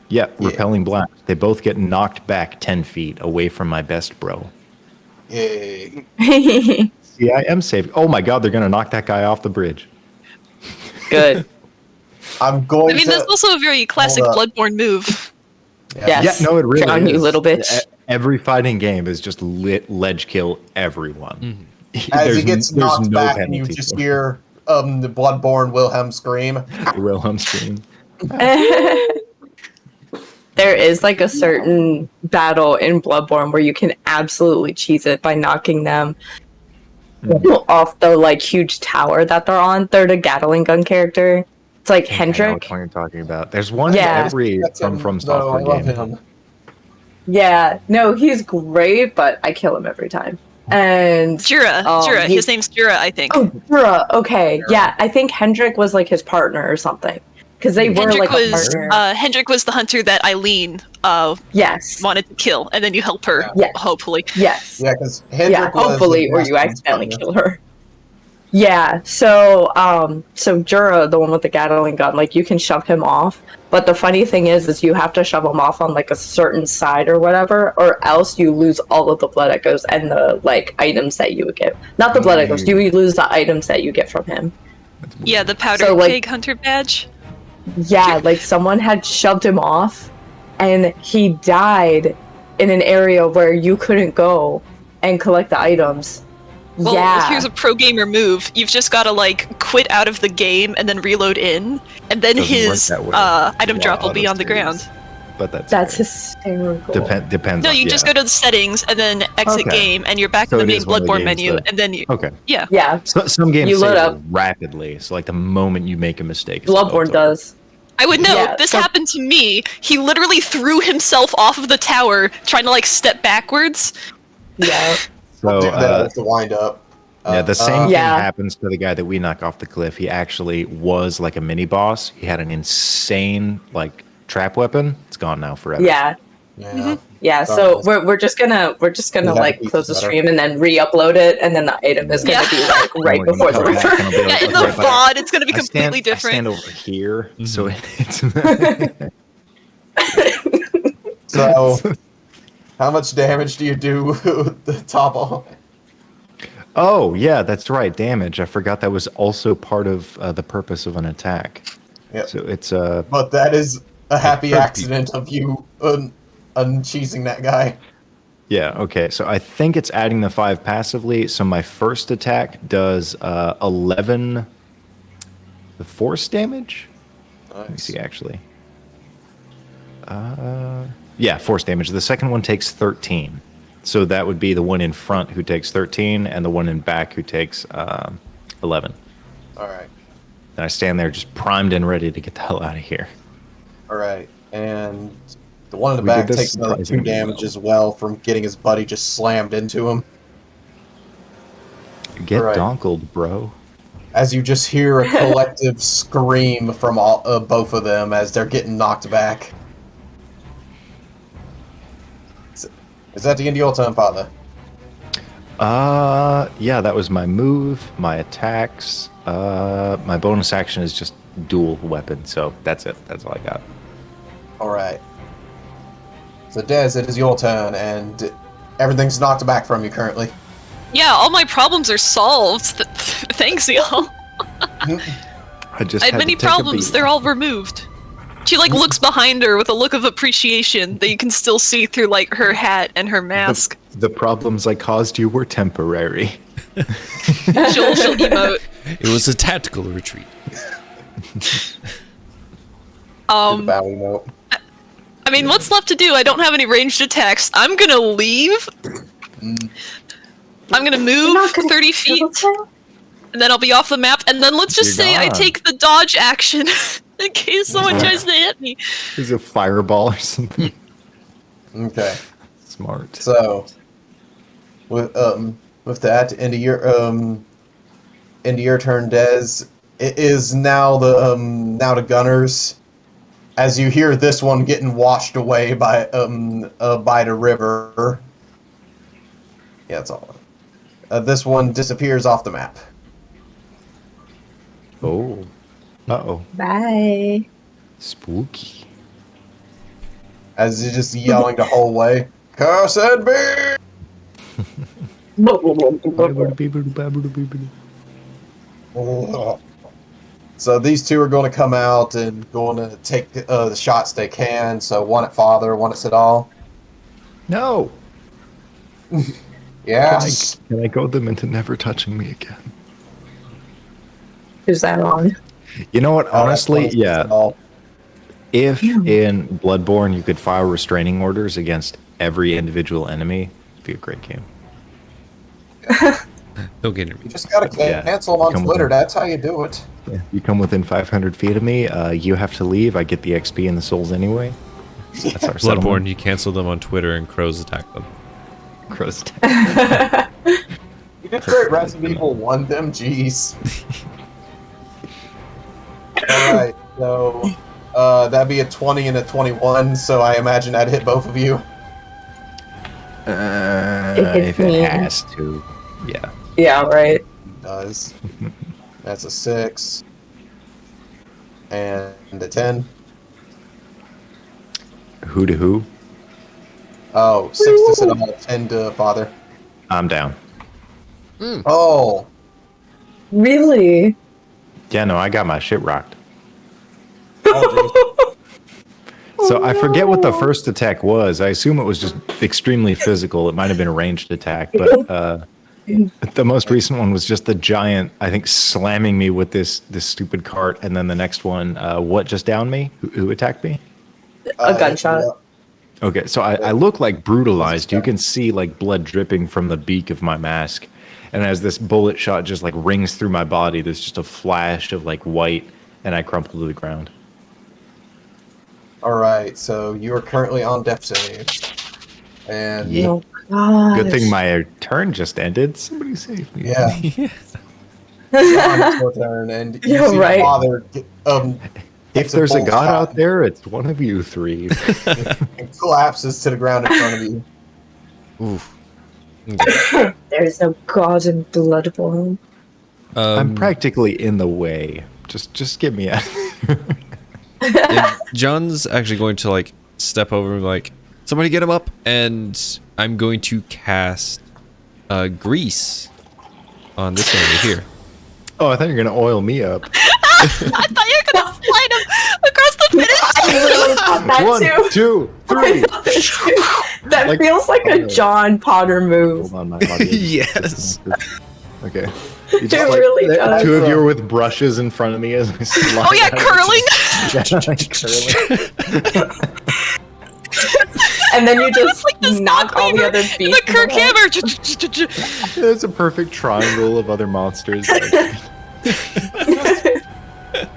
Yeah, repelling blast. They both get knocked back 10 feet away from my best bro. Yay. See, I am safe. Oh my god, they're gonna knock that guy off the bridge. Good. I'm going I mean, to... that's also a very classic Hold up. Bloodborne move. Yes. Yeah, no, it really Drown is. you little bitch. Every fighting game is just ledge kill everyone. As he gets knocked back, and you penalty just for hear the Bloodborne Wilhelm scream. the Wilhelm scream. There is like a certain battle in Bloodborne where you can absolutely cheese it by knocking them off the like huge tower that they're on. They're the Gatling gun character. It's like I know Hendrik. which one you're talking about. There's one Yeah. in every That's him. from No, I software love game. him. Yeah, no, he's great, but I kill him every time. And Jura. he- His name's Jura, I think. Oh, Jura. Okay, yeah, I think Hendrik was like his partner or something because they were Hendrik like a was partner. Hendrik was the hunter that Eileen Yes. wanted to kill, and then you help her. Yeah. Hopefully. Yes. Yeah, because Yeah, Hendrik was hopefully, the or you last accidentally one. kill her. Yeah, so Jura, the one with the Gatling gun, like you can shove him off, but the funny thing is you have to shove him off on like a certain side or whatever, or else you lose all of the blood echoes and the like items that you would get. Not the blood echoes, you lose the items that you get from him. Yeah, the powder So, like- keg hunter badge. Yeah, like someone had shoved him off, and he died in an area where you couldn't go and collect the items. Well, yeah. here's a pro gamer move. You've just got to like quit out of the game and then reload in, and then Doesn't work his that way. item drop will be on the Autosaves. ground. But that's That's hysterical. depends. No, on, you just go to the settings and then exit Okay. game, and you're back So in the it main is one of the Bloodborne games menu, that- and then you. Okay. Yeah. Yeah, So, some games You load save up. rapidly. So like the moment you make a mistake, it's Bloodborne over. does. I would know. Yeah, This so- happened to me. He literally threw himself off of the tower, trying to like step backwards. Yeah. So Do that with the wind up. yeah, the same thing Yeah. happens to the guy that we knock off the cliff. He actually was like a mini boss. He had an insane like trap weapon. It's gone now forever. Yeah. Yeah. Yeah. Oh, So we're just gonna Yeah, like pizza's close the better. stream and then re-upload it, and then the item is gonna Yeah. be like right We're gonna before the cut back river. and I'll be like, Yeah, in the okay, but VOD, it's going to be I completely different. I stand over here, so it's So, how much damage do you do with the top off? Oh yeah, that's right. Damage. I forgot that was also part of the purpose of an attack. Yep. So it's But that is a happy hurt accident of you uncheesing that guy. yeah, okay. So I think it's adding the 5 passively. So my first attack does 11 the force damage. Let me see actually. Yeah, force damage. The second one takes 13. So that would be the one in front who takes 13 and the one in back who takes 11. All right. And I stand there just primed and ready to get the hell out of here. All right. And the one in the We back did this takes another 2 surprisingly damage well. as well from getting his buddy just slammed into him. Get Right. donkled, bro. As you just hear a collective scream from both of them as they're getting knocked back. Is that the end of your turn, partner? Yeah, that was my move, my attacks. My bonus action is just dual weapon, so that's it. That's all I got. All right. So, Dez, it is your turn, and everything's knocked back from you currently. Yeah, all my problems are solved. Thanks, y'all. I just I had had many to take a problems. beat. They're all removed. She like looks behind her with a look of appreciation that you can still see through like her hat and her mask. The problems I caused you were temporary. She'll emote. It was a tactical retreat. The bowie note. I mean, what's left to do? I don't have any ranged attacks. I'm gonna leave. I'm gonna move 30 feet, and then I'll be off the map. And then let's just You're say I gone. take the dodge action in case someone tries to hit me. Is a fireball or something? Okay. Smart. So, with that, into your turn, Dez. It is now the gunners. As you hear this one getting washed away by the river. Yeah, that's all. This one disappears off the map. Oh. Uh-oh. Bye. Spooky. as he's just yelling the whole way, "Cursed be!" So these two are going to come out and going to take the shots they can. So one at Father, one at Sidal. No. Yes. Can I goad them into never touching me again? Who's that on? You know what? Honestly, that's yeah. Sidal. If in Bloodborne you could file restraining orders against every individual enemy, it'd be a great game. Don't get You me. just got to cancel them on Come Twitter. on. That's how you do it. Yeah. You come within 500 feet of me, you have to leave. I get the XP and the souls anyway. That's our Bloodborne, settlement. you cancel them on Twitter and crows attack them. Crows. You did straight Resident Evil 1 them, jeez. Alright, so that'd be a 20 and a 21, so I imagine I'd hit both of you. If it has to, yeah. Yeah, right. It does. That's a 6. And a 10. Who to who? Oh, 6 to Sidal, 10 to Father. I'm down. Oh, Really? Yeah, no, I got my shit rocked. oh So I forget what the first attack was. I assume it was just extremely physical. It might have been a ranged attack, but the most recent one was just the giant, I think, slamming me with this stupid cart, and then the next one, what just downed me? Who attacked me? A gunshot. yeah. Okay, so I look like brutalized. You can see like blood dripping from the beak of my mask. And as this bullet shot just like rings through my body, there's just a flash of like white, and I crumple to the ground. Alright, so you are currently on death save. And Yeah. Oh gosh. Good thing my turn just ended. Somebody save me. yeah, Yes. it's your turn, and you You're see right. Father If takes a there's a full god shot out there, it's one of you three. and collapses to the ground in front of you. Oof. There's no god in Bloodborne. I'm practically in the way. Just get me out. And John's actually going to like step over and like, somebody get him up, and I'm going to cast grease on this one right here. Oh, I thought you were gonna oil me up. I thought you were gonna slide him across the finish. I literally thought that 1, too. 2, 3. That Like- feels like a John Potter move. Hold on, my body. Yes. Okay. You It really does. Two of you are with brushes in front of me as I slide. Oh yeah, out. curling. Yeah, curling. And then you just Like this knock all the other the beasts. Kirk in the head. Hammer. There's a perfect triangle of other monsters.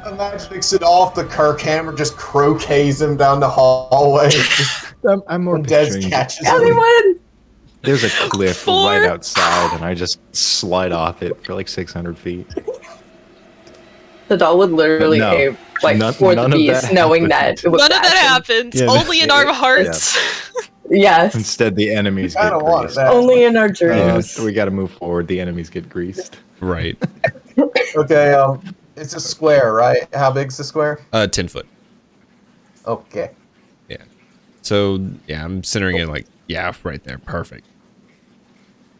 Imagining Sidolf the Kirk Hammer just croquets him down the hallway. I'm more Des picturing. catches him. Everyone! There's a cliff Four. right outside, and I just slide off it for like 600 feet. The doll would literally No. aim like None- for the none of beast, that knowing happened. that it was None of that action. happens. Yeah, Only in our yeah. hearts. Yes, Instead, the enemies I get don't want greased. that. only in our Yeah, dreams. we got to move forward. The enemies get greased. Right. Okay, it's a square, right? How big's the square? 10 foot. Okay. Yeah. So yeah, I'm centering it like, yeah, right there. Perfect.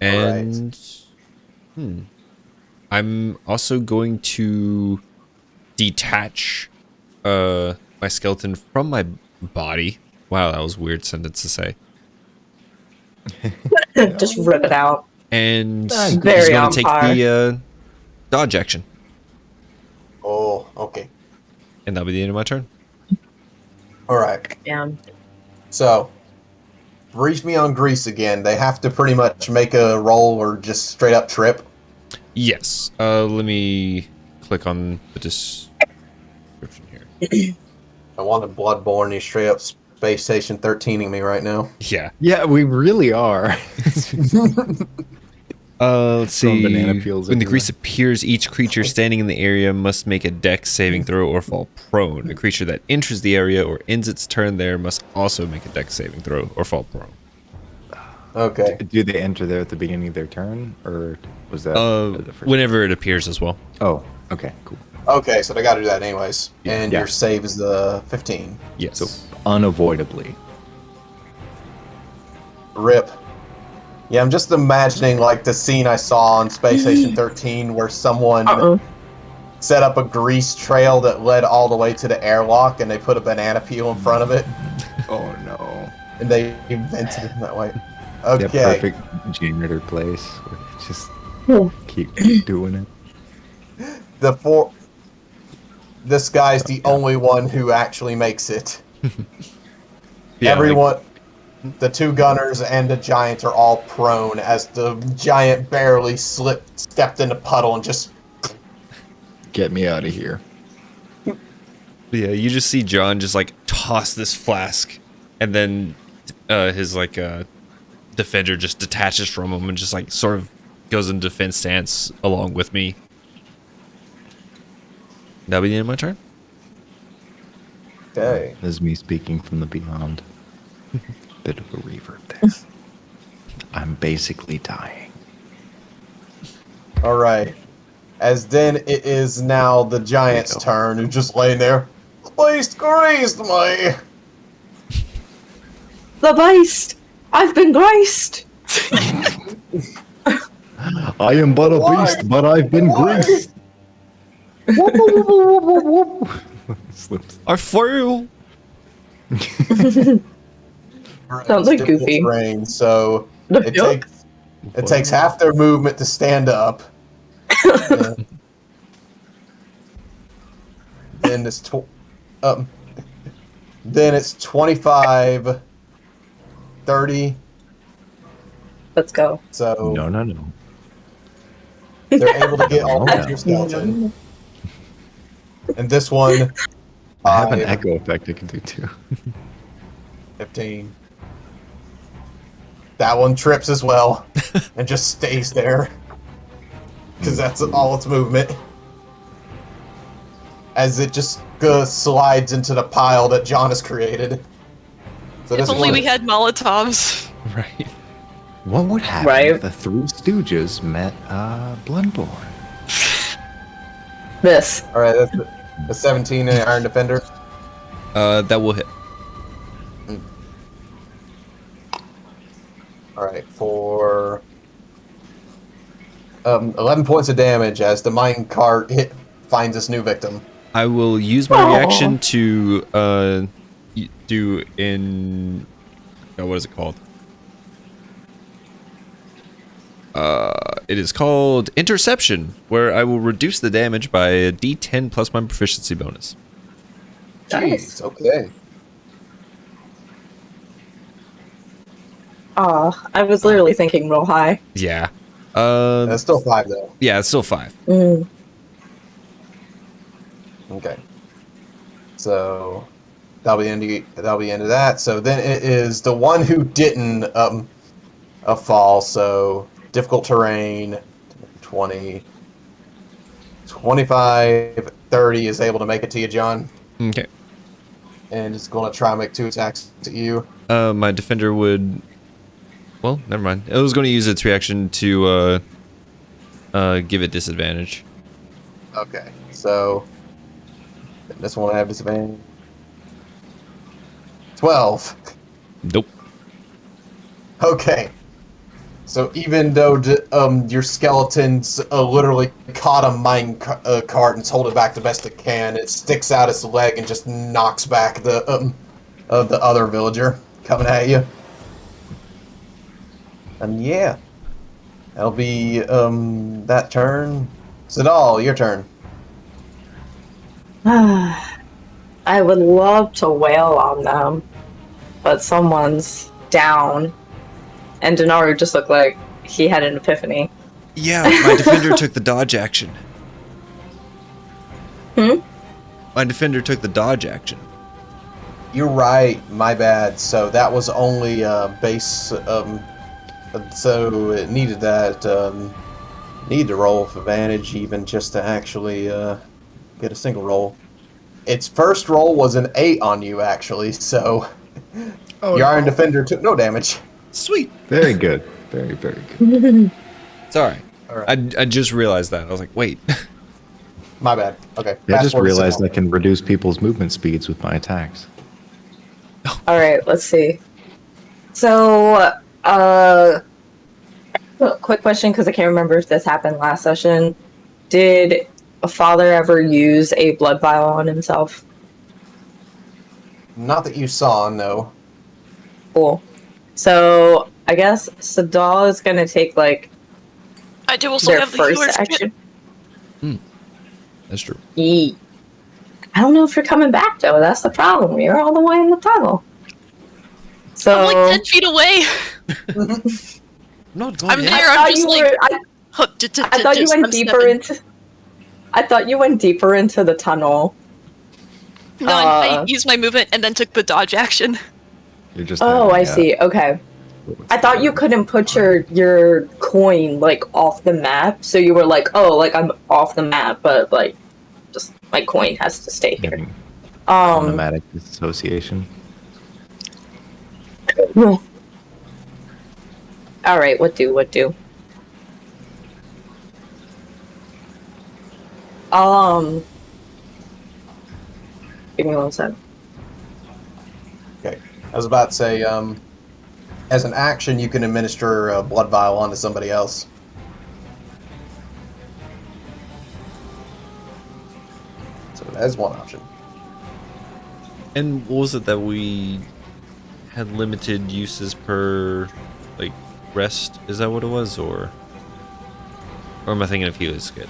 And I'm also going to detach my skeleton from my body. Wow, that was a weird sentence to say. Just rip it out. And Very he's going on to take par. the dodge action. Oh, okay. And that'll be the end of my turn. Alright. Damn. So, brief me on Greece again. They have to pretty much make a roll or just straight up trip. Yes. Let me click on the description here. I wanted Bloodborne. He's straight up Space Station 13ing me right now. Yeah. Yeah, we really are. Let's Throwing see. banana peels When the everywhere. grease appears, each creature standing in the area must make a dex saving throw or fall prone. A creature that enters the area or ends its turn there must also make a dex saving throw or fall prone. Okay. Do they enter there at the beginning of their turn, or was that the first? Whenever it appears as well. Oh, okay, cool. Okay, so they gotta do that anyways. And Yeah. your save is the 15. Yes. So unavoidably. Rip. Yeah, I'm just imagining like the scene I saw on Space Station 13 where someone set up a grease trail that led all the way to the airlock and they put a banana peel in front of it. Oh no. And they invented it that way. Yeah, Okay. perfect janitor place. Just keep doing it. This guy's the only one who actually makes it. Yeah, Everyone, the two gunners and the giant are all prone as the giant barely stepped in a puddle and just... Get me out of here. Yeah, you just see John just like toss this flask, and then his like defender just detaches from him and just like sort of goes in defense stance along with me. That'll be the end of my turn. Okay. This is me speaking from the beyond. Bit of a reverb there. I'm basically dying. Alright. As then it is now the giant's turn, who's just laying there. The beast grazed me! The beast! I've been graced! I am but a beast, but I've been graced. Slips. I fail. Sounds like Difficult Goofy. terrain, so it Yep. takes half their movement to stand up. Then it's then it's 25, 30. Let's go. So No. they're able to get all of your skeleton. And this one, I have an 5, echo effect I can do too. 15. That one trips as well and just stays there because that's all its movement. As it just slides into the pile that John has created. So If this only one, we had Molotovs. Right. What would happen Right. if the Three Stooges met Bloodborne? This. all right, that's a 17 in Iron Defender. That will hit. All right, for 11 points of damage as the mine cart finds this new victim. I will use my Aw. reaction to do what is it called? It is called Interception, where I will reduce the damage by a D10 plus my proficiency bonus. Nice. Jeez, okay. I was literally thinking real high. Yeah. That's still 5 though. Yeah, it's still 5. Okay. So that'll be end of that. So then it is the one who didn't fall. So difficult terrain, 20, 25, 30 is able to make it to you, John, Okay. and it's going to try and make 2 attacks to you. My defender would. Well, never mind. It was going to use its reaction to give it disadvantage. Okay. So this one will have disadvantage. 12. Nope. Okay. So even though your skeleton's literally caught a mine cart and hold it back the best it can, it sticks out its leg and just knocks back the other villager coming at you. And yeah, that'll be that turn. Sidal, your turn. I would love to wail on them, but someone's down. And Dinarru just looked like he had an epiphany. Yeah, my defender took the dodge action. My defender took the dodge action. You're right. My bad. So that was only base. So it needed that. Need to roll with advantage even just to actually get a single roll. Its first roll was an 8 on you actually. So your Iron Defender took no damage. Sweet. Very good. Very, very good. It's alright. All right. I just realized that. I was like, wait. My bad. Okay. Yeah, I Fast just forward to realized Sidal. I can reduce people's movement speeds with my attacks. Alright, let's see. So, Quick question, because I can't remember if this happened last session. Did a father ever use a blood vial on himself? Not that you saw, no. Cool. So I guess Sadal is gonna take like I do also their have the first healer's kit. action. That's true. I don't know if you're coming back though. That's the problem. You're all the way in the tunnel. So I'm like 10 feet away. Not going I'm yet. there. I'm just like. I thought you went deeper into. I thought you went deeper into the tunnel. No, I used my movement and then took the dodge action. You're just. Oh, I having, see. Okay. I thought you couldn't put your coin like off the map, so you were like, oh, like I'm off the map, but like, just my coin has to stay here. Automatic dissociation. All right, what do? Give me 1 second. Okay. I was about to say, as an action, you can administer a blood vial onto somebody else. So that is one option. And what was it that we had limited uses per, like, rest? Is that what it was, or am I thinking of healer's kit?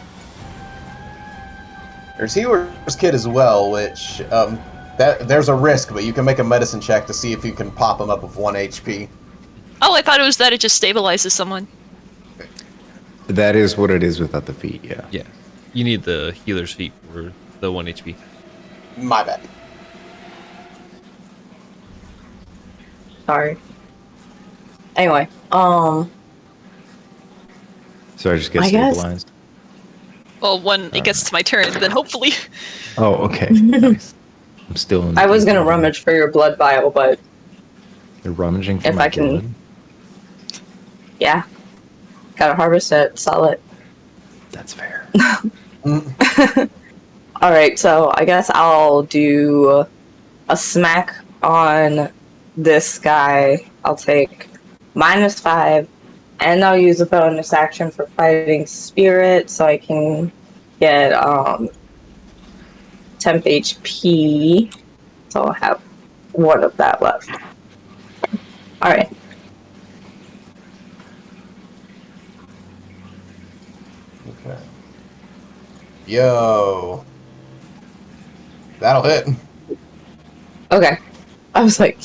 There's healer's kit as well, which there's a risk, but you can make a medicine check to see if you can pop them up with 1 HP. Oh, I thought it was that it just stabilizes someone. That is what it is without the feet. Yeah. Yeah. You need the healer's feet for the 1 HP. My bad. Sorry. Anyway, So I just get I guess- stabilized. Well, when it gets to my turn, then hopefully. Oh, okay. Nice. I'm still in. I was gonna rummage for your blood vial, but They're rummaging for if my I can- blood? yeah, gotta harvest it, sell it. That's fair. All right, so I guess I'll do a smack on this guy. I'll take -5, and I'll use a bonus action for fighting spirit, so I can get temp HP. So I'll have 1 of that left. All right. Okay. Yo. That'll hit. Okay. I was like,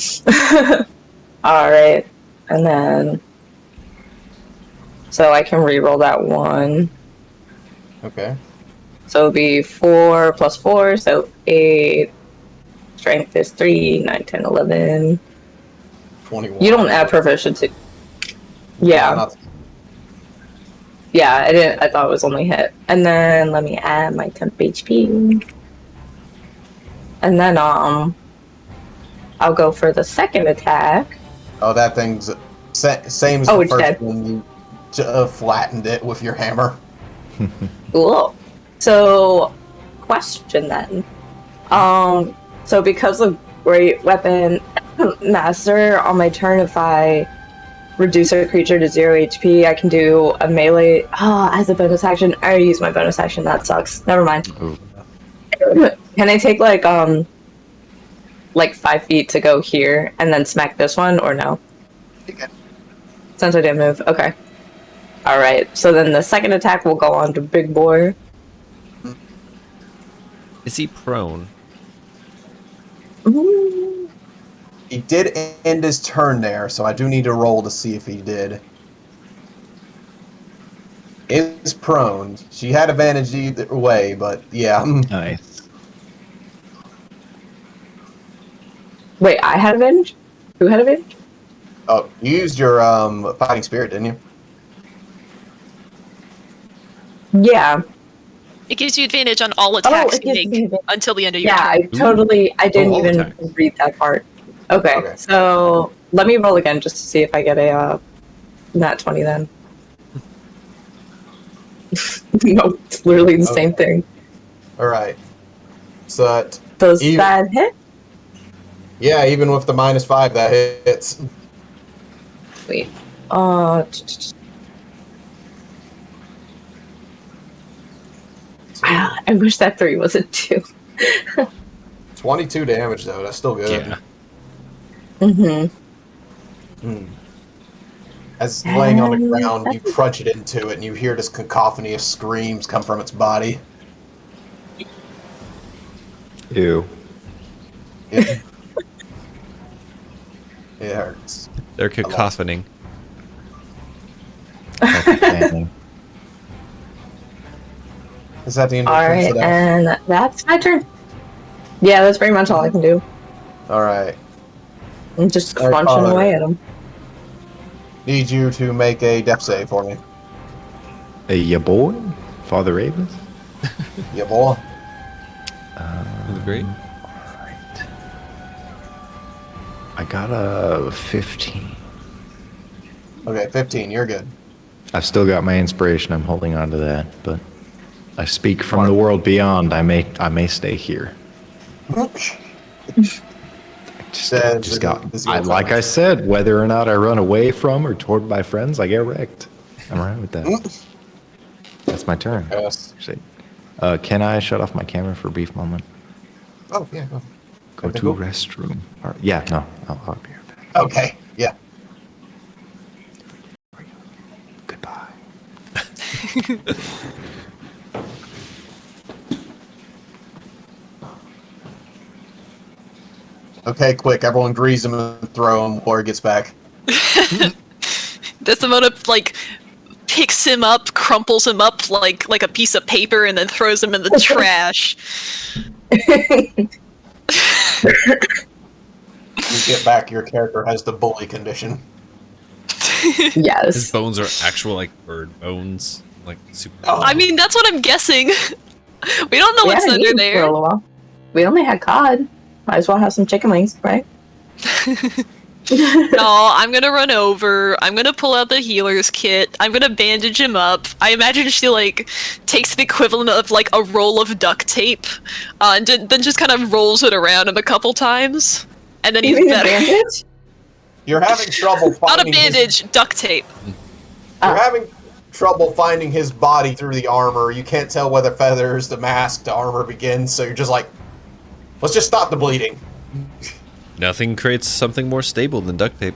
all right, and then so I can reroll that 1. Okay. So it'll be 4 + 4, so 8. Strength is 3, 9, 10, 11. 21. You don't add proficiency. Yeah. Not- Yeah, I didn't. I thought it was only hit. And then let me add my temp HP. And then I'll go for the second attack. Oh, that thing's same as Oh, the it's first dead. one. You flattened it with your hammer. Cool. So, question then. So because of Great Weapon Master, on my turn, if I reduce a creature to 0 HP, I can do a melee. As a bonus action. I already used my bonus action. That sucks. Never mind. Oh, Can I take like 5 feet to go here and then smack this one, or no? Okay. Since I didn't move. Okay. All right. So then the second attack will go on to Big Boy. Is he prone? Ooh. He did end his turn there, so I do need to roll to see if he did. Is prone. She had advantage either way, but yeah. nice. Wait, I had advantage? Who had advantage? Oh, you used your fighting spirit, didn't you? Yeah. It gives you advantage on all attacks it you gives me make advantage. until the end of your Yeah, turn. I didn't all even attacks. read that part. Okay, Okay. so let me roll again just to see if I get a nat 20 then. No, it's literally the same thing. Alright. So, Does You- that hit? yeah, even with the -5, that hits. Sweet. I wish that 3 was a 2. 22 damage, though. That's still good. Yeah. As it's laying on the ground, you crunch it into it, and you hear this cacophony of screams come from its body. Ew. It hurts. They're cacophoning. Is that the end of All the turn right, for that? and that's my turn. Yeah, that's pretty much all I can do. All right. I'm just All right, crunching Father. away at him. Need you to make a death save for me. Ya boy? Father Ravens? Yeah, boy. Great. Alright. I got a 15. Okay, 15. You're good. I've still got my inspiration. I'm holding on to that, but I speak from the world beyond. I may stay here. Just got. Like I said, whether or not I run away from or toward my friends, I get wrecked. I'm all right with that. That's my turn. Yes. Can I shut off my camera for a brief moment? Oh, yeah. Go Okay, to cool. restroom. Or, yeah, no, I'll be right back. Okay, yeah. Goodbye. Okay, quick. Everyone grease him and throw him before he gets back. Desdemona, like, picks him up, crumples him up like a piece of paper, and then throws him in the trash. When you get back, your character has the bully condition. His Yes. bones are actual, like, bird bones. Like, super. Oh. I mean, that's what I'm guessing. We don't know what's haven't under eaten for there. a little while. We only had cod. Might as well have some chicken wings, right? No, I'm gonna run over. I'm gonna pull out the healer's kit. I'm gonna bandage him up. I imagine she, like, takes the equivalent of, like, a roll of duct tape, and then just kind of rolls it around him a couple times, and then You he's mean a better. bandage? You're having trouble Not a finding bandage, duct tape. You're having trouble finding his body through the armor. You can't tell whether feathers, the mask, the armor begins, so you're just like, let's just stop the bleeding. Nothing creates something more stable than duct tape.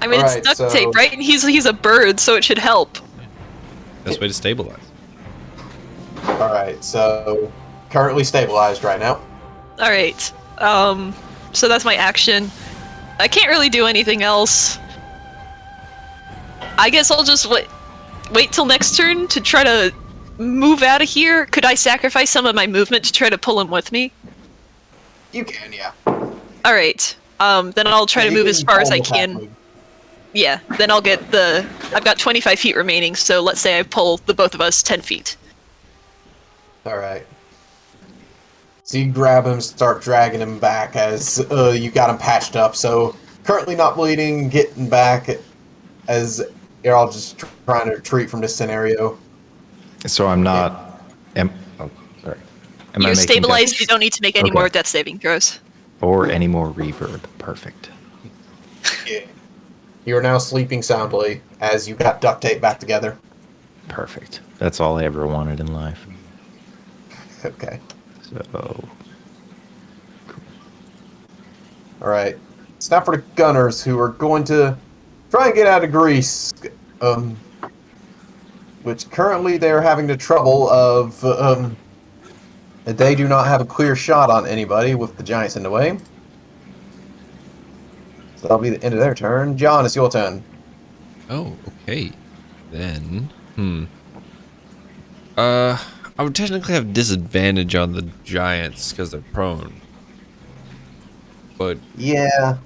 I mean, Alright, it's duct so- tape, right? And he's a bird, so it should help. Best way to stabilize. Alright, so currently stabilized right now. Alright. So that's my action. I can't really do anything else. I guess I'll just wait till next turn to try to move out of here. Could I sacrifice some of my movement to try to pull him with me? You can, yeah. Alright. Then I'll try to You move as far as I almost half can. move. Yeah, then I'll get I've got 25 feet remaining, so let's say I pull the both of us 10 feet. Alright. So you grab him, start dragging him back as you got him patched up. So currently not bleeding, getting back as you're all just trying to retreat from this scenario. So I'm not. Sorry. Am I You're making stabilized, death- you don't need to make any Okay. more death saving throws. or any more reverb. Perfect. Yeah. You are now sleeping soundly as you got duct tape back together. Perfect. That's all I ever wanted in life. Okay. So Alright. It's now for the gunners who are going to try and get out of Greece. Which currently they're having the trouble of they do not have a clear shot on anybody with the giants in the way. So that'll be the end of their turn. John, it's your turn. Oh, okay. Then, I would technically have disadvantage on the giants because they're prone. But Yeah.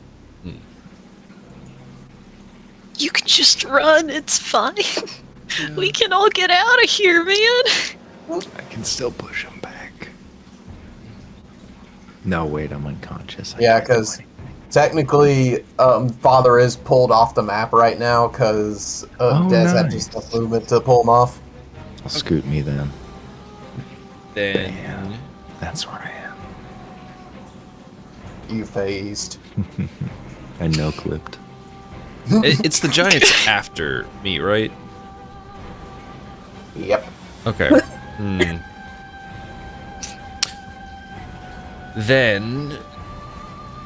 You can just run, it's fine. We can all get out of here, man. I can still push him back. No, wait, I'm unconscious. Yeah, because technically, Father is pulled off the map right now because Des had just enough movement to pull him off. I'll scoot me then. And no clipped. It's the giants after me, right? Yep. Okay. Then,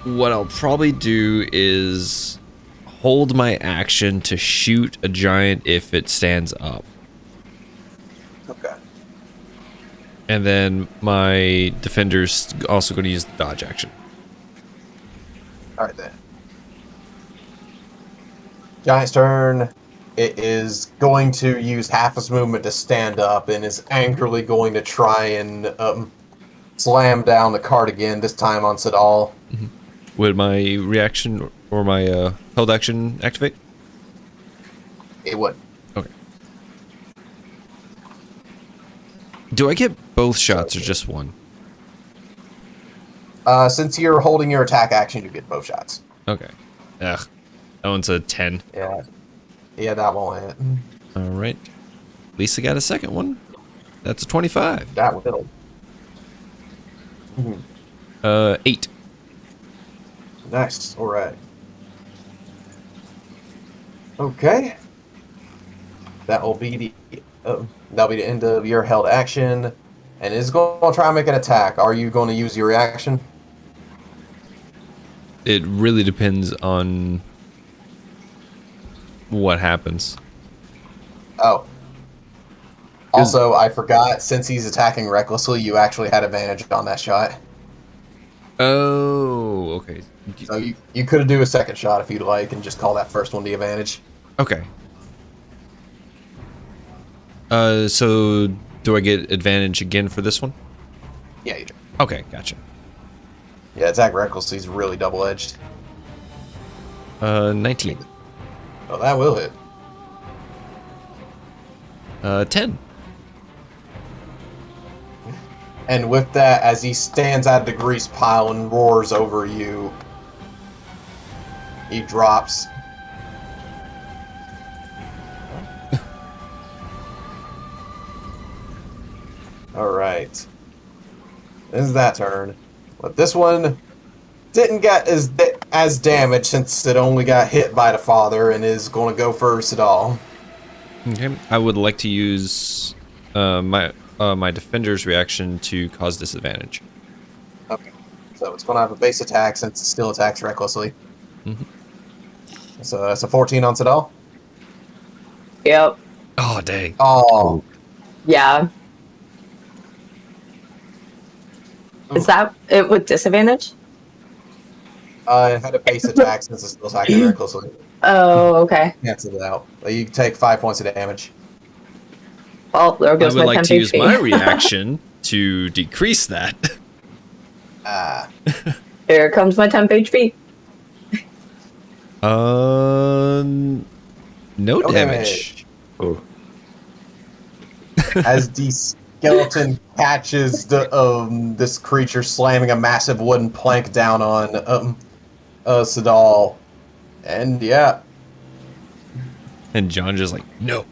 what I'll probably do is hold my action to shoot a giant if it stands up. Okay. And then my defender's also going to use the dodge action. All right then. Giant's turn. It is going to use half its movement to stand up and is angrily going to try and slam down the card again, this time on Sigil. Would my reaction or my held action activate? It would. Okay. Do I get both shots or just one? Since you're holding your attack action, you get both shots. Okay. Ugh. That one's a 10. Yeah. Yeah, that won't hit. All right. At least I got a second one. That's a 25. That will. 8. Nice. All right. Okay. That'll be the end of your held action, and it's going to try and make an attack. Are you going to use your reaction? It really depends on what happens. Oh. Also, I forgot, since he's attacking recklessly, you actually had advantage on that shot. Oh, okay. So you could do a second shot if you'd like, and just call that first one the advantage. Okay. So do I get advantage again for this one? Yeah, you do. Okay, gotcha. Yeah, attack recklessly is really double-edged. 19. Oh, that will hit. 10. And with that, as he stands out of the grease pile and roars over you, he drops. Alright. This is that turn. But this one didn't get as damaged since it only got hit by the father and is going to go first at all. Okay. I would like to use my defender's reaction to cause disadvantage. Okay. So it's going to have a base attack since it still attacks recklessly. So that's a 14 on Sigil. Yep. Oh, dang. Oh. Yeah. Is that it with disadvantage? It had a base attack since it's still attacking recklessly. Oh, okay. Cancel it out. You take 5 points of damage. Well, there I goes would my like 10 to use HP. my reaction to decrease that. Here comes my 10 HP. No damage. Oh. As the skeleton catches this creature slamming a massive wooden plank down on Sigil. And yeah. And John just like, no.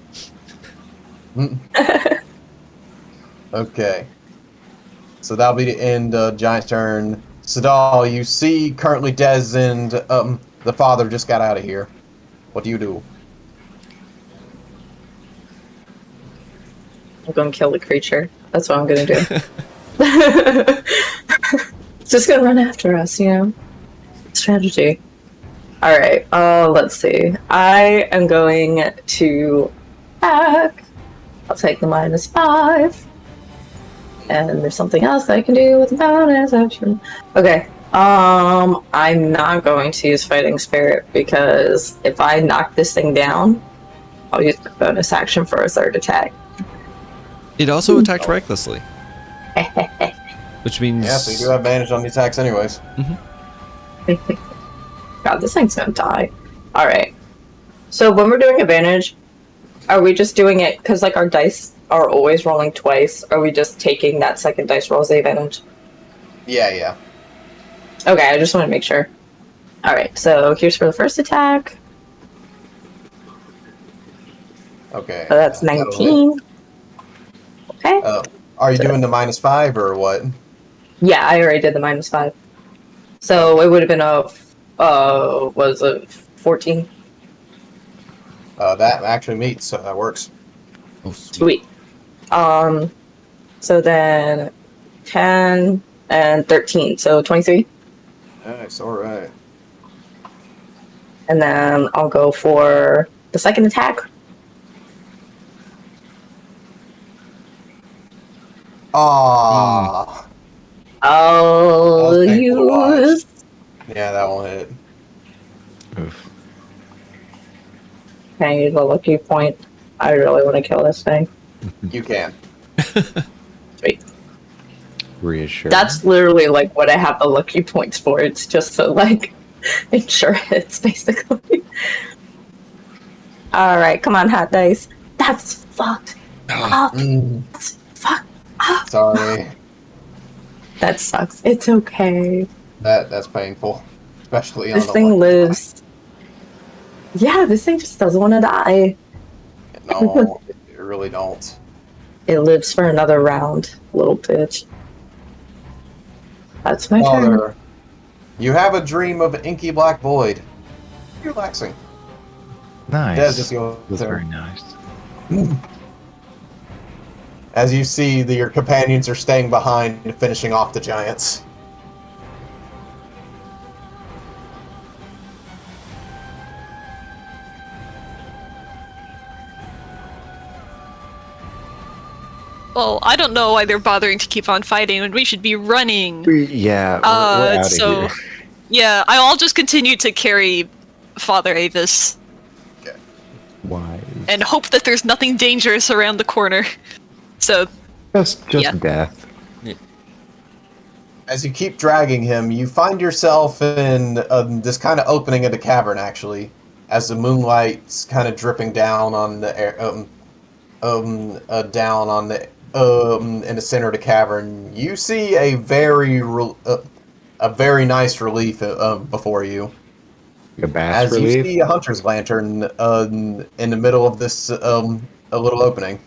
Okay. So that'll be the end of Giant's turn. Sigil, you see currently Dez and the father just got out of here. What do you do? I'm gonna kill the creature. That's what I'm gonna do. It's just gonna run after us, you know? Strategy. Alright, let's see. I am going to attack. I'll take the -5. And there's something else that I can do with the bonus action. Okay. I'm not going to use Fighting Spirit because if I knock this thing down, I'll use the bonus action for a third attack. It also attacked recklessly. Which means... Yeah, so you do have advantage on the attacks anyways. God, this thing's gonna die. Alright. So when we're doing advantage, are we just doing it because like our dice are always rolling twice? Or are we just taking that second dice roll as the advantage? Yeah. Okay, I just want to make sure. Alright, so here's for the first attack. Okay. So that's 19. Okay. Are you doing the -5 or what? Yeah, I already did the -5. So it would have been a Was it 14? That actually meets, so that works. Oh, sweet. Sweet. So then 10 and 13, so 23. Nice, alright. And then I'll go for the second attack. Ah, I'll That's painful to watch. use. yeah, that won't hit. Oof. Can I use a lucky point? I really want to kill this thing. You can. Sweet. Reassuring. That's literally like what I have the lucky points for. It's just to like make sure it's basically. All right, come on, hot dice. That's fucked up. That's fucked up. Sorry, That sucks. It's okay. that's painful, especially on This the thing one- lives. Yeah, this thing just doesn't want to die. No, you really don't. It lives for another round, little bitch. That's my turn. Father, you have a dream of inky black void. Relaxing. Nice. Des, just go That's there. very nice. As you see, your companions are staying behind and finishing off the giants. Well, I don't know why they're bothering to keep on fighting when we should be running. Yeah, we're out of so here. yeah, I'll just continue to carry Father Avis Why? and hope that there's nothing dangerous around the corner. So Just Yeah. death. As you keep dragging him, you find yourself in this kind of opening of the cavern, actually, as the moonlight's kind of dripping down on the air, down on the in the center of the cavern. You see a very nice relief before you. A bass As you relief. see a hunter's lantern in the middle of this a little opening.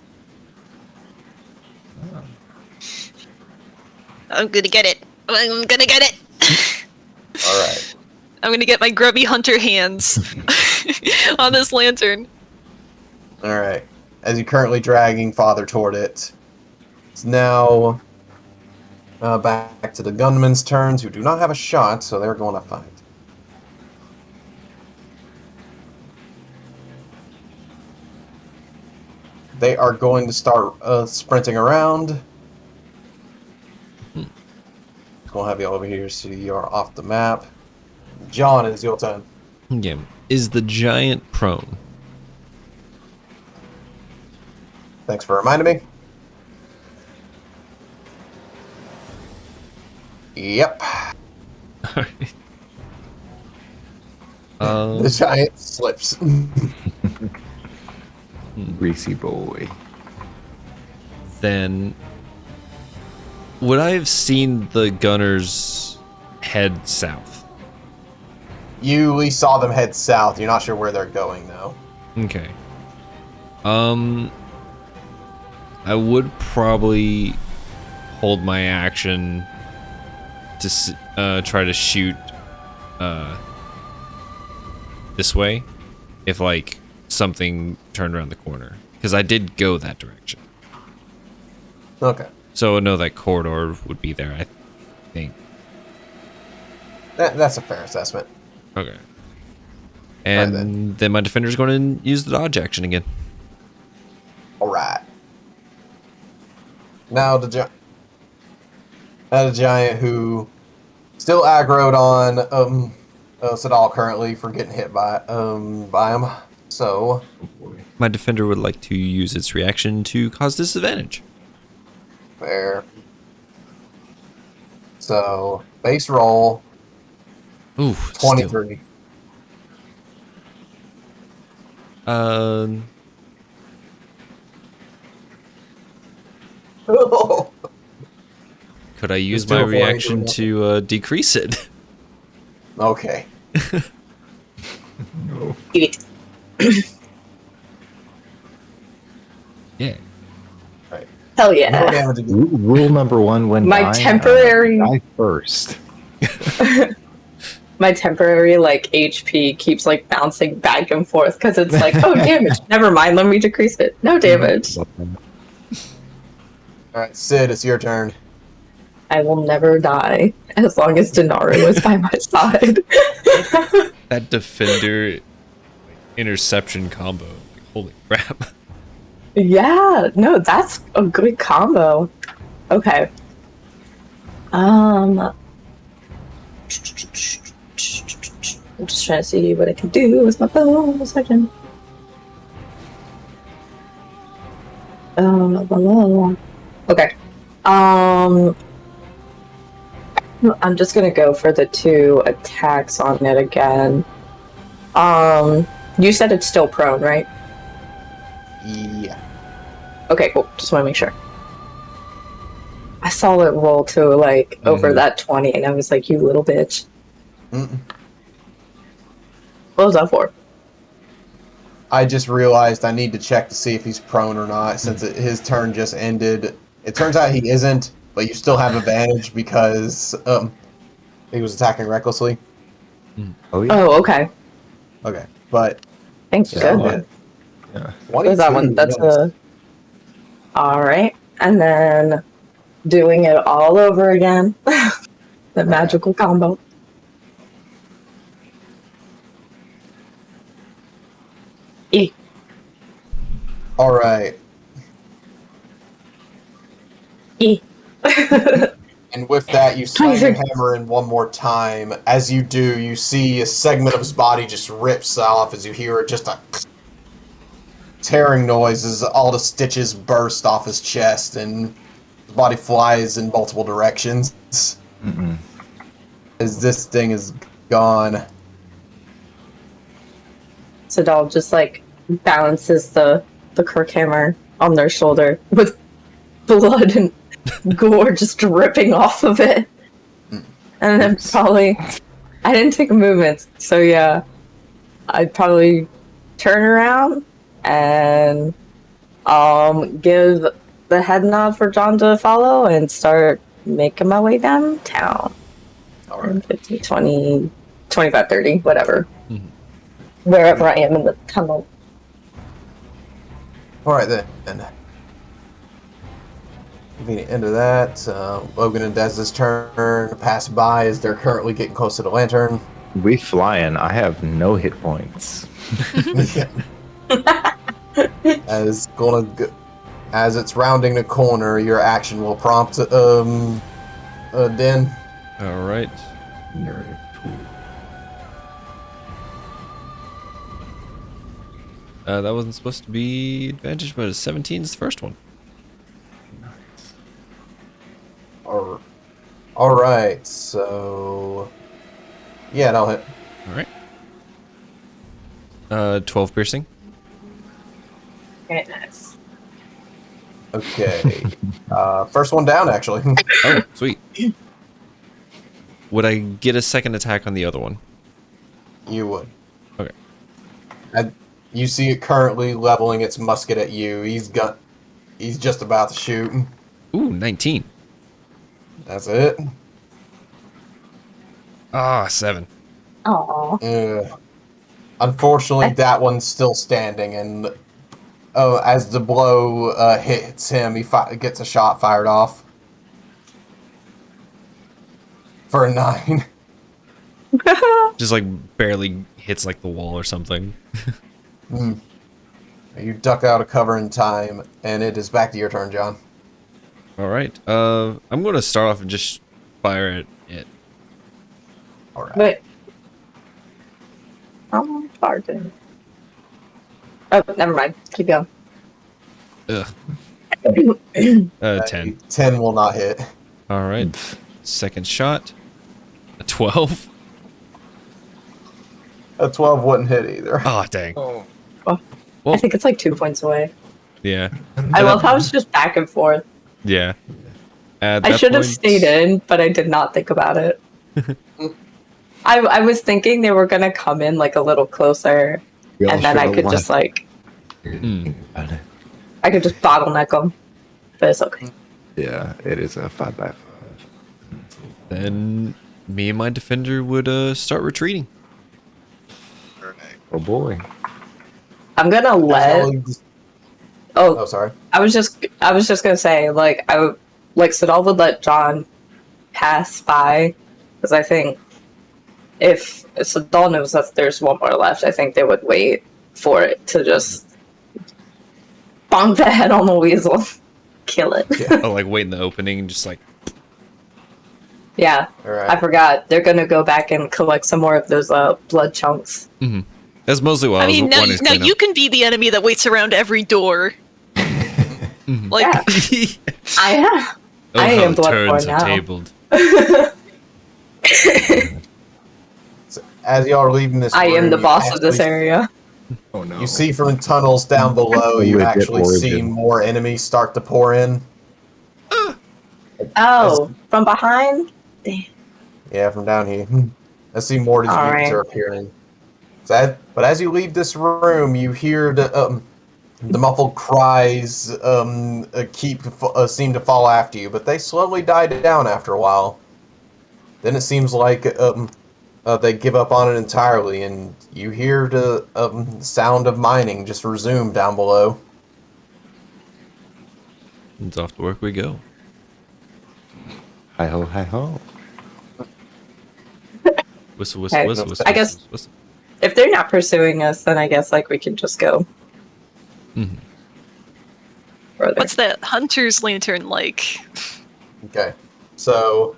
I'm gonna get it. I'm gonna get it. All right. I'm gonna get my grubby hunter hands on this lantern. All right. As you're currently dragging Father toward it. It's now back to the gunmen's turns, who do not have a shot, so they're going to fight. They are going to start sprinting around. We'll have you over here so you are off the map. John, it's your turn. Yeah. Is the giant prone? Thanks for reminding me. Yep. Alright. The giant slips. Greasy boy. Then would I have seen the gunners head south? You at least saw them head south. You're not sure where they're going, though. Okay. I would probably hold my action to try to shoot this way if like something turned around the corner, because I did go that direction. Okay. So I know that corridor would be there, I think. That's a fair assessment. Okay. And then my defender's going to use the dodge action again. Alright. Now the giant who still aggroed on Sadal currently for getting hit by him. So My defender would like to use its reaction to cause disadvantage. fair. So base roll Ooh, 23. Could I use Just my do it for me, reaction do it. to decrease it? Okay. Eat it. Yeah. Right. Hell No yeah. damage again. Rule number one when My dying, temporary- die first. my temporary like HP keeps like bouncing back and forth because it's like, oh, damage. Never mind, let me decrease it. No damage. All right, Sid, it's your turn. I will never die as long as Dinarru is by my side. That defender interception combo. Holy crap. Yeah, no, that's a good combo. Okay. I'm just trying to see what I can do with my bow. 1 second. Okay. I'm just gonna go for the 2 attacks on it again. You said it's still prone, right? Yeah. Okay, cool. Just want to make sure. I saw it roll to like over that 20, and I was like, "You little bitch." Mm-mm. What was that for? I just realized I need to check to see if he's prone or not, since his turn just ended. It turns out he isn't, but you still have advantage because he was attacking recklessly. Oh yeah. Oh, okay. Okay, but Thank you. Yeah, Good. Yeah. What is that one? That's a. All right, and then doing it all over again. The magical combo. E. All right. E. And with that, you slam your 26. hammer in one more time. As you do, you see a segment of his body just rips off as you hear just a tearing noise as all the stitches burst off his chest and his body flies in multiple directions. Mm-mm. As this thing is gone. Sadal just like balances the crook hammer on their shoulder with blood and gore just dripping off of it. And then probably I didn't take a movement, so yeah. I'd probably turn around and give the head nod for John to follow and start making my way downtown. All right. 15, 20, 25, 30, whatever. Wherever I am in the tunnel. All right then. Moving the end of that, Logan and Dez's turn pass by as they're currently getting close to the lantern. We flying. I have no hit points. As it's rounding the corner, your action will prompt Den. All right. That wasn't supposed to be advantage, but a 17 is the first one. All right, so yeah, that'll hit. All right. 12 piercing. Okay, nice. Okay, first one down actually. Oh, sweet. Would I get a second attack on the other one? You would. Okay. You see it currently leveling its musket at you. He's just about to shoot. Ooh, 19. That's it. Ah, 7. Aww. Unfortunately, that one's still standing, and as the blow hits him, he gets a shot fired off for a 9. Just like barely hits like the wall or something. You duck out of cover in time, and it is back to your turn, John. All right. I'm going to start off and just fire at it. All right. Wait. I'm farting. Oh, never mind. Keep going. Ugh. 10. 10 will not hit. All right. Second shot. A 12. A 12 wouldn't hit either. Oh, dang. Oh. Oh, Well, I think it's like 2 points away. yeah. I love how it's just back and forth. Yeah. At I that should have point- stayed in, but I did not think about it. I was thinking they were gonna come in like a little closer, We all and then I should've could won. just like Hmm. I could just bottleneck them, but it's okay. Yeah, it is a 5x5. Then me and my defender would start retreating. Oh boy. I'm gonna let. Oh, sorry. I was just gonna say, like, Sidal would let John pass by, because I think if Sidal knows that there's one more left, I think they would wait for it to just bonk the head on the weasel, kill it. Yeah. Oh, like wait in the opening and just like. Yeah, Alright. I forgot. They're gonna go back and collect some more of those blood chunks. Mm-hmm. That's mostly what I I was mean, now wanting to clean you up. can be the enemy that waits around every door. Like, Yeah. I am. Oh, I how am the turns Bloodborne have now. tabled. So, as y'all are leaving this I am room, the you boss of this actually- area. Oh no. You see from tunnels down below, you Legit actually see origin. more enemies start to pour in. Oh, from behind? Damn. Yeah, from down here. I see more mutants Alright. are appearing. But as you leave this room, you hear the muffled cries seem to fall after you, but they slowly die down after a while. Then it seems like they give up on it entirely, and you hear the sound of mining just resume down below. It's off to work we go. Hi ho, hi ho. Whistle, whistle, Okay, whistle, whistle. I guess- whistle, whistle. If they're not pursuing us, then I guess like we can just go. Mhm. Further. what's that hunter's lantern like? Okay, so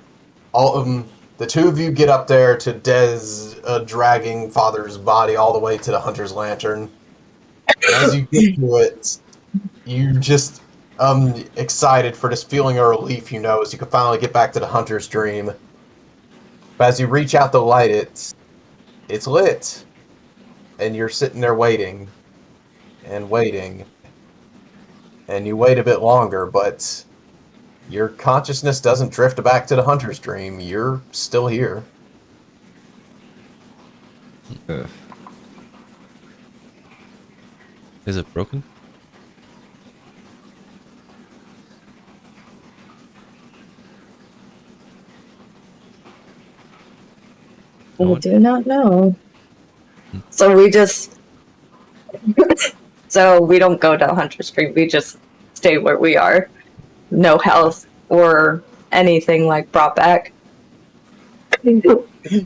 all of them, the two of you get up there to Dez dragging Father's body all the way to the Hunter's Lantern. As you get to it, you just excited for this feeling of relief, you know, as you can finally get back to the Hunter's Dream. But as you reach out to light it, it's lit, and you're sitting there waiting, and waiting, and you wait a bit longer, but your consciousness doesn't drift back to the Hunter's Dream. You're still here. Ugh. Is it broken? I do not know. So we just. So we don't go to Hunter's Street. We just stay where we are. No health or anything like brought back. John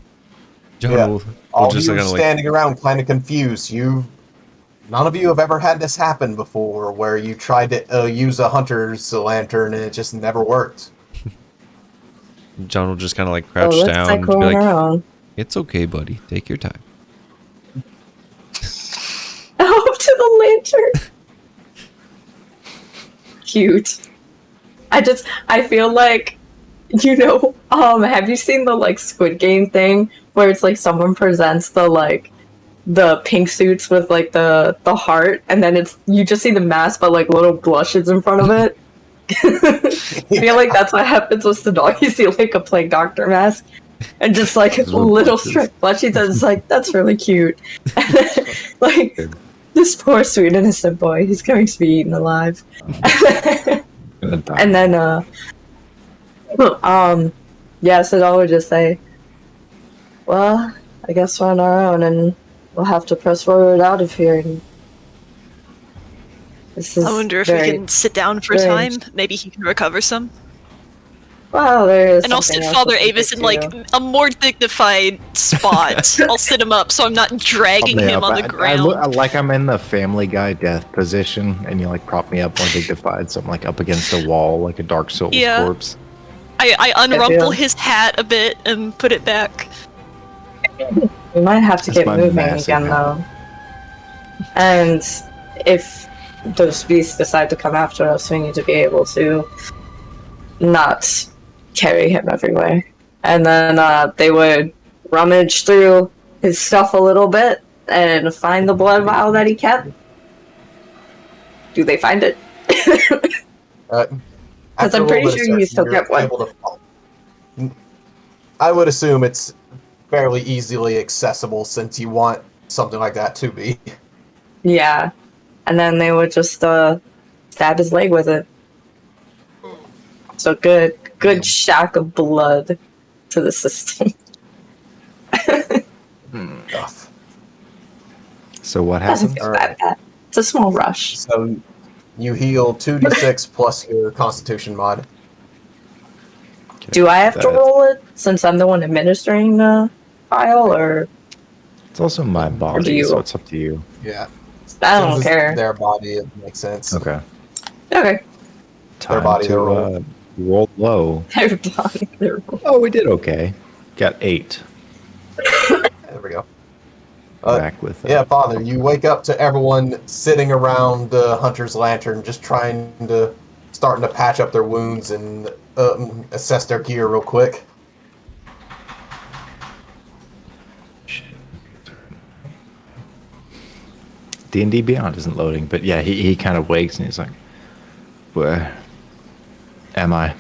Yeah. will All just you kind of like, standing around kind of confused. None of you have ever had this happen before, where you tried to use a Hunter's Lantern and it just never worked. John will just kind of like crouch let's down and be cycle on like, our own. "It's okay, buddy. Take your time." Oh, to the lantern. Cute. I feel like, you know, have you seen the like Squid Game thing where it's like someone presents the pink suits with like the heart, and then you just see the mask but like little blushes in front of it? I feel like that's what happens with the dog. You see like a plague doctor mask and just like Little little blushes. strip blushes, and it's like, that's really cute. Like, this poor sweet innocent boy, he's going to be eaten alive. Gonna die. And then yeah, so I would just say, well, I guess we're on our own and we'll have to press forward out of here. And this is I wonder if very, we can sit down for a very- time. Maybe he can recover some. Well, there is And I'll something sit else Father that we Avis could in like do. a more dignified spot. I'll sit him up so I'm not dragging Prop me him up. on the I ground. look like I'm in the Family Guy death position, and you like prop me up more dignified, so I'm like up against a wall like a Dark Souls Yeah. corpse. I feel- unrumple his hat a bit and put it back. We might have to That's get my moving massive again, hat. though. And if those beasts decide to come after us, we need to be able to not carry him everywhere. And then they would rummage through his stuff a little bit and find the blood vial that he kept. Do they find it? Because I'm pretty sure you still get one. I would assume it's fairly easily accessible since you want something like that to be. Yeah. And then they would just stab his leg with it. So good shack of blood. to the system. Tough. So what Doesn't happens? feel that bad. It's a small rush. So you heal 2d6 plus your Constitution mod. Do I have to That- roll it since I'm the one administering the file, or It's also my do body, you- so it's up to you. Yeah. I don't Since it's care. Their body, it makes sense. Okay. Okay. Time body, to their roll. roll low. Everybody. Oh, we did okay. Got 8. There we go. Back with Yeah, Father, you wake up to everyone sitting around Hunter's Lantern, just starting to patch up their wounds and assess their gear real quick. D&D Beyond isn't loading, but yeah, he kind of wakes and he's like, where am I?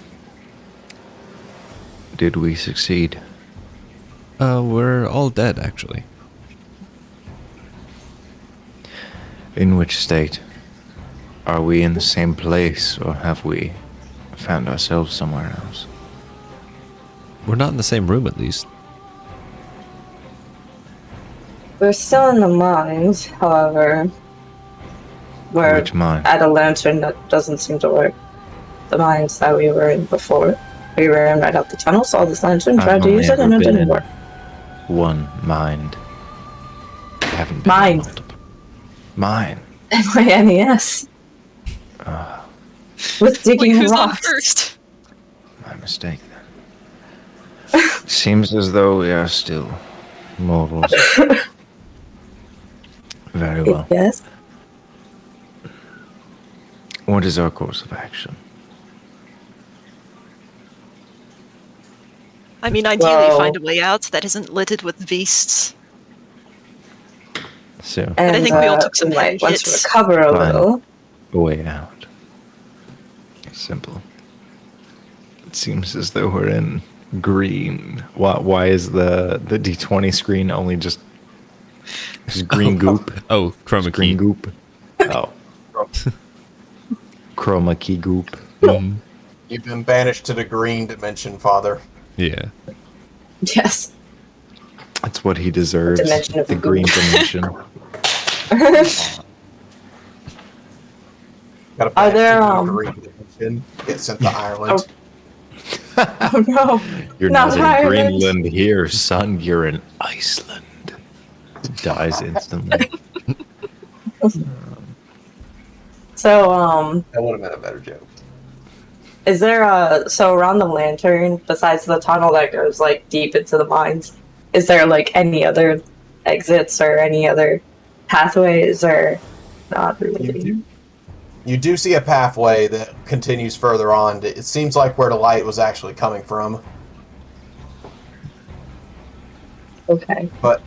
Did we succeed? We're all dead, actually. In which state? Are we in the same place, or have we found ourselves somewhere else? We're not in the same room, at least. We're still in the mines, however. We're Which mine? at a lantern that doesn't seem to work. The mines that we were in before. We were in right out the tunnel, saw this lantern, tried to only use it, and ever it been didn't in work. One mind. I haven't been Mine. in multiple. Mine. My NES. With Wait, digging who's on rocks. first? My mistake then. Seems as though we are still mortals. Very well. Yes. What is our course of action? I mean, ideally, Well- find a way out that isn't littered with beasts. So, And I think we all took we some might heavy want hits. to recover a Fine. little. a way out. Simple. It seems as though we're in green. Why is the D20 screen only just green goop? Oh, chroma Just green key. goop. Oh. Chroma key goop. Mhm. You've been banished to the green dimension, Father. Yeah. Yes. That's what he deserves. Dimension of The goop. green dimension. Gotta Are banish there, you to the um, green dimension. Get sent to Ireland. Oh no. You're Not not, in Ireland. Greenland here, son. You're in Iceland. Dies instantly. So, That would have been a better joke. is there so around the lantern, besides the tunnel that goes like deep into the mines, is there like any other exits or any other pathways or not really? You do see a pathway that continues further on. It seems like where the light was actually coming from. Okay. But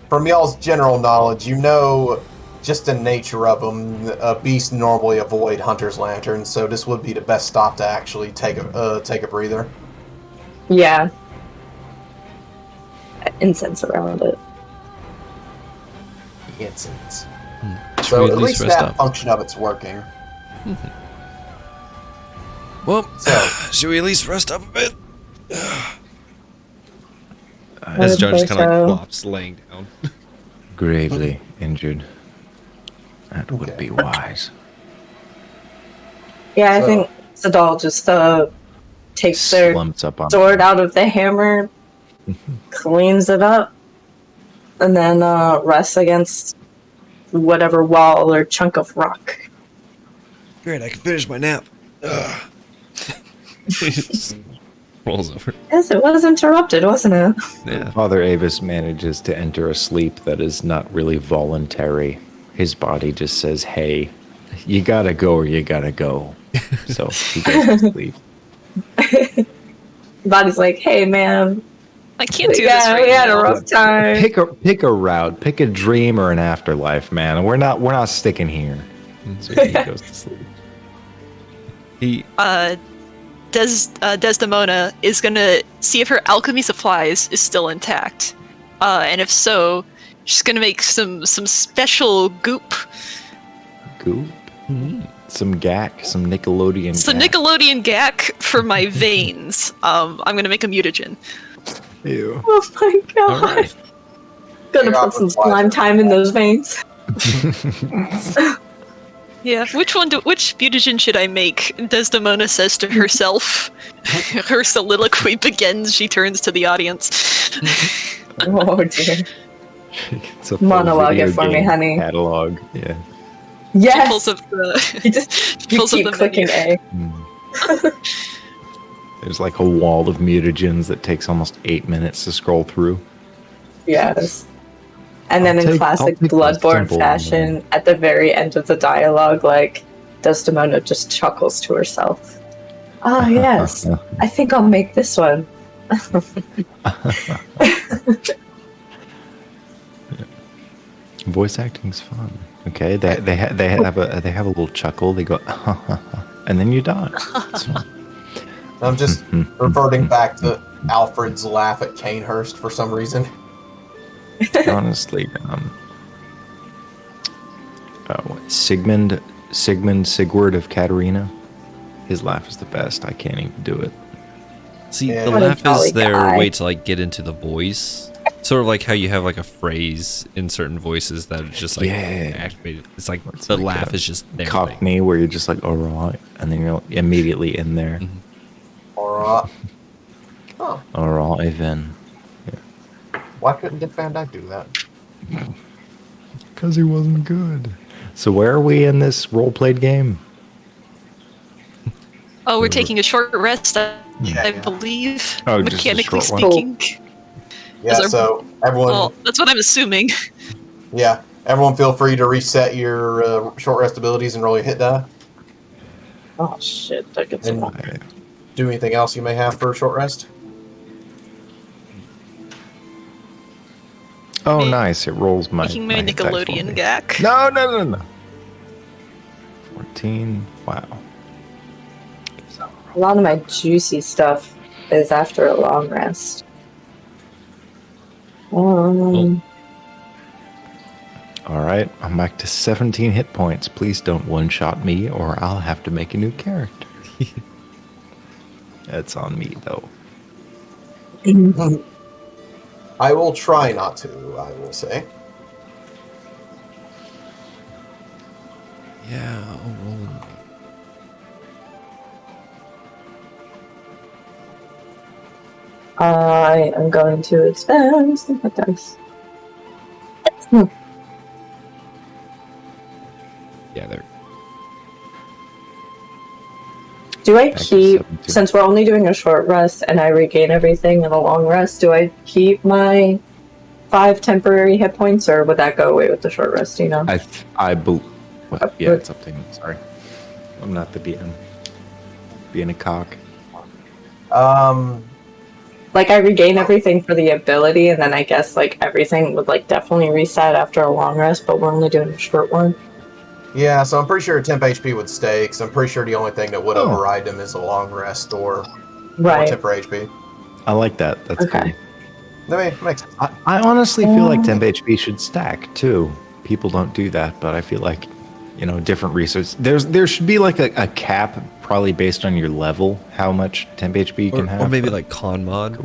from y'all's general knowledge, you know just the nature of them. Beasts normally avoid Hunter's Lantern, so this would be the best stop to actually take a breather. Yeah. Incense around it. Incense. Should So we at least rest that up? function of it's working. Well, So should we at least rest up a bit? I As would John just say kind of so. flops, laying down. Gravely injured. That would Okay. be wise. Yeah, I So- think Sadal just takes their Slumps up on sword out of the hammer, cleans it up, and then rests against whatever wall or chunk of rock. Great, I can finish my nap. He just rolls over. Yes, it was interrupted, wasn't it? Yeah. Father Avis manages to enter a sleep that is not really voluntary. His body just says, hey, you gotta go or you gotta go. So he goes to sleep. Body's like, hey man, I can't do this yeah, right we had a now. rough time. Pick a route, pick a dream or an afterlife, man. We're not sticking here. So he goes to sleep. He Desdemona is gonna see if her alchemy supplies is still intact, and if so, she's gonna make some special goop, Goop. Some gack, some Nickelodeon some gack. Nickelodeon gack for my veins. I'm gonna make a mutagen. Ew. Oh my god. All right. Gonna Yeah, put some that's why- slime time in those veins. Yeah, which mutagen should I make? Desdemona says to herself. Her soliloquy begins, she turns to the audience. Oh dear. It's a full Monologue video it for me, game honey. catalog. Yeah. She pulls Yes! up the... You just you pulls up keep the clicking menu. A. There's like a wall of mutagens that takes almost 8 minutes to scroll through. Yes. And then I'll in take- classic I'll take the Bloodborne simple fashion, at the very end of the dialogue, like, Desdemona just chuckles to herself. Ah, yes. I think I'll make this one. Voice acting's fun. Okay, they have a little chuckle. They go, and then you die. It's fun. I'm just reverting back to Alfred's laugh at Canehurst for some reason. Honestly, Sigmund Sigurd of Katarina, his laugh is the best. I can't even do it. See, Yeah. the What a laugh jolly is their guy. way to like get into the voice. Sort of like how you have like a phrase in certain voices that are just like Yeah. activated. It's like It's the like laugh a is just there. Cockney, where you're just like, all right, and then you're immediately in there. Or, oh, All right, then. why couldn't Dick Van Dyke do that? Because he wasn't good. So where are we in this role-played game? Oh, we're taking a short rest, I Yeah. believe. Oh, just a mechanically short one. speaking. Yeah, Is there- so everyone, Well, that's what I'm assuming. yeah, everyone feel free to reset your short rest abilities and roll your hit die. Oh shit, that gets And Okay. do anything else you may have for a short rest. Oh, nice. It rolls my... Making my hit dice for Nickelodeon me. gag. No. 14. Wow. a lot of my juicy stuff is after a long rest. Oh. All right, I'm back to 17 hit points. Please don't one-shot me, or I'll have to make a new character. That's on me, though. I will try not to, I will say. Yeah, I'll roll. I am going to expand some hit dice. Yeah, there. Do I Back to keep, 17. since we're only doing a short rest and I regain everything in a long rest, do I keep my 5 temporary hit points or would that go away with the short rest, you know? Well, yeah, it's up to him. Sorry. I'm not the BM. Being a cock. Like I regain everything for the ability and then I guess like everything would like definitely reset after a long rest, but we're only doing a short one. Yeah, so I'm pretty sure temp HP would stay, because I'm pretty sure the only thing that would Oh. override them is a long rest or Right. temporary HP. I like that. That's Okay. cool. I mean, makes sense. I honestly feel like temp HP should stack, too. People don't do that, but I feel like, different research. There should be like a cap, probably based on your level, how much temp HP you can have. Or maybe but- like con mod.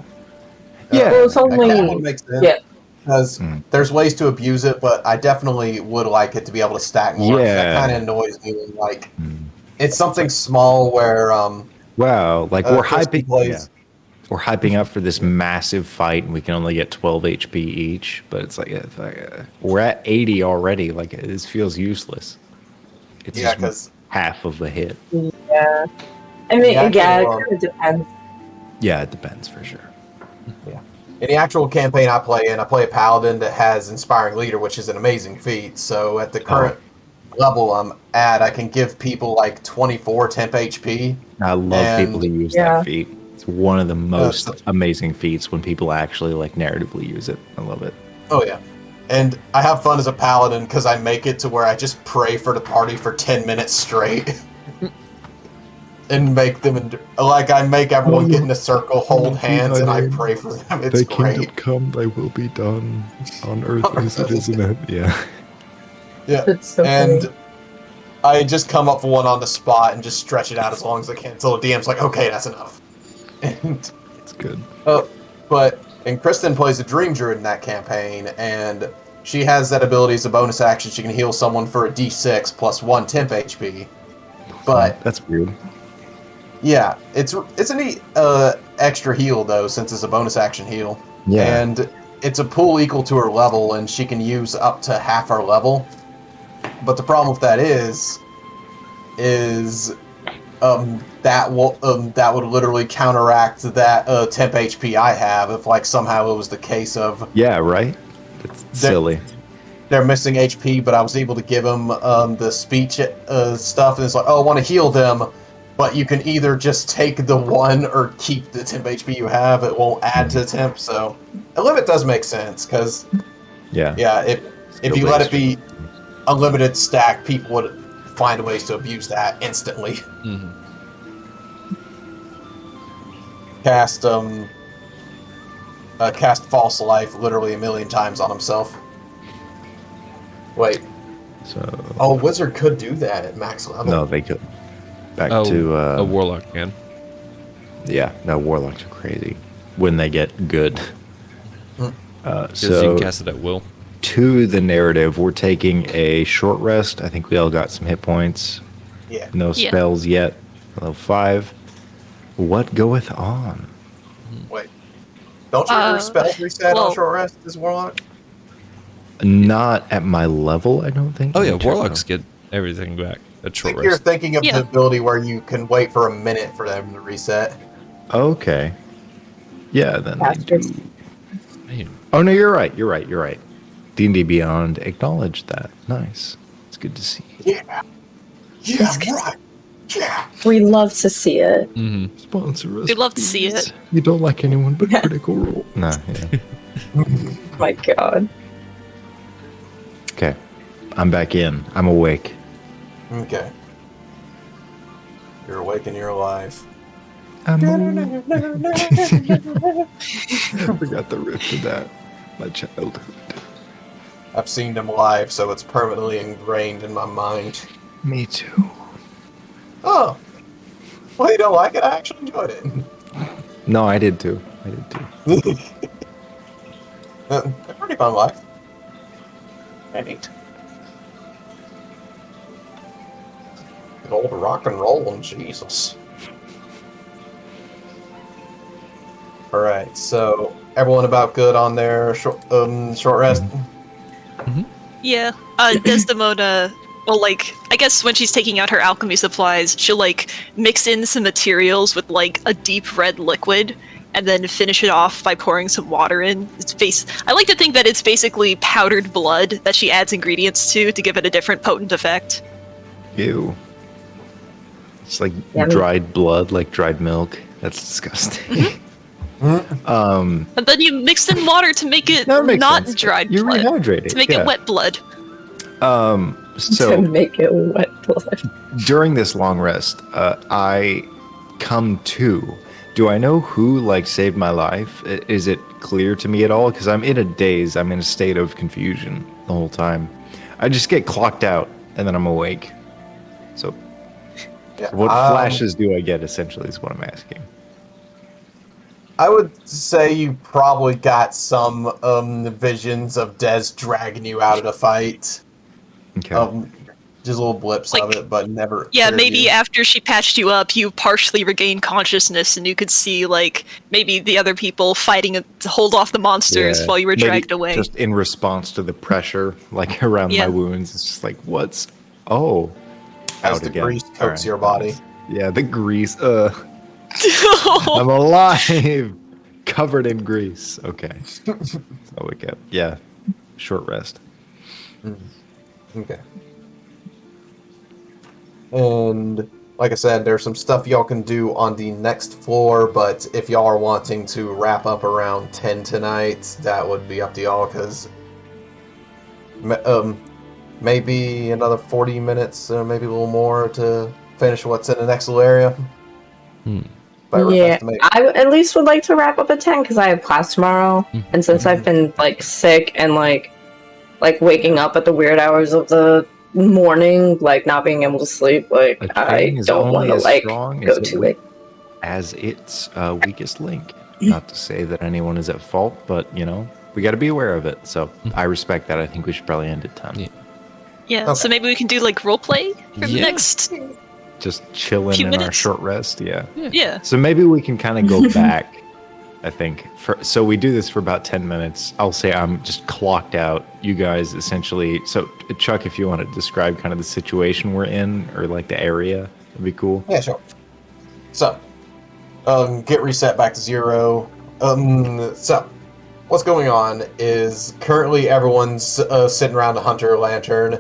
Yeah. Well, it's That only, would make sense. yeah. Because there's ways to abuse it, but I definitely would like it to be able to stack more. 'Cause Yeah. That kind of annoys me. When, like, it's something small where Wow, like we're Christy hyping. plays- Yeah. We're hyping up for this massive fight, and we can only get 12 HP each. But it's like we're at 80 already. Like this feels useless. It's Yeah, just 'cause- half of a hit. Yeah. I mean, Yeah, yeah, it actually, kind of depends. Yeah, it depends for sure. in the actual campaign I play in, I play a paladin that has Inspiring Leader, which is an amazing feat. So at the current level I'm at, I can give people like 24 temp HP. I love And- people who use Yeah. that feat. It's one of the most so- amazing feats when people actually like narratively use it. I love it. Oh yeah. And I have fun as a paladin because I make it to where I just pray for the party for 10 minutes straight. And make them, I make everyone get in a circle, hold hands, and I pray for them. It's great. come, thy will be done on earth as it is in heaven. Yeah. Yeah. It's so And funny. I just come up with one on the spot and just stretch it out as long as I can until the DM's like, okay, that's enough. And It's good. but And Kristen plays a Dream Druid in that campaign, and she has that ability as a bonus action. She can heal someone for a d6 plus 1 temp HP. But that's weird. yeah, it's a neat extra heal though, since it's a bonus action heal. Yeah. And it's a pool equal to her level, and she can use up to half her level. But the problem with that is that would literally counteract that temp HP I have if like somehow it was the case of Yeah, right? It's silly. they're missing HP, but I was able to give them the speech stuff, and it's like, oh, I want to heal them, but you can either just take the one or keep the temp HP you have. It won't add to the temp, so a limit does make sense, because Yeah. if you let it be unlimited stack, people would find ways to abuse that instantly. Mm-hmm. Cast False Life literally a million times on himself. Wait. So. Oh, Wizard could do that at max level. No, they could. Back Oh, to. a warlock can. Yeah, no, warlocks are crazy when they get good. Because you So, can cast it at will. to the narrative, we're taking a short rest. I think we all got some hit points. Yeah. No Yeah. spells yet. Level 5. What goeth on? Wait. Don't your spells reset well- on short rest as Warlock? Not at my level, I don't think. Oh Let yeah, me check warlocks though. get everything back at I short think you're rest. thinking of Yeah. the ability where you can wait for a minute for them to reset. Okay. Yeah, then they Bastards. do. Man. Oh no, you're right. You're right. You're right. D&D Beyond acknowledged that. Nice. It's good to see. Yeah. Yeah, right. Yeah. We love to see it. Mm-hmm. Sponsor us. We'd love to see please. it. You don't like anyone but Critical Role. Nah. Yeah. Oh my god. Okay. I'm back in. I'm awake. Okay. You're awake and you're alive. I'm awake. I forgot the riff to that. My childhood. I've seen them live, so it's permanently ingrained in my mind. Me too. Oh. Well, you don't like it? I actually enjoyed it. No, I did too. I did too. They're pretty fun live. Neat. Good old rock and roll, Jesus. Alright, so everyone about good on their short rest? Yeah. Desdemona, well, like, I guess when she's taking out her alchemy supplies, she'll, like, mix in some materials with, like, a deep red liquid, and then finish it off by pouring some water in. I like to think that it's basically powdered blood that she adds ingredients to give it a different potent effect. Ew. It's like Yummy. dried blood, like dried milk. That's disgusting. And then you mix in water to make it That makes not sense. dried You blood. rehydrate it. To make yeah. it wet blood. To So make it wet blood. during this long rest, I come to. Do I know who like saved my life? Is it clear to me at all? Because I'm in a daze. I'm in a state of confusion the whole time. I just get clocked out and then I'm awake. So, Yeah, what flashes do I get? Essentially, is what I'm asking. I would say you probably got some visions of Des dragging you out of the fight. Okay. Just little blips of Like- it, but never. Yeah, cleared maybe you. after she patched you up, you partially regained consciousness, and you could see, like, maybe the other people fighting to hold off the monsters Yeah, while you were maybe dragged away. Just in response to the pressure, like around Yeah. my wounds, it's just like, what's? Oh, As out the again. grease All coats right. your body. Yeah, the grease. I'm alive, covered in grease. Okay, so we get short rest. Okay. And like I said, there's some stuff y'all can do on the next floor, but if y'all are wanting to wrap up around 10 tonight, that would be up to y'all, because maybe another 40 minutes, or maybe a little more to finish what's in the next little area. By rough Yeah, estimate. I at least would like to wrap up at 10 because I have class tomorrow, and since I've been like sick and like waking up at the weird hours of the morning, like not being able to sleep, like A I chain is don't want only to as like strong go as too it late. as its weakest link. Not to say that anyone is at fault, but, we got to be aware of it. So I respect that. I think we should probably end at 10. Yeah. Yeah, Okay. so maybe we can do like roleplay for the Yeah. next. Just chilling Few in our minutes? short rest, yeah. Yeah. So maybe we can kind of go back, I think. So we do this for about 10 minutes. I'll say I'm just clocked out. You guys essentially... So, Chuck, if you want to describe kind of the situation we're in, or like the area, that'd be cool. Yeah, sure. So, get reset back to 0. So, what's going on is currently everyone's sitting around a hunter lantern.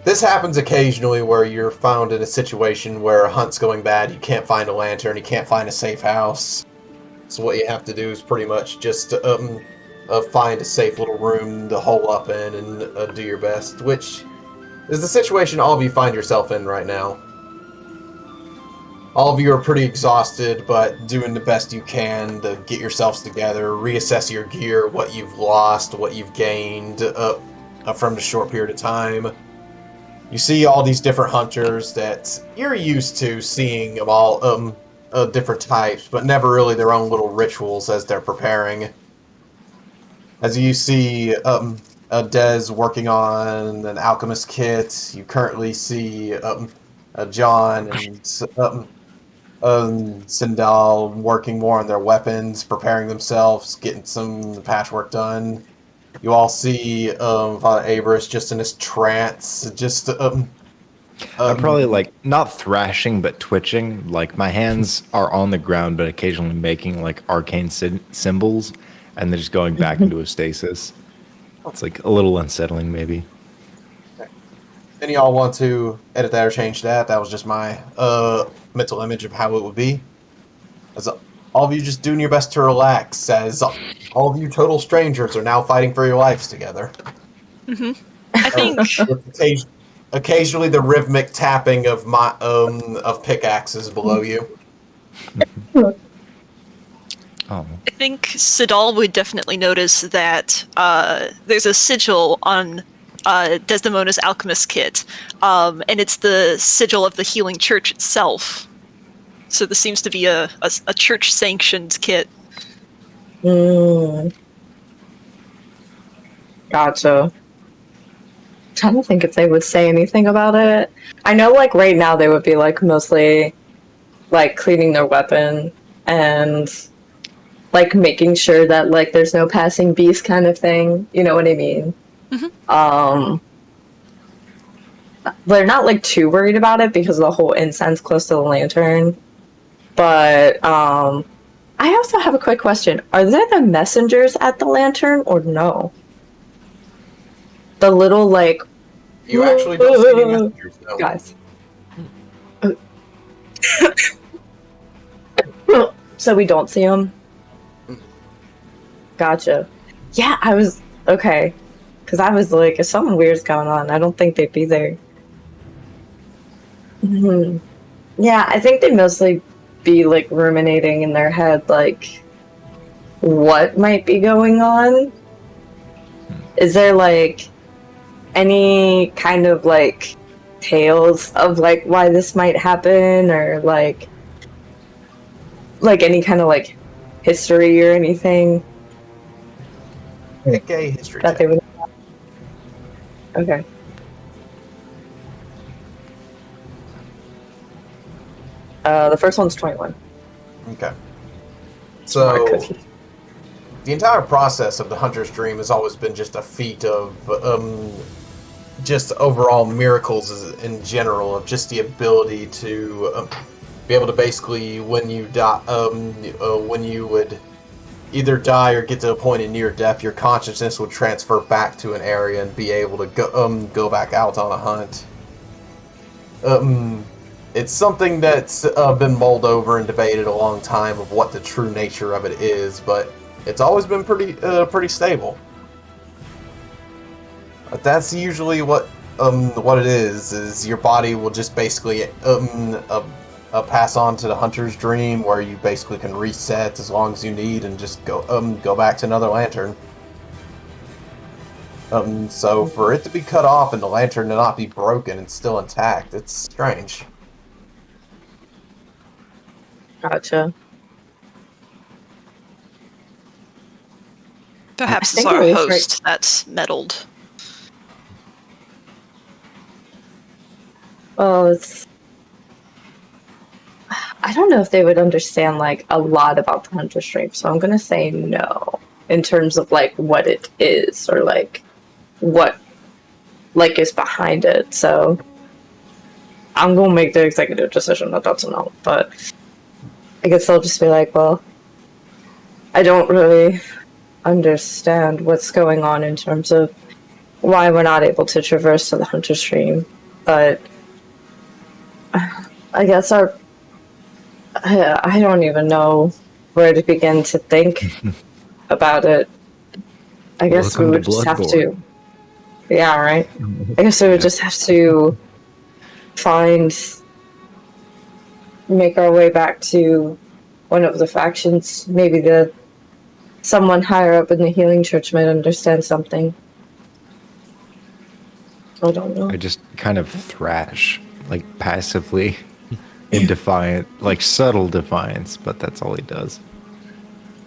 This happens occasionally where you're found in a situation where a hunt's going bad, you can't find a lantern, you can't find a safe house. So what you have to do is pretty much just find a safe little room to hole up in and do your best, which is the situation all of you find yourself in right now. All of you are pretty exhausted, but doing the best you can to get yourselves together, reassess your gear, what you've lost, what you've gained from the short period of time. You see all these different hunters that you're used to seeing of all different types, but never really their own little rituals as they're preparing. As you see Dez working on an alchemist kit, you currently see John and Sindal working more on their weapons, preparing themselves, getting some patchwork done. You all see Father Abris just in his trance, just I'm probably like not thrashing, but twitching. Like my hands are on the ground, but occasionally making like arcane symbols, and they're just going back into a stasis. It's like a little unsettling, maybe. Any y'all want to edit that or change that? That was just my mental image of how it would be. As all of you just doing your best to relax, as all of you total strangers are now fighting for your lives together. I think. With occasionally the rhythmic tapping of of pickaxes below you. Oh, I think Sidal would definitely notice that there's a sigil on Desdemona's alchemist kit, and it's the sigil of the healing church itself. So this seems to be a church-sanctioned kit. Gotcha. Trying to think if they would say anything about it. I know, like, right now they would be, like, mostly, like, cleaning their weapon and, like, making sure that, like, there's no passing beast kind of thing. You know what I mean? They're not, like, too worried about it because of the whole incense close to the lantern. But, I also have a quick question. Are there the messengers at the lantern or no? The little, like... You actually don't see any messengers, no. Guys. So we don't see them? Gotcha. Yeah, I was... Okay. Because I was like, if something weird's going on, I don't think they'd be there. Yeah, I think they'd mostly be, like, ruminating in their head, like, what might be going on? Is there, like, any kind of, like, tales of, like, why this might happen, or, like any kind of, like, history or anything? Pick a history That check. they would... Okay. The first one's 21. Okay. Smart So, cookie. the entire process of the Hunter's Dream has always been just a feat of just overall miracles in general, of just the ability to be able to basically, when you die, when you would either die or get to a point in near death, your consciousness would transfer back to an area and be able to go back out on a hunt. It's something that's been mulled over and debated a long time of what the true nature of it is, but it's always been pretty stable. But that's usually what it is your body will just basically pass on to the Hunter's Dream, where you basically can reset as long as you need and just go back to another lantern. So for it to be cut off and the lantern to not be broken and still intact, it's strange. Gotcha. Perhaps I it's think our it was host that's meddled. Well, it's. I don't know if they would understand like a lot about the hunter stream, so I'm gonna say no in terms of like what it is or like what like is behind it. So I'm gonna make the executive decision that that's a no. But I guess they'll just be like, well, I don't really understand what's going on in terms of why we're not able to traverse to the hunter stream, but I guess I don't even know where to begin to think about it. I guess we Welcome to would just have Bloodborne. to. Yeah, right. I guess we would just have to make our way back to one of the factions. Maybe someone higher up in the healing church might understand something. I don't know. I just kind of thrash, like passively, in defiant, like subtle defiance, but that's all he does.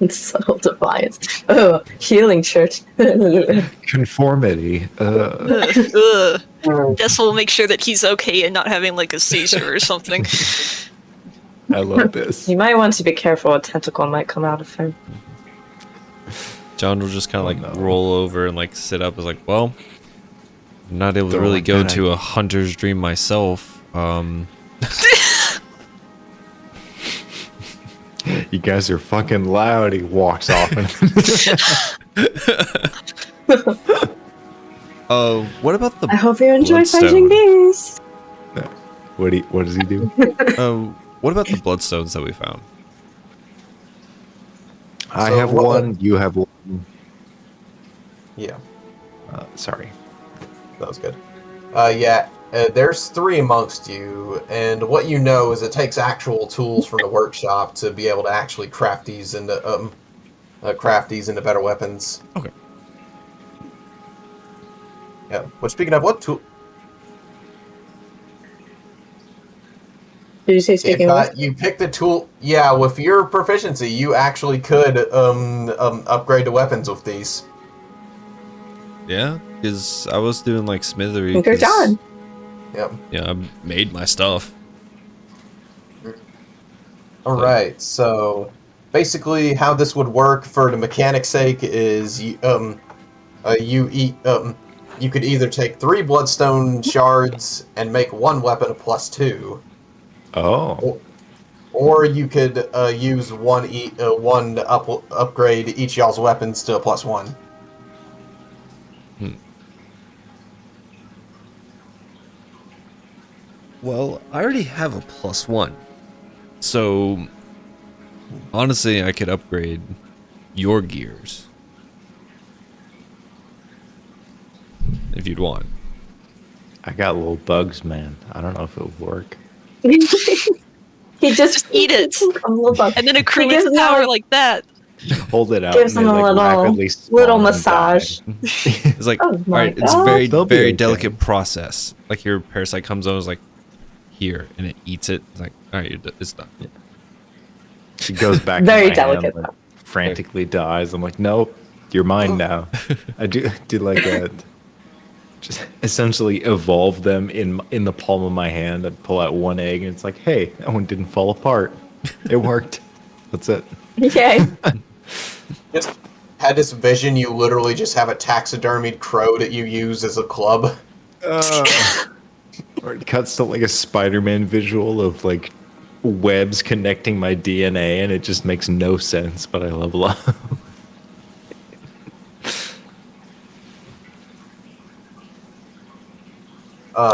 It's subtle defiance. Oh, healing church. Conformity. Ugh. Guess we'll make sure that he's okay and not having like a seizure or something. I love this. You might want to be careful. A tentacle might come out of him. John will just kind of like no. roll over and like sit up. Is like, well, I'm not able to Don't really like go that to idea. a hunter's dream myself. You guys are fucking loud. He walks off. And What about the? I hope you enjoy Bloodstone. fighting bees. what does he do? What about the bloodstones that we found? I So have what- one. You have one. Yeah, Sorry. that was good. There's 3 amongst you, and what you know is it takes actual tools from the workshop to be able to actually craft these into better weapons. Okay. Yeah. Well, speaking of what tool, Did you say speaking of? you pick the tool. Yeah, with your proficiency, you actually could upgrade the weapons with these. Yeah, because I was doing like smithery. You're 'cause, done. Yep. Yeah, I made my stuff. All right. So basically, how this would work for the mechanic's sake is you could either take 3 bloodstone shards and make 1 weapon a +2, Oh. or you could use one to upgrade each y'all's weapons to a +1. Well, I already have a +1, so honestly, I could upgrade your gears if you'd want. I got little bugs, man. I don't know if it would work. He just Eat it. a little bug. And then accrue He gives its him power a- like that. Hold it out. Gives and him they, a like, rapidly little spawn and massage. die. It's like, Oh all my right, it's God. very, They'll be very okay. delicate process. Like your parasite comes on, it's like here, and it eats it. It's like, all right, it's done. She goes back. Very to my delicate, hand, like, frantically dies. I'm like, nope, you're mine now. I do like a just essentially evolve them in the palm of my hand and pull out one egg, and it's like, hey, that one didn't fall apart. It worked. That's it. Yay. Just had this vision. You literally just have a taxidermied crow that you use as a club. Or it cuts to like a Spider-Man visual of like webs connecting my DNA, and it just makes no sense, but I level up.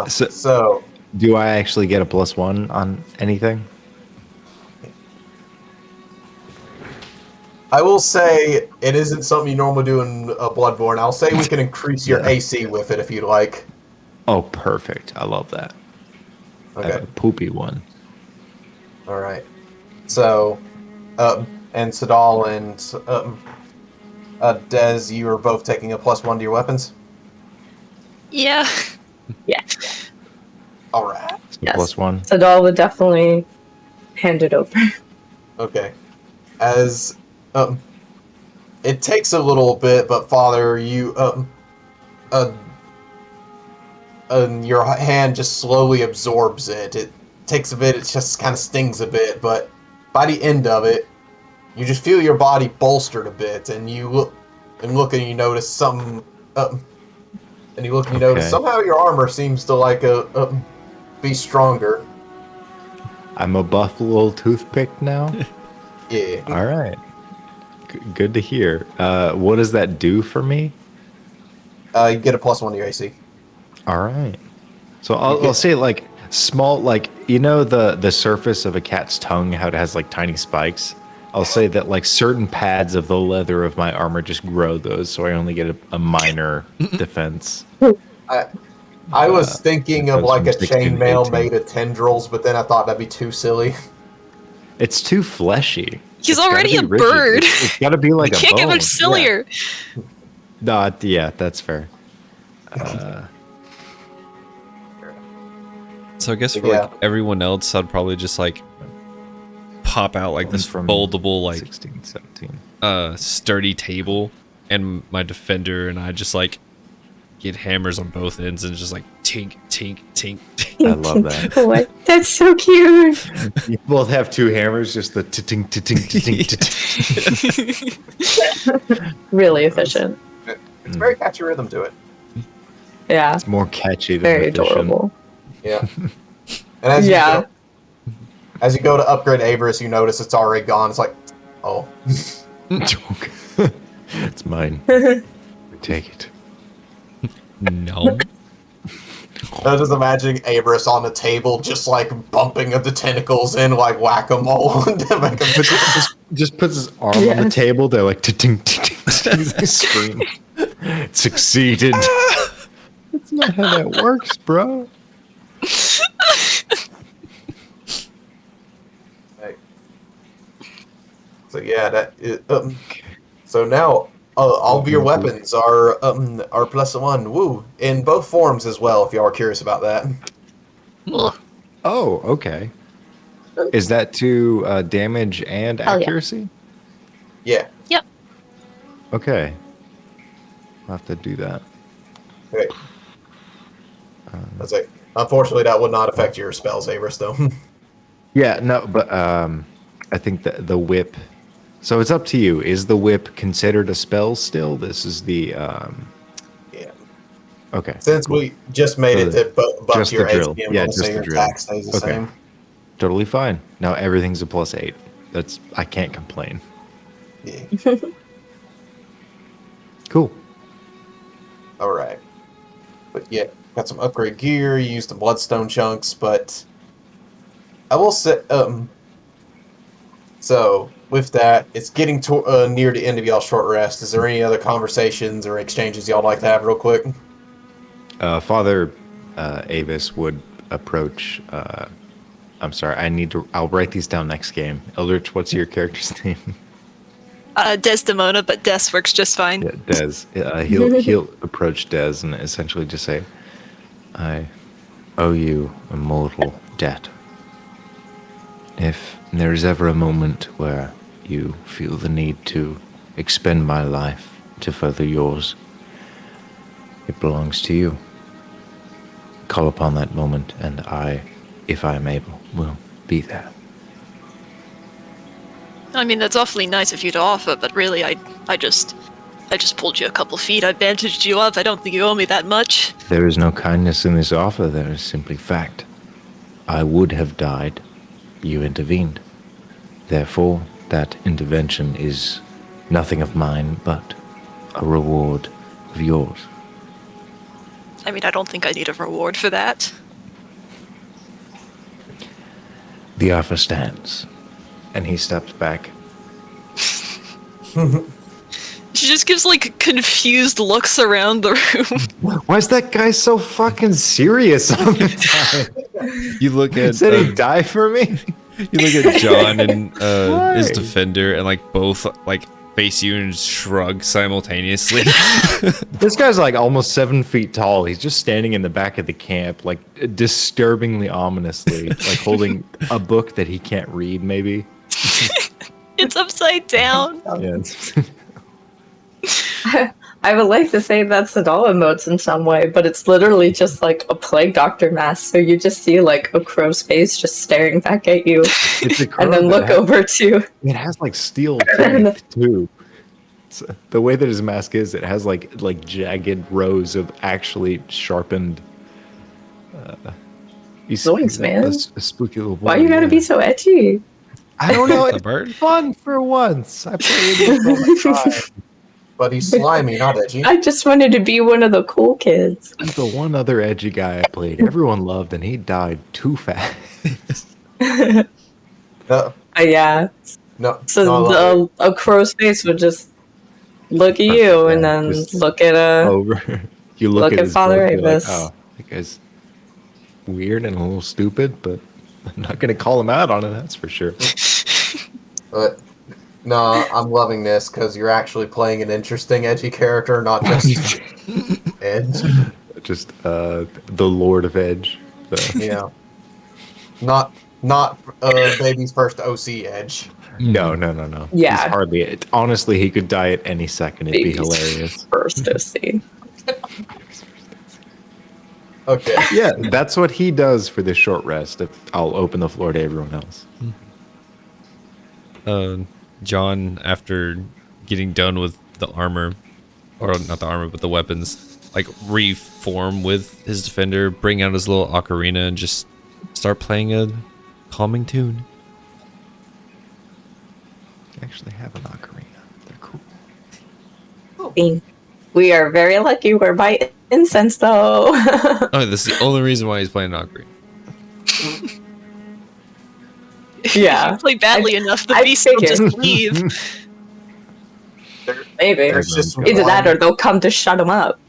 So Do I actually get a +1 on anything? I will say it isn't something you normally do in Bloodborne. I'll say we can increase your Yeah. AC with it if you'd like. Oh, perfect. I love that. I have Okay. a poopy one. All right. So, and Sadal and Dez, you are both taking a +1 to your weapons. Yeah. Yeah. All right. So Yes. +1. Sadal would definitely hand it over. Okay. As It takes a little bit, but Father, you your hand just slowly absorbs it. It takes a bit. It just kind of stings a bit, but by the end of it, you just feel your body bolstered a bit, and you look and you notice something. And you look and you notice somehow your armor seems to be stronger. I'm a buff little toothpick now. Yeah. All right. Good to hear. What does that do for me? You get a +1 to your AC. All right. So I'll say like small, like you know the surface of a cat's tongue, how it has like tiny spikes. I'll say that like certain pads of the leather of my armor just grow those, so I only get a minor defense. I was thinking of like a 16 to chainmail 18. made of tendrils, but then I thought that'd be too silly. It's too fleshy. He's It's gotta already be a rigid. bird. It's got to be like You a can't get bone. much sillier. No, yeah, that's fair. So I guess for Yeah. like everyone else, I'd probably just like pop out like this From foldable, like 16, 17. sturdy table, and my defender and I just like get hammers on both ends and just like tink, tink, tink. I love that. What? That's so cute. You both have two hammers, just the ting ting ting ting ting. Really efficient. It's a very catchy rhythm to it. Yeah. It's more catchy than Very efficient. adorable. Yeah. And as you go to upgrade Avarice, you notice it's already gone. It's like, oh. It's mine. Take it. No. I was just imagining Avarice on the table, just like bumping of the tentacles in like whack-a-mole to make him Just puts his arm on the table. They're like ting ting ting. They scream. Succeeded. That's not how that works, bro. So yeah, that is, so now all of your weapons are +1. Woo! In both forms as well. If y'all are curious about that. Oh, okay. Is that to damage and yeah. accuracy? Yeah. Yep. Okay. I'll have to do that. Okay. That's it. Unfortunately, that would not affect your spells, Avarice, though. Yeah, no, but I think the whip. So it's up to you. Is the whip considered a spell still? This is the. Yeah. Okay. Since we just made it to buff just your the drill. HP, I'm Yeah, gonna just say the your drill. attack stays the Okay. same. Totally fine. Now everything's a +8. I can't complain. Yeah. Cool. All right. But yeah, got some upgrade gear. You used the bloodstone chunks, but I will say, so with that, it's getting to near the end of y'all's short rest. Is there any other conversations or exchanges y'all like to have real quick? Father Avis would approach. I'm sorry. I'll write these down next game. Eldritch, what's your character's name? Desdemona, but Des works just fine. Yeah, Des. He'll approach Des and essentially just say, "I owe you a mortal debt. If there is ever a moment where you feel the need to expend my life to further yours, it belongs to you. Call upon that moment, and I, if I am able, will be there." I mean, that's awfully nice of you to offer, but really, I just pulled you a couple feet. I bandaged you up. I don't think you owe me that much. There is no kindness in this offer. There is simply fact. I would have died. You intervened. Therefore, that intervention is nothing of mine, but a reward of yours. I mean, I don't think I need a reward for that. The offer stands. And he steps back. She just gives, like, confused looks around the room. Why is that guy so fucking serious all the time? You look at Said he'd die for me? you look at John and his Why? defender, and like both like face you and shrug simultaneously. This guy's like almost 7 feet tall. He's just standing in the back of the camp, like disturbingly ominously, like holding a book that he can't read, maybe. It's upside down. Yeah. I would like to say that's the doll emotes in some way, but it's literally just like a plague doctor mask. So you just see like a crow's face just staring back at you, It's a crow and then that look over to. It has like steel teeth too. So the way that his mask is, it has like jagged rows of actually sharpened. Zoinks, man. A spooky little boy. Why you gotta be so edgy? I don't know. A It's bird? fun for once. I played it all the time. But he's slimy, not edgy. I just wanted to be one of the cool kids. He's the one other edgy guy I played. Everyone loved, and he died too fast. No, Yeah. no. So no, a crow's face would just look at you and then Just look at a. Over, you Look at his Father book, you're like, Avis. oh, that guy's weird and a little stupid, but I'm not going to call him out on it. That's for sure. But no, I'm loving this because you're actually playing an interesting, edgy character, not just Edge. Just the Lord of Edge. Yeah, not baby's first OC Edge. No. Yeah. He's hardly it. Honestly, he could die at any second. It'd be Baby's hilarious. First OC. Okay. Yeah, that's what he does for this short rest. I'll open the floor to everyone else. John, after getting done with the armor, or not the armor, but the weapons, like reform with his defender, bring out his little ocarina, and just start playing a calming tune. They actually have an ocarina. They're cool. We are very lucky we're by incense, though. Oh, this is the only reason why he's playing an ocarina. Yeah. If you play badly enough, the I beast will figured. just leave. Maybe. There's just Either that one or they'll come to shut him up.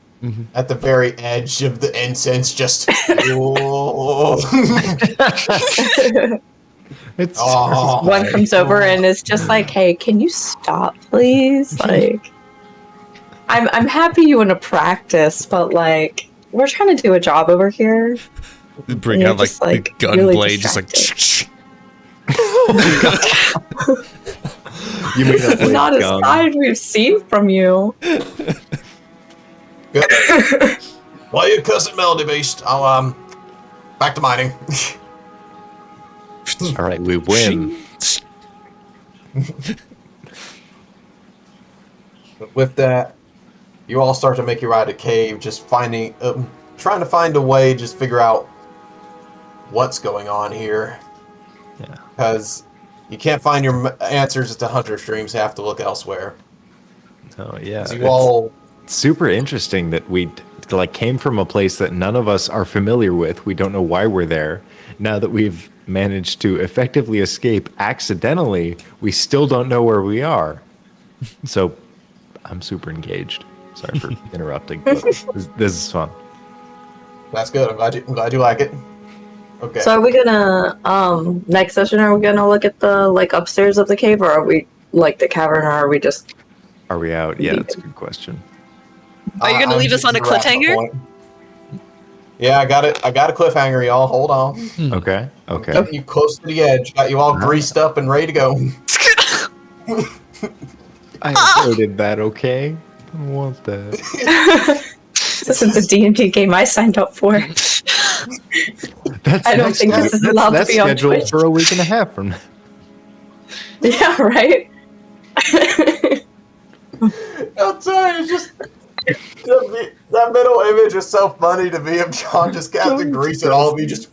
at the very edge of the incense, just. Oh. It's Oh. One comes over and is just like, "Hey, can you stop, please?" Like, I'm happy you want to practice, but like, we're trying to do a job over here. Bring You're out like just, the like, gun really blade, just like. distracted. you mean a blade Not a gun. side we've seen from you. Good. Well, you cussing melody beast. I'll back to mining. All right, we win. With that, you all start to make your way to cave, just finding, trying to find a way, just figure out what's going on here. Yeah. Because you can't find your answers at the Hunter streams, you have to look elsewhere. Oh yeah. 'Cause you all, It's super interesting that we like came from a place that none of us are familiar with. We don't know why we're there. Now that we've managed to effectively escape accidentally, we still don't know where we are. So I'm super engaged. Sorry for interrupting, but this is fun. that's good. I'm glad you like it. Okay. So are we gonna next session are we gonna look at the like upstairs of the cave, or are we like the cavern, or are we just Are we out? Yeah, that's a good question. Are you gonna I'm leave us just on a gonna wrap my cliffhanger? point. Yeah, I got it. I got a cliffhanger, y'all. Hold on. Okay. Okay. Getting you close to the edge. Got you all greased up and ready to go. I avoided that. Okay. I don't want that. this is the D&D game I signed up for? That's I don't think this is allowed to that's be on scheduled Twitch. for a week and a half from now. Yeah, right. I'm sorry, it's just that middle image is so funny to me of John just casting grease at all of you. Just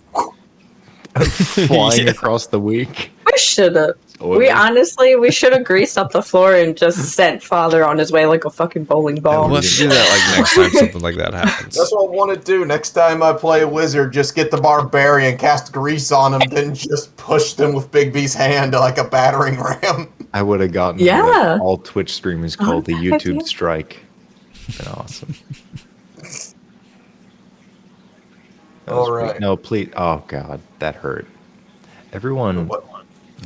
Flying across the week. We should have. We should have greased up the floor and just sent Father on his way like a fucking bowling ball. We'll have to do that like next time something like that happens. that's what I want to do next time I play a wizard. Just get the barbarian, cast grease on him, then just push them with Big B's hand like a battering ram. I would have gotten Yeah. what all Twitch streamers call the heck YouTube yeah. strike. Been awesome. That All was great. right. No, please. Oh God, that hurt. Everyone, What?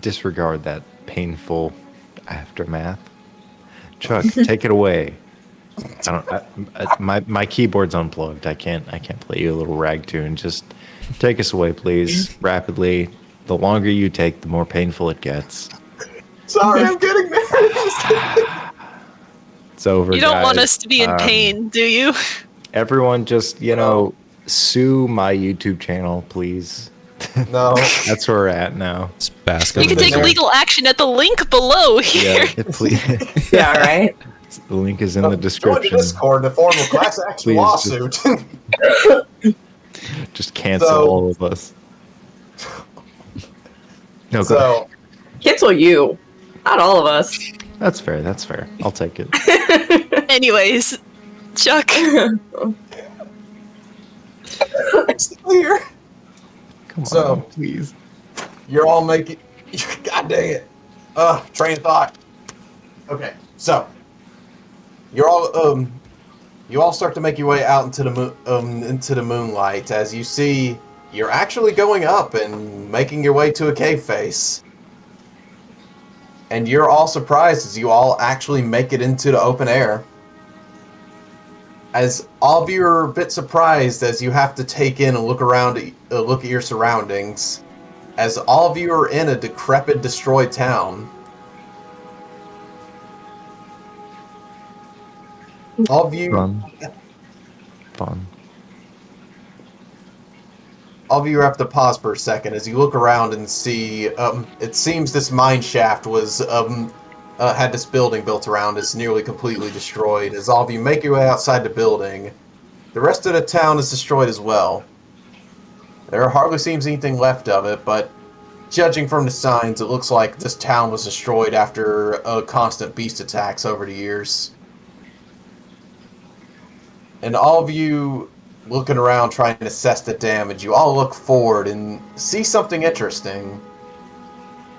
disregard that painful aftermath. Chuck, take it away. My keyboard's unplugged. I can't play you a little rag tune. Just take us away, please, rapidly. The longer you take, the more painful it gets. Sorry, I'm getting nervous. It's over. You don't want guys. us to be in pain, do you? Everyone, just sue my YouTube channel, please. No. That's where we're at now. Just bask You in can the take misery. legal action at the link below here. Please. Yeah, right? The link is in the Join the description. Discord to form a class action Please, lawsuit. Just cancel So- all of us. No, go ahead. So, Cancel you. Not all of us. That's fair. That's fair. I'll take it. Anyways, Chuck. it's clear. Come on, So- please. You're all making. God dang it. Train of thought. Okay, so you're all you all start to make your way out into the moonlight as you see you're actually going up and making your way to a cave face. And you're all surprised as you all actually make it into the open air. As all of you are a bit surprised as you have to take in and look around, look at your surroundings. As all of you are in a decrepit, destroyed town. All of you, Fun. all of you have to pause for a second as you look around and see. It seems this mine shaft was had this building built around. It's nearly completely destroyed. As all of you make your way outside the building, the rest of the town is destroyed as well. There hardly seems anything left of it, but judging from the signs, it looks like this town was destroyed after constant beast attacks over the years. And all of you looking around trying to assess the damage, you all look forward and see something interesting.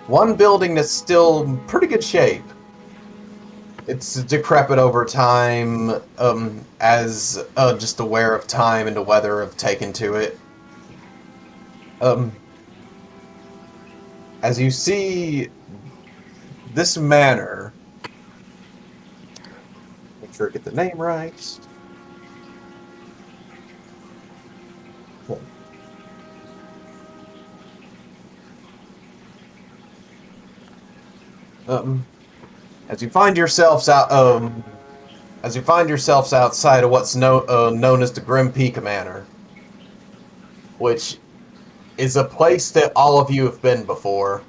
One building that's still in pretty good shape. It's decrepit over time, as just aware of time and the weather have taken to it. As you see this manor, make sure I get the name right. As you find yourselves outside of what's known as the Grim Peak Manor, which is a place that all of you have been before.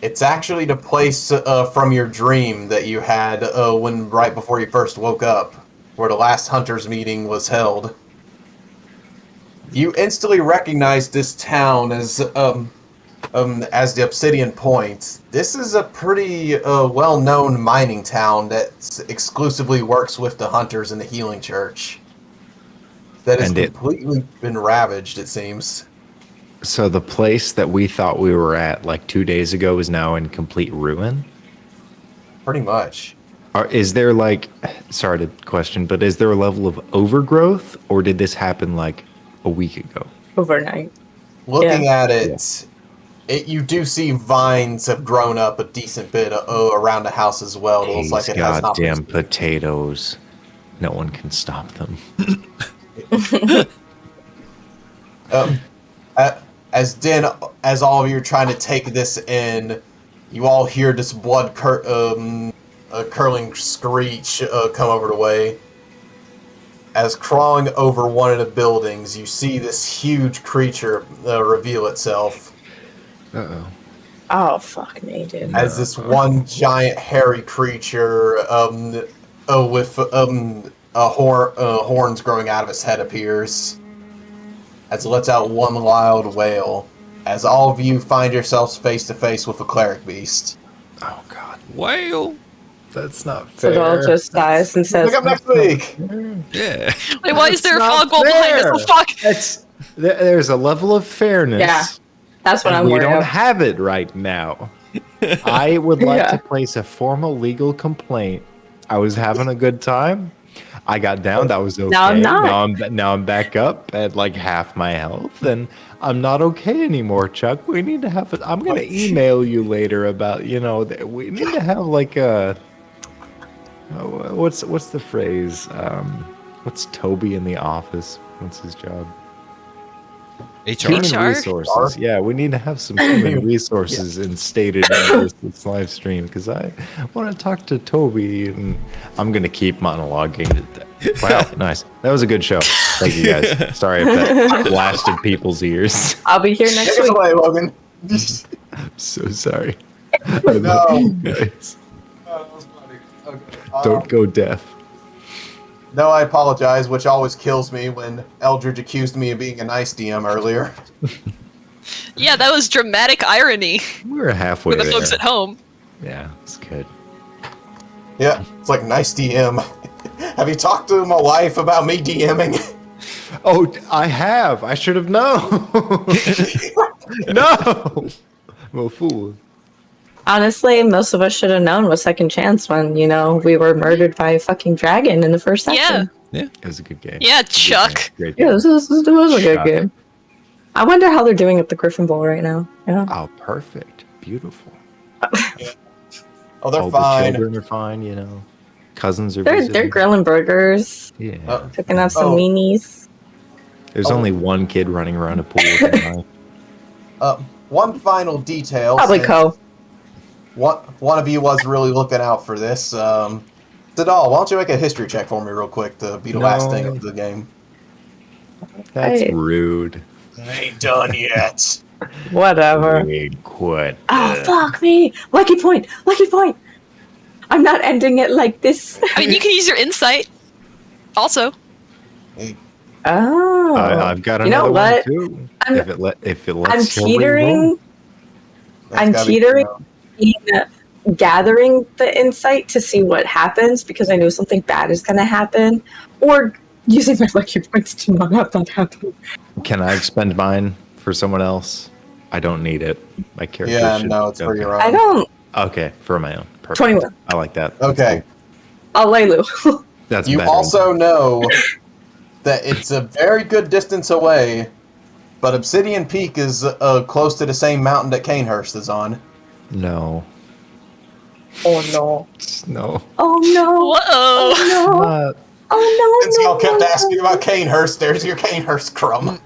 It's actually the place from your dream that you had right before you first woke up, where the last hunters meeting was held. You instantly recognize this town as the Obsidian Point. This is a pretty well-known mining town that exclusively works with the hunters and the healing church. That has completely been ravaged, it seems. So the place that we thought we were at like 2 days ago is now in complete ruin? Pretty much. Is there sorry to question, but is there a level of overgrowth, or did this happen like a week ago? Overnight. Looking at it, you do see vines have grown up a decent bit around the house as well. It looks like it has not been. Goddamn potatoes. No one can stop them. As all of you are trying to take this in, you all hear this blood curling screech come over the way. As crawling over one of the buildings, you see this huge creature reveal itself. Uh-oh. Oh, fuck me, dude. As this one giant hairy creature with horns growing out of its head appears. As it lets out one loud wail. As all of you find yourselves face to face with a cleric beast. Oh, God. Whale. That's not So fair. it all just dies and says, Pick up next week! Yeah. Wait, why is there a That's fog wall not behind us? fair. Oh, fuck! There's a level of fairness. Yeah, that's what and I'm we worried don't about. have it right now. I would like Yeah. to place a formal legal complaint. I was having a good time. I got down. That was okay. Now I'm not. Now I'm back up at like half my health, and I'm not okay anymore, Chuck. We need to have. I'm gonna email you later about we need to have like a. What's the phrase? What's Toby in the office? What's his job? Human HR? resources. Yeah, we need to have some human resources instated in this live stream because I want to talk to Toby and I'm going to keep monologuing. Wow, nice. That was a good show. Thank you guys. Sorry if that blasted people's ears. I'll be here next Take us week. away, Logan. I'm so sorry. No. Guys, Oh, that was funny. Okay. don't go deaf. No, I apologize, which always kills me when Eldridge accused me of being a nice DM earlier. Yeah, that was dramatic irony We were halfway for the there. folks at home. Yeah, it's good. Yeah, it's like, nice DM. Have you talked to my wife about me DMing? Oh, I have. I should have known. No. I'm a fool. Honestly, most of us should have known with Second Chance when, we were murdered by a fucking dragon in the first section. It was a good game. Yeah, Chuck. Great Yeah, game. this was a good Shot. game. I wonder how they're doing at the Griffin Bowl right now. Yeah. Oh, perfect. Beautiful. Oh, they're All fine. the children are fine. Cousins are They're visiting. grilling burgers, Yeah. cooking up some Oh. weenies. There's only one kid running around a pool with a knife. One final detail. Probably since Co. One of you was really looking out for this. Dadal, why don't you make a history check for me real quick to be the last thing of the game? That's Right. rude. Ain't done yet. Whatever. Rude, quit. Oh, fuck me. Lucky point. Lucky point. I'm not ending it like this. I mean, you can use your insight. Also, Oh. I've got You know another what? one too. I'm- if it lets I'm Hillary roll. teetering. That's I'm gotta be- teetering. Gathering the insight to see what happens because I know something bad is going to happen, or using my lucky points to not have that happen. Can I expend mine for someone else? I don't need it. My character. Yeah, should no, it's for okay. your own. I don't. Okay, for my own. Perfect. 21. I like that. That's Okay. cool. Alelu. That's You better. also know that it's a very good distance away, but Obsidian Peak is close to the same mountain that Canehurst is on. No. Oh no. No. Oh no. whoa! Oh no. Not. Oh Since no. y'all kept no, asking about Canehurst, there's your Canehurst crumb.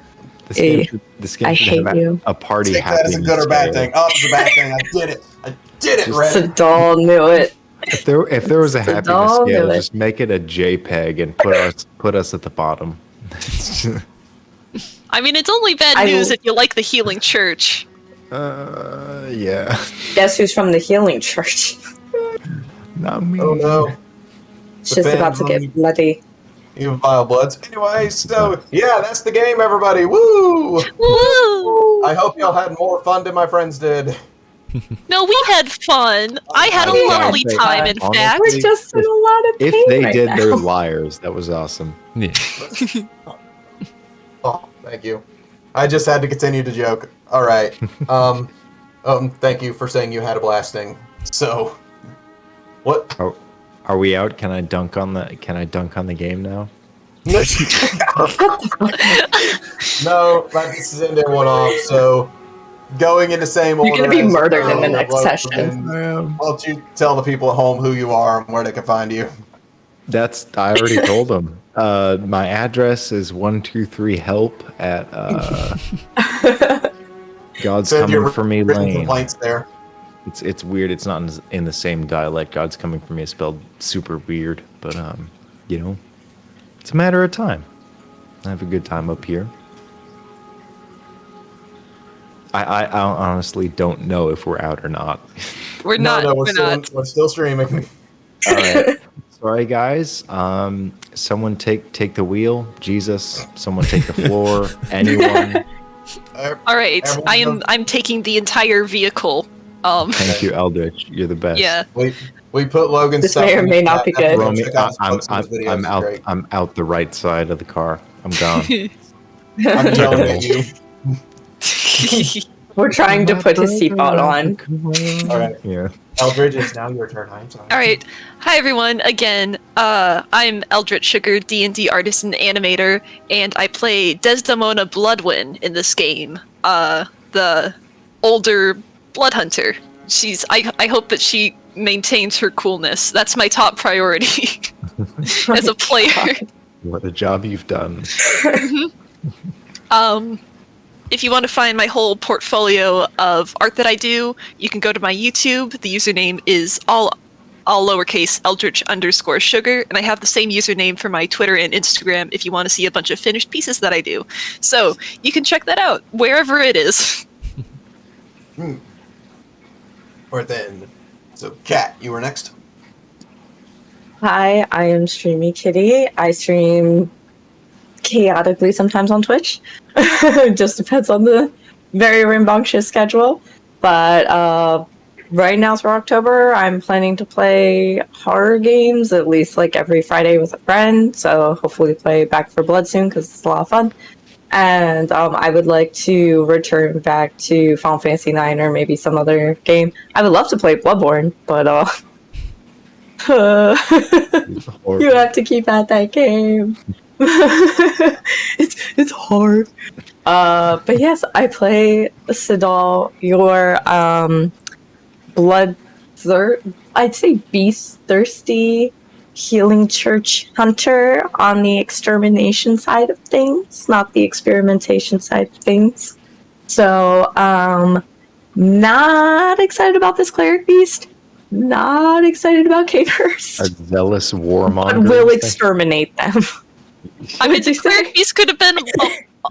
This game Hey, should, this game I should hate have you. a party Take that as a good or bad thing. Oh, it's a bad thing. I did it. I did it, Just- Red. Sadal knew it. If there was a happiness dog scale, or the- just make it a JPEG and put us at the bottom. I mean, it's only bad I news will- if you like the Healing Church. Yeah. Guess who's from the Healing Church? Not me. Oh no. It's just about to get bloody. You vile bloods. Anyway, so yeah, that's the game, everybody. Woo! Woo! I hope y'all had more fun than my friends did. No, we had fun. I had a I lovely think, time, in honestly, fact. We're just in a lot of pain If they right did, now. they're liars. That was awesome. Yeah. Oh, thank you. I just had to continue to joke. All right. Thank you for saying you had a blasting. So, what? Oh, are we out? Can I dunk on the game now? No, this is ending one off. So, going in the same order. You're gonna be as, murdered in the next Logan, session. Why don't you tell the people at home who you are and where they can find you? I already told them. My address is 123 help at God's Send your Coming for Me written Lane. complaints there. It's weird. It's not in the same dialect. God's Coming for Me is spelled super weird, but it's a matter of time. I have a good time up here. I honestly don't know if we're out or not. We're not. No, we're not. we're still streaming. All right. Sorry, guys. Someone take the wheel. Jesus. Someone take the floor. Anyone. All right, Everyone I'm taking the entire vehicle. Thank you, Eldritch. You're the best. Yeah. We put Logan's This stuff may or in may the not chat. be good. Everyone Romy, check out his books and his videos. I'm It's out. great. I'm out the right side of the car. I'm gone. I'm yelling at you. We're trying to put his seatbelt on. All right. Yeah. Eldridge, it's now your turn. I'm sorry. All right. Hi everyone. Again, I'm Eldritch Sugar, D&D artist and animator, and I play Desdemona Bloodwin in this game. The older blood hunter. I hope that she maintains her coolness. That's my top priority as a player. What a job you've done. if you want to find my whole portfolio of art that I do, you can go to my YouTube. The username is all lowercase Eldritch_sugar, and I have the same username for my Twitter and Instagram if you want to see a bunch of finished pieces that I do. So you can check that out wherever it is. Or then, so Kat, you were next. Hi, I am StreamiKitti. I stream chaotically sometimes on Twitch. Just depends on the very rambunctious schedule. But right now through October, I'm planning to play horror games at least like every Friday with a friend. So hopefully play Back 4 Blood soon because it's a lot of fun. And I would like to return back to Final Fantasy IX or maybe some other game. I would love to play Bloodborne, but you have to keep at that game. it's hard. But yes, I play Sigil, your I'd say beast thirsty healing church hunter on the extermination side of things, not the experimentation side of things. So not excited about this cleric beast. Not excited about Caters. A zealous warmonger. But will exterminate them. I mean, the cleric beast could have been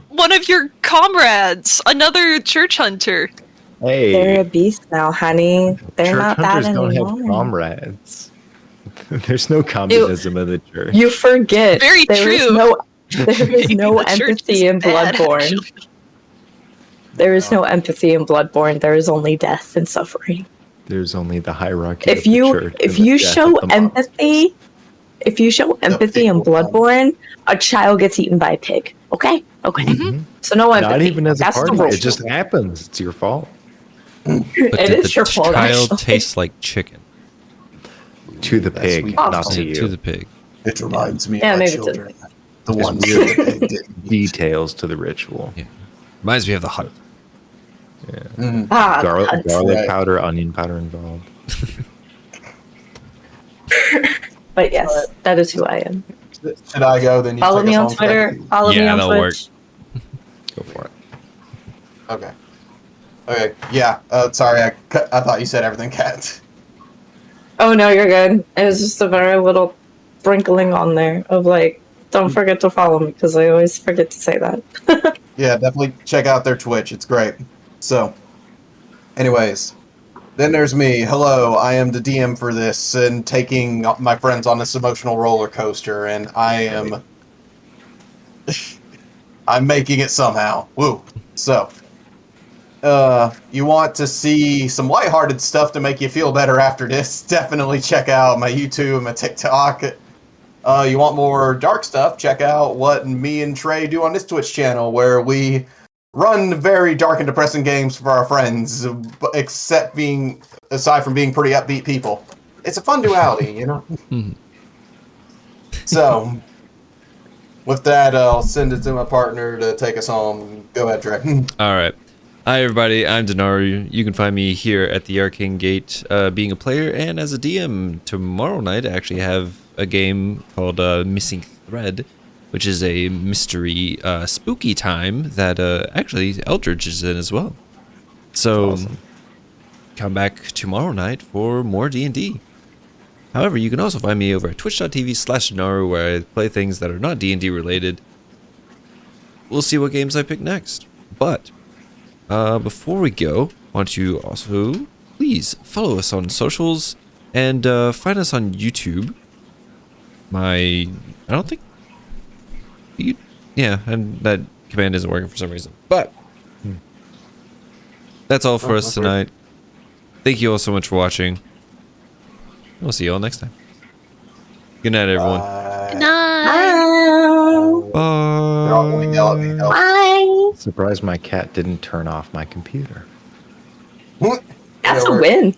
one of your comrades, another church hunter. Hey, They're a beast now, honey. They're church not that hunters anymore. don't have comrades. There's no communism in the church. You forget. Very there true. There is no The church empathy is in bad, Bloodborne. actually. There is no empathy in Bloodborne. There is only death and suffering. There's only the hierarchy If of the you church. if and the you death show of the empathy, if you show empathy in people, Bloodborne, a child gets eaten by a pig. Okay, okay. Mhm. So no empathy. Not even as a That's the party. rule. It just happens. It's your fault. But It did is the your fault, child actually. taste like chicken? To the That's pig, sweet. not to you. To the pig. It reminds me Yeah, of my maybe to- children. The There's ones that the pig didn't eat. Details to the ritual. Yeah. Reminds me of the hut. Mm. Garlic Right. powder, onion powder involved. But yes, that is who I am. Should I go? Then you Follow take me us on home, Twitter. Kat? Follow me Yeah, on that'll Twitch. Go for it. Okay. Okay. Yeah. Sorry, I thought you said everything, Kat. Oh no, you're good. It was just a very little sprinkling on there of like, don't forget to follow me because I always forget to say that. Yeah, definitely check out their Twitch. It's great. So, anyways, then there's me. Hello, I am the DM for this and taking my friends on this emotional roller coaster, and I am. I'm making it somehow. Woo. So, you want to see some lighthearted stuff to make you feel better after this? Definitely check out my YouTube and my TikTok. You want more dark stuff? Check out what me and Trey do on this Twitch channel, where we run very dark and depressing games for our friends, aside from being pretty upbeat people. It's a fun duality, you know? So, with that, I'll send it to my partner to take us home. Go ahead, Trey. All right. Hi, everybody. I'm Dinarru. You can find me here at the Arcane Gate, being a player and as a DM. Tomorrow night, I actually have a game called Missing Thread, which is a mystery, spooky time that actually Eldritch is in as well. So, Awesome. come back tomorrow night for more D&D. However, you can also find me over at twitch.tv/Dinarru, where I play things that are not D&D related. We'll see what games I pick next. But before we go, why don't you also please follow us on socials and find us on YouTube. I don't think and that command isn't working for some reason. But that's all for us tonight. Thank you all so much for watching. We'll see you all next time. Good night, everyone. Good night. Bye. They're all going to yell at me. Bye. Surprised my cat didn't turn off my computer. Oh. That's Yeah, a we're- win.